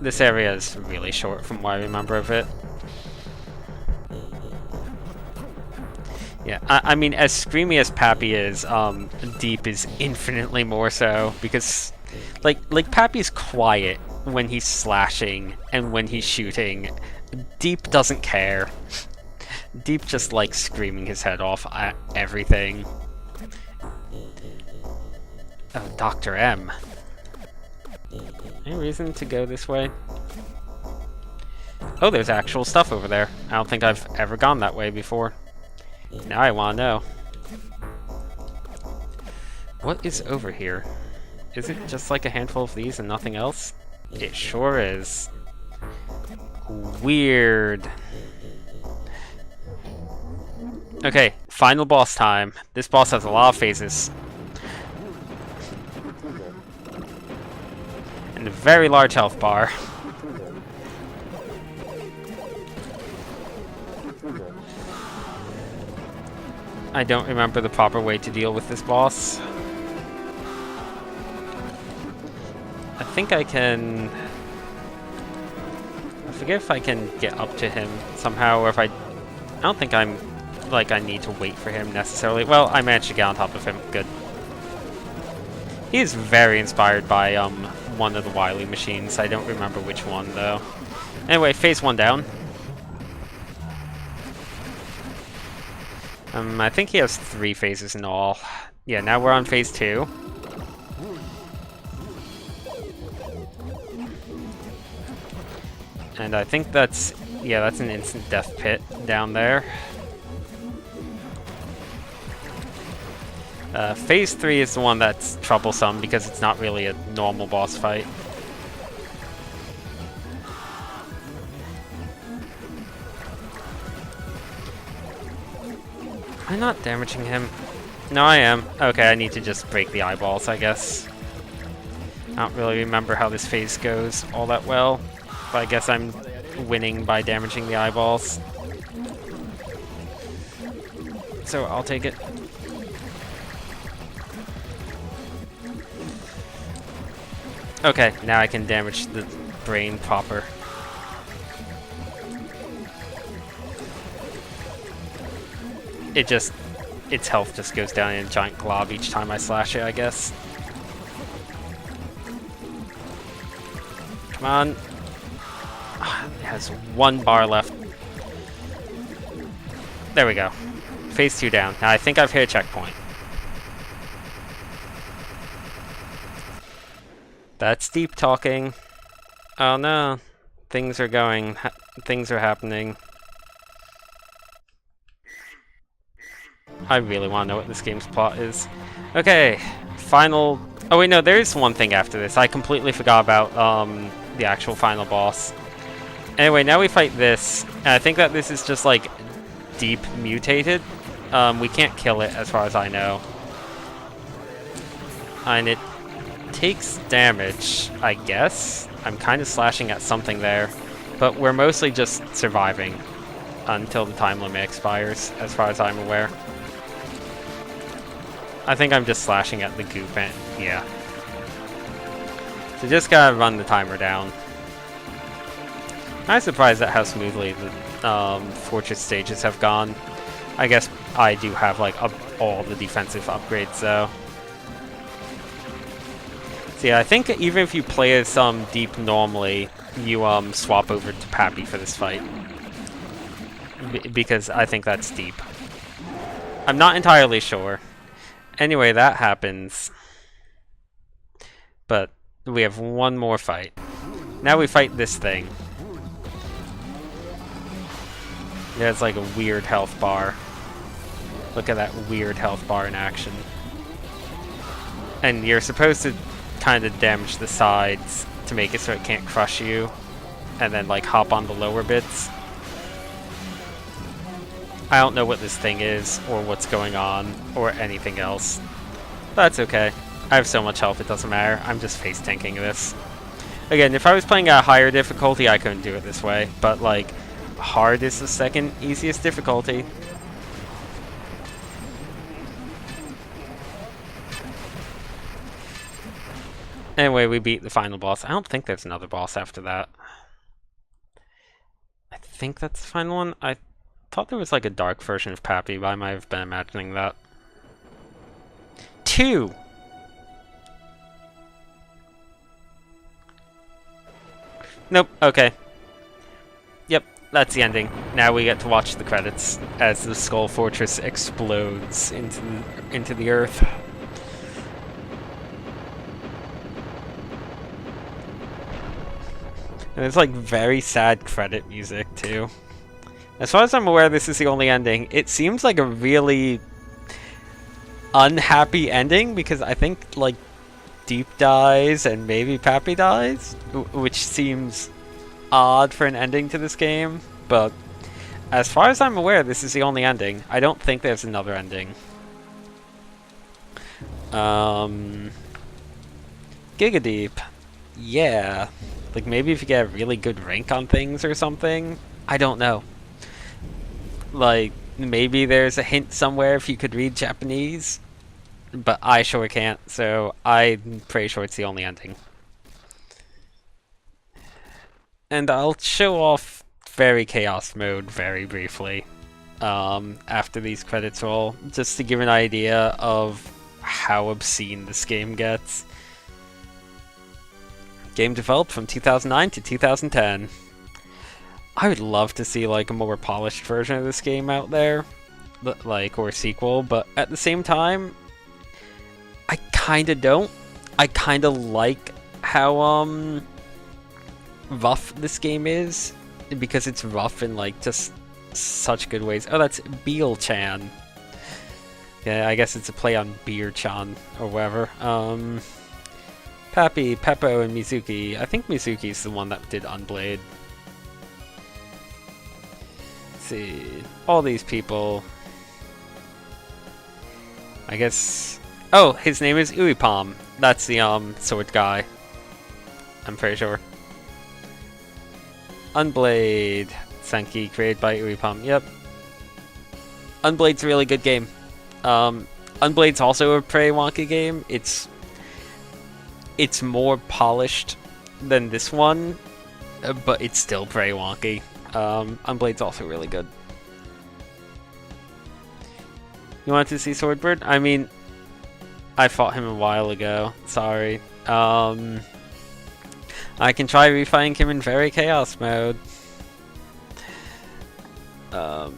This area is really short from what I remember of it. Yeah, I mean, as screamy as Pappy is, Deep is infinitely more so, because, like Pappy's quiet when he's slashing and when he's shooting. Deep doesn't care. Deep just likes screaming his head off at everything. Oh, Dr. M. Any reason to go this way? Oh, there's actual stuff over there. I don't think I've ever gone that way before. Now I want to know. What is over here? Is it just like a handful of these and nothing else? It sure is. Weird. Okay, final boss time. This boss has a lot of phases. And a very large health bar. I don't remember the proper way to deal with this boss. I think I can... I forget if I can get up to him somehow, or if I don't think I'm... like, I need to wait for him necessarily. Well, I managed to get on top of him. Good. He is very inspired by, one of the Wily machines. I don't remember which one, though. Anyway, phase 1 down. I think he has 3 phases in all. Yeah, now we're on phase 2. And I think that's... yeah, that's an instant death pit down there. Phase 3 is the one that's troublesome because it's not really a normal boss fight. Am I not damaging him? No, I am. Okay, I need to just break the eyeballs, I guess. I don't really remember how this phase goes all that well, but I guess I'm winning by damaging the eyeballs. So I'll take it. Okay, now I can damage the brain proper. Its health just goes down in a giant glob each time I slash it, I guess. Come on. It has 1 bar left. There we go. Phase 2 down. Now I think I've hit a checkpoint. That's Deep talking. Oh no. Things are going. Things are happening. I really want to know what this game's plot is. Okay, final... oh wait, no, there is one thing after this. I completely forgot about the actual final boss. Anyway, now we fight this, and I think that this is just like Deep mutated. We can't kill it as far as I know. And it takes damage, I guess. I'm kind of slashing at something there, but we're mostly just surviving until the time limit expires, as far as I'm aware. I think I'm just slashing at the goop, and yeah. So just gotta run the timer down. I'm surprised at how smoothly the fortress stages have gone. I guess I do have like all the defensive upgrades though. So yeah, I think even if you play as Deep normally, you swap over to Pappy for this fight. Because I think that's Deep. I'm not entirely sure. Anyway, that happens. But We have one more fight. Now we fight this thing. It has like a weird health bar. Look at that weird health bar in action. And you're supposed to kind of damage the sides to make it so it can't crush you. And then like hop on the lower bits. I don't know what this thing is, or what's going on, or anything else. That's okay. I have so much health it doesn't matter. I'm just face tanking this. Again, if I was playing at a higher difficulty, I couldn't do it this way. But like, hard is the second easiest difficulty. Anyway, we beat the final boss. I don't think there's another boss after that. I think that's the final one. I thought there was like a dark version of Pappy, but I might have been imagining that. 2! Nope, okay. Yep, that's the ending. Now we get to watch the credits as the Skull Fortress explodes into the earth. And it's like very sad credit music too. As far as I'm aware, this is the only ending. It seems like a really unhappy ending because I think like Deep dies and maybe Pappy dies, which seems odd for an ending to this game, but as far as I'm aware, this is the only ending. I don't think there's another ending. GIGADEEP. Yeah. Like maybe if you get a really good rank on things or something. I don't know. Like maybe there's a hint somewhere if you could read Japanese. But I sure can't, so I'm pretty sure it's the only ending. And I'll show off Fairy Chaos Mode very briefly after these credits roll, just to give an idea of how obscene this game gets. Game developed from 2009 to 2010. I would love to see like a more polished version of this game out there, like, or sequel, but at the same time, I kinda don't. I kinda like how rough this game is, because it's rough in like just such good ways. Oh, that's Beal-chan. Yeah, I guess it's a play on Beer-chan or whatever. Pappy, Peppo, and Mizuki. I think Mizuki's the one that did Unblade. Let's see, all these people. I guess. Oh, his name is Uipom. That's the sword guy. I'm pretty sure. Unblade. Senki, created by Uipom. Yep. Unblade's a really good game. Unblade's also a pretty wonky game. It's more polished than this one, but it's still pretty wonky. Unblade's also really good. You wanted to see Swordbird? I mean, I fought him a while ago. Sorry. I can try refighting him in Fairy Chaos Mode. So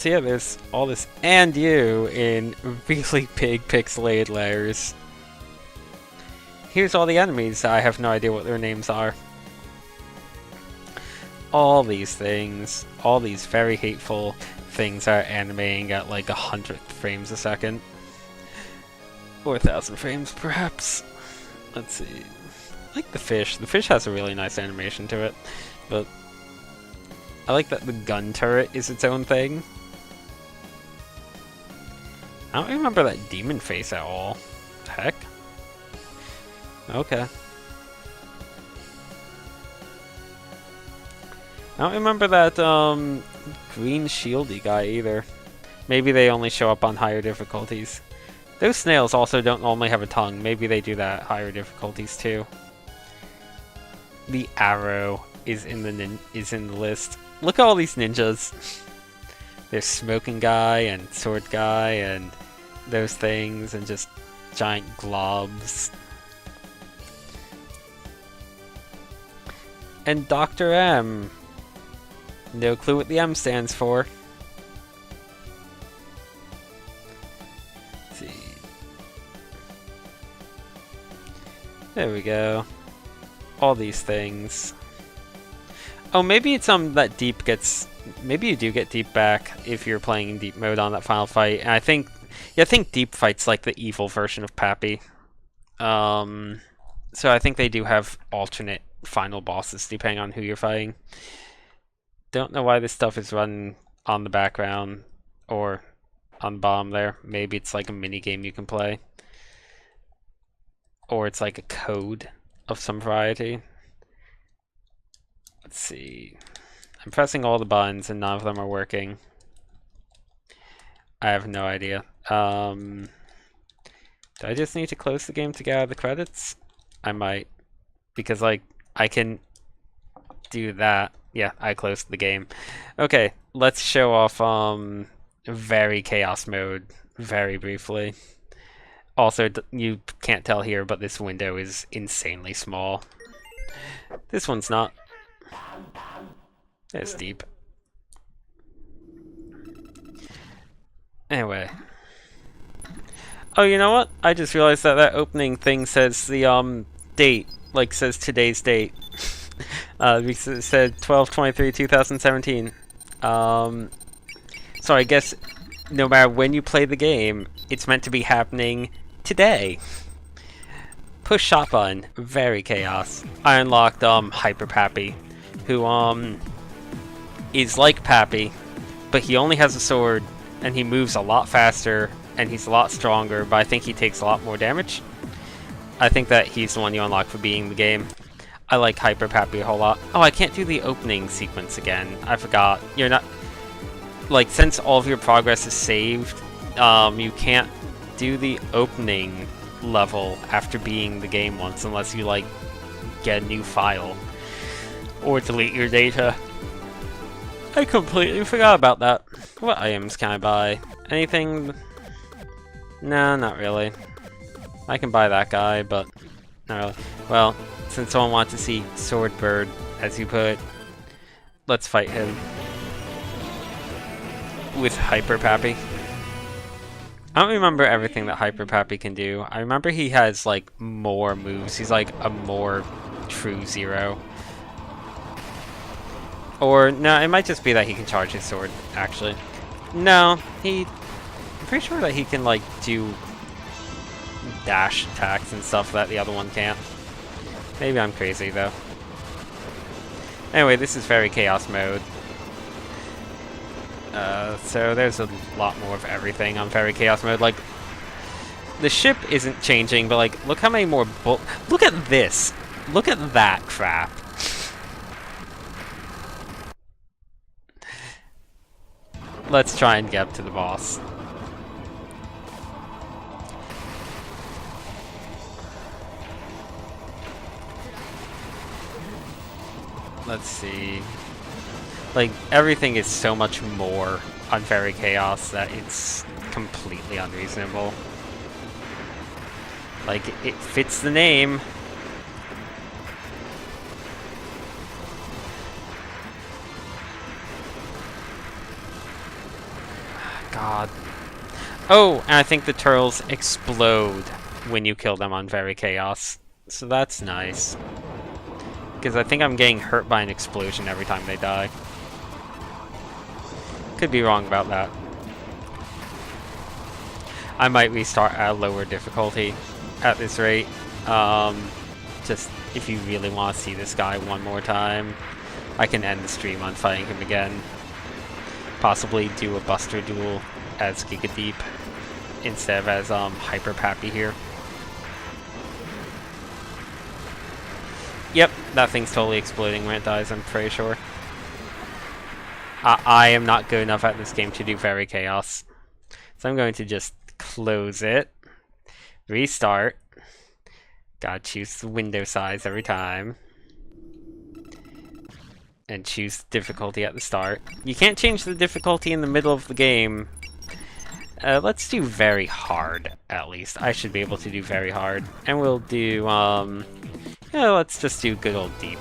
yeah, there's all this and you in really big pixelated layers. Here's all the enemies. I have no idea what their names are. All these things, all these very hateful things are animating at like 100th frames a second. Or 1,000 frames, perhaps. Let's see. I like the fish. The fish has a really nice animation to it. But I like that the gun turret is its own thing. I don't remember that demon face at all. The heck? Okay. I don't remember that green shieldy guy either. Maybe they only show up on higher difficulties. Those snails also don't normally have a tongue. Maybe they do that at higher difficulties too. The arrow is in the list. Look at all these ninjas. There's smoking guy and sword guy and those things and just giant globs. And Dr. M. No clue what the M stands for. Let's see. There we go. All these things. Oh, maybe it's that deep gets... Maybe you do get deep back if you're playing deep mode on that final fight. And I think... Yeah, I think deep fight's like the evil version of Pappy. So I think they do have alternate final bosses depending on who you're fighting. Don't know why this stuff is running on the background or on the bottom there. Maybe it's like a mini game you can play. Or it's like a code of some variety. Let's see. I'm pressing all the buttons and none of them are working. I have no idea. Do I just need to close the game to get out of the credits? I might. Because, like, I can do that. Yeah, I closed the game. Okay, let's show off very chaos mode very briefly. Also, you can't tell here, but this window is insanely small. This one's not. It's deep. Anyway. Oh, you know what? I just realized that that opening thing says the date, like says today's date. Because it said 12/23/2017. So I guess no matter when you play the game, it's meant to be happening today. Push shot button, very chaos. I unlocked Hyper Pappy, who is like Pappy, but he only has a sword and he moves a lot faster and he's a lot stronger, but I think he takes a lot more damage. I think that he's the one you unlock for beating the game. I like Hyper Pappy a whole lot. Oh, I can't do the opening sequence again. I forgot. You're not... Like, since all of your progress is saved, you can't do the opening level after beating the game once unless you, like, get a new file. Or delete your data. I completely forgot about that. What items can I buy? Anything? Nah, not really. I can buy that guy, but not really. Well, since someone wants to see Swordbird, as you put it, let's fight him. With Hyper Pappy. I don't remember everything that Hyper Pappy can do. I remember he has, like, more moves. He's like a more true Zero. Or, no, it might just be that he can charge his sword, actually. No, I'm pretty sure that he can, like, do dash attacks and stuff that the other one can't. Maybe I'm crazy, though. Anyway, this is very chaos mode. So there's a lot more of everything on very chaos mode. Like, the ship isn't changing, but, like, look how many more look at this! Look at that crap! Let's try and get up to the boss. Let's see. Like, everything is so much more on Very Chaos that it's completely unreasonable. Like, it fits the name. God. Oh, and I think the turtles explode when you kill them on Very Chaos. So that's nice. Because I think I'm getting hurt by an explosion every time they die. Could be wrong about that. I might restart at a lower difficulty at this rate. Just if you really want to see this guy one more time, I can end the stream on fighting him again. Possibly do a Buster duel as GIGADEEP instead of as Hyper Pappy here. Yep, that thing's totally exploding when it dies, I'm pretty sure. I am not good enough at this game to do Very Chaos. So I'm going to just close it, restart. Gotta choose the window size every time. And choose difficulty at the start. You can't change the difficulty in the middle of the game. Let's do very hard, at least. I should be able to do very hard. And we'll do, yeah, let's just do good old deep.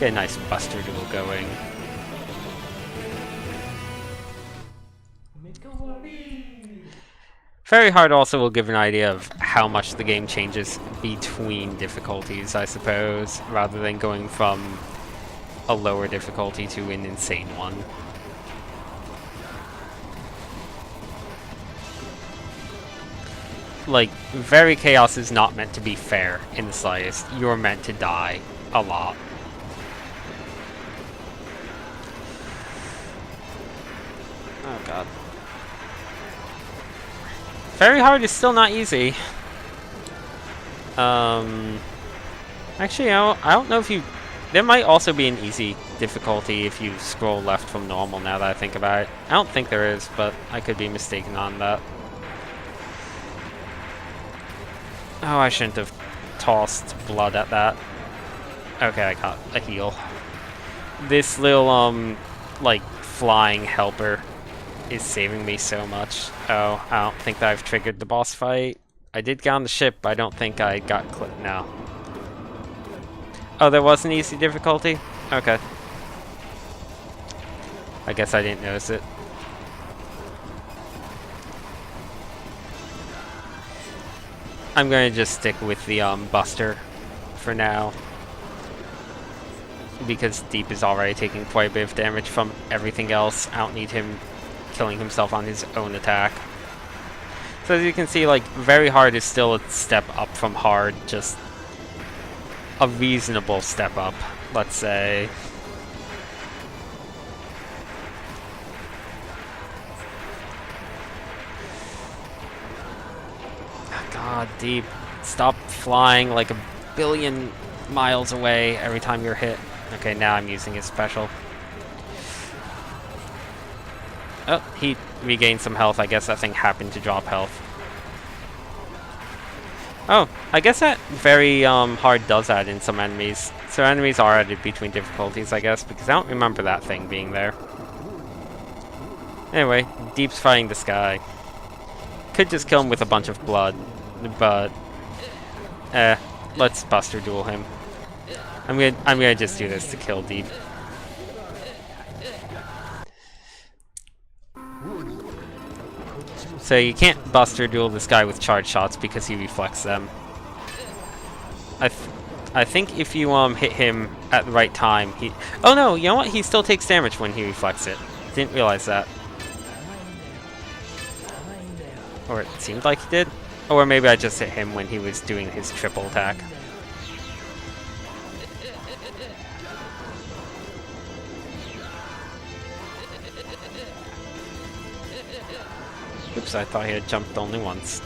Get a nice Buster duel going. Very hard also will give an idea of how much the game changes between difficulties, I suppose, rather than going from a lower difficulty to an insane one. Like, Very Chaos is not meant to be fair in the slightest. You're meant to die a lot. Oh god. Very Hard is still not easy. Actually, I don't know if you... There might also be an easy difficulty if you scroll left from normal, now that I think about it. I don't think there is, but I could be mistaken on that. Oh, I shouldn't have tossed blood at that. Okay, I got a heal. This little, like, flying helper is saving me so much. Oh, I don't think that I've triggered the boss fight. I did get on the ship, but I don't think I got clipped now. Oh, there was an easy difficulty? Okay. I guess I didn't notice it. I'm going to just stick with the Buster for now, because Deep is already taking quite a bit of damage from everything else. I don't need him killing himself on his own attack. So as you can see, like, Very Hard is still a step up from hard, just a reasonable step up, let's say. God, Deep, stop flying like a billion miles away every time you're hit. Okay, now I'm using his special. Oh, he regained some health. I guess that thing happened to drop health. Oh, I guess that Very Hard does add in some enemies. So enemies are added between difficulties, I guess, because I don't remember that thing being there. Anyway, Deep's fighting this guy. Could just kill him with a bunch of blood, but let's Buster Duel him. I'm gonna just do this to kill Deep. So you can't Buster Duel this guy with charge shots because he reflects them. I think if you hit him at the right time, he... Oh no, you know what? He still takes damage when he reflects it. Didn't realize that. Or it seemed like he did. Or maybe I just hit him when he was doing his triple attack. Oops, I thought he had jumped only once.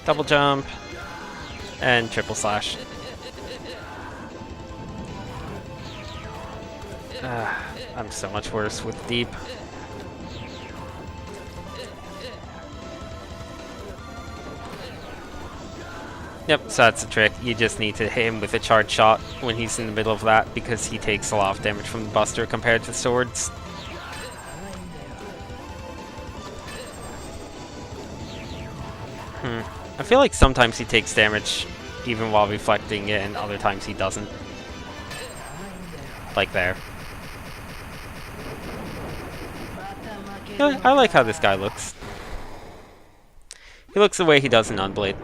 Double jump. And triple slash. I'm so much worse with Deep. Yep, so that's the trick. You just need to hit him with a charge shot when he's in the middle of that, because he takes a lot of damage from the Buster compared to swords. I feel like sometimes he takes damage even while reflecting it, and other times he doesn't. Like there. Yeah, I like how this guy looks. He looks the way he does in Unblade.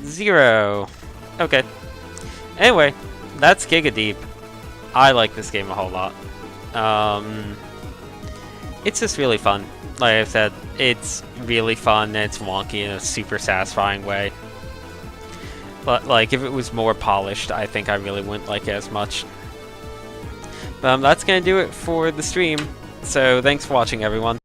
0. Okay. Anyway, that's GIGADEEP. I like this game a whole lot. It's just really fun. Like I said, it's really fun and it's wonky in a super satisfying way. But like, if it was more polished, I think I really wouldn't like it as much. But that's gonna do it for the stream. So thanks for watching, everyone.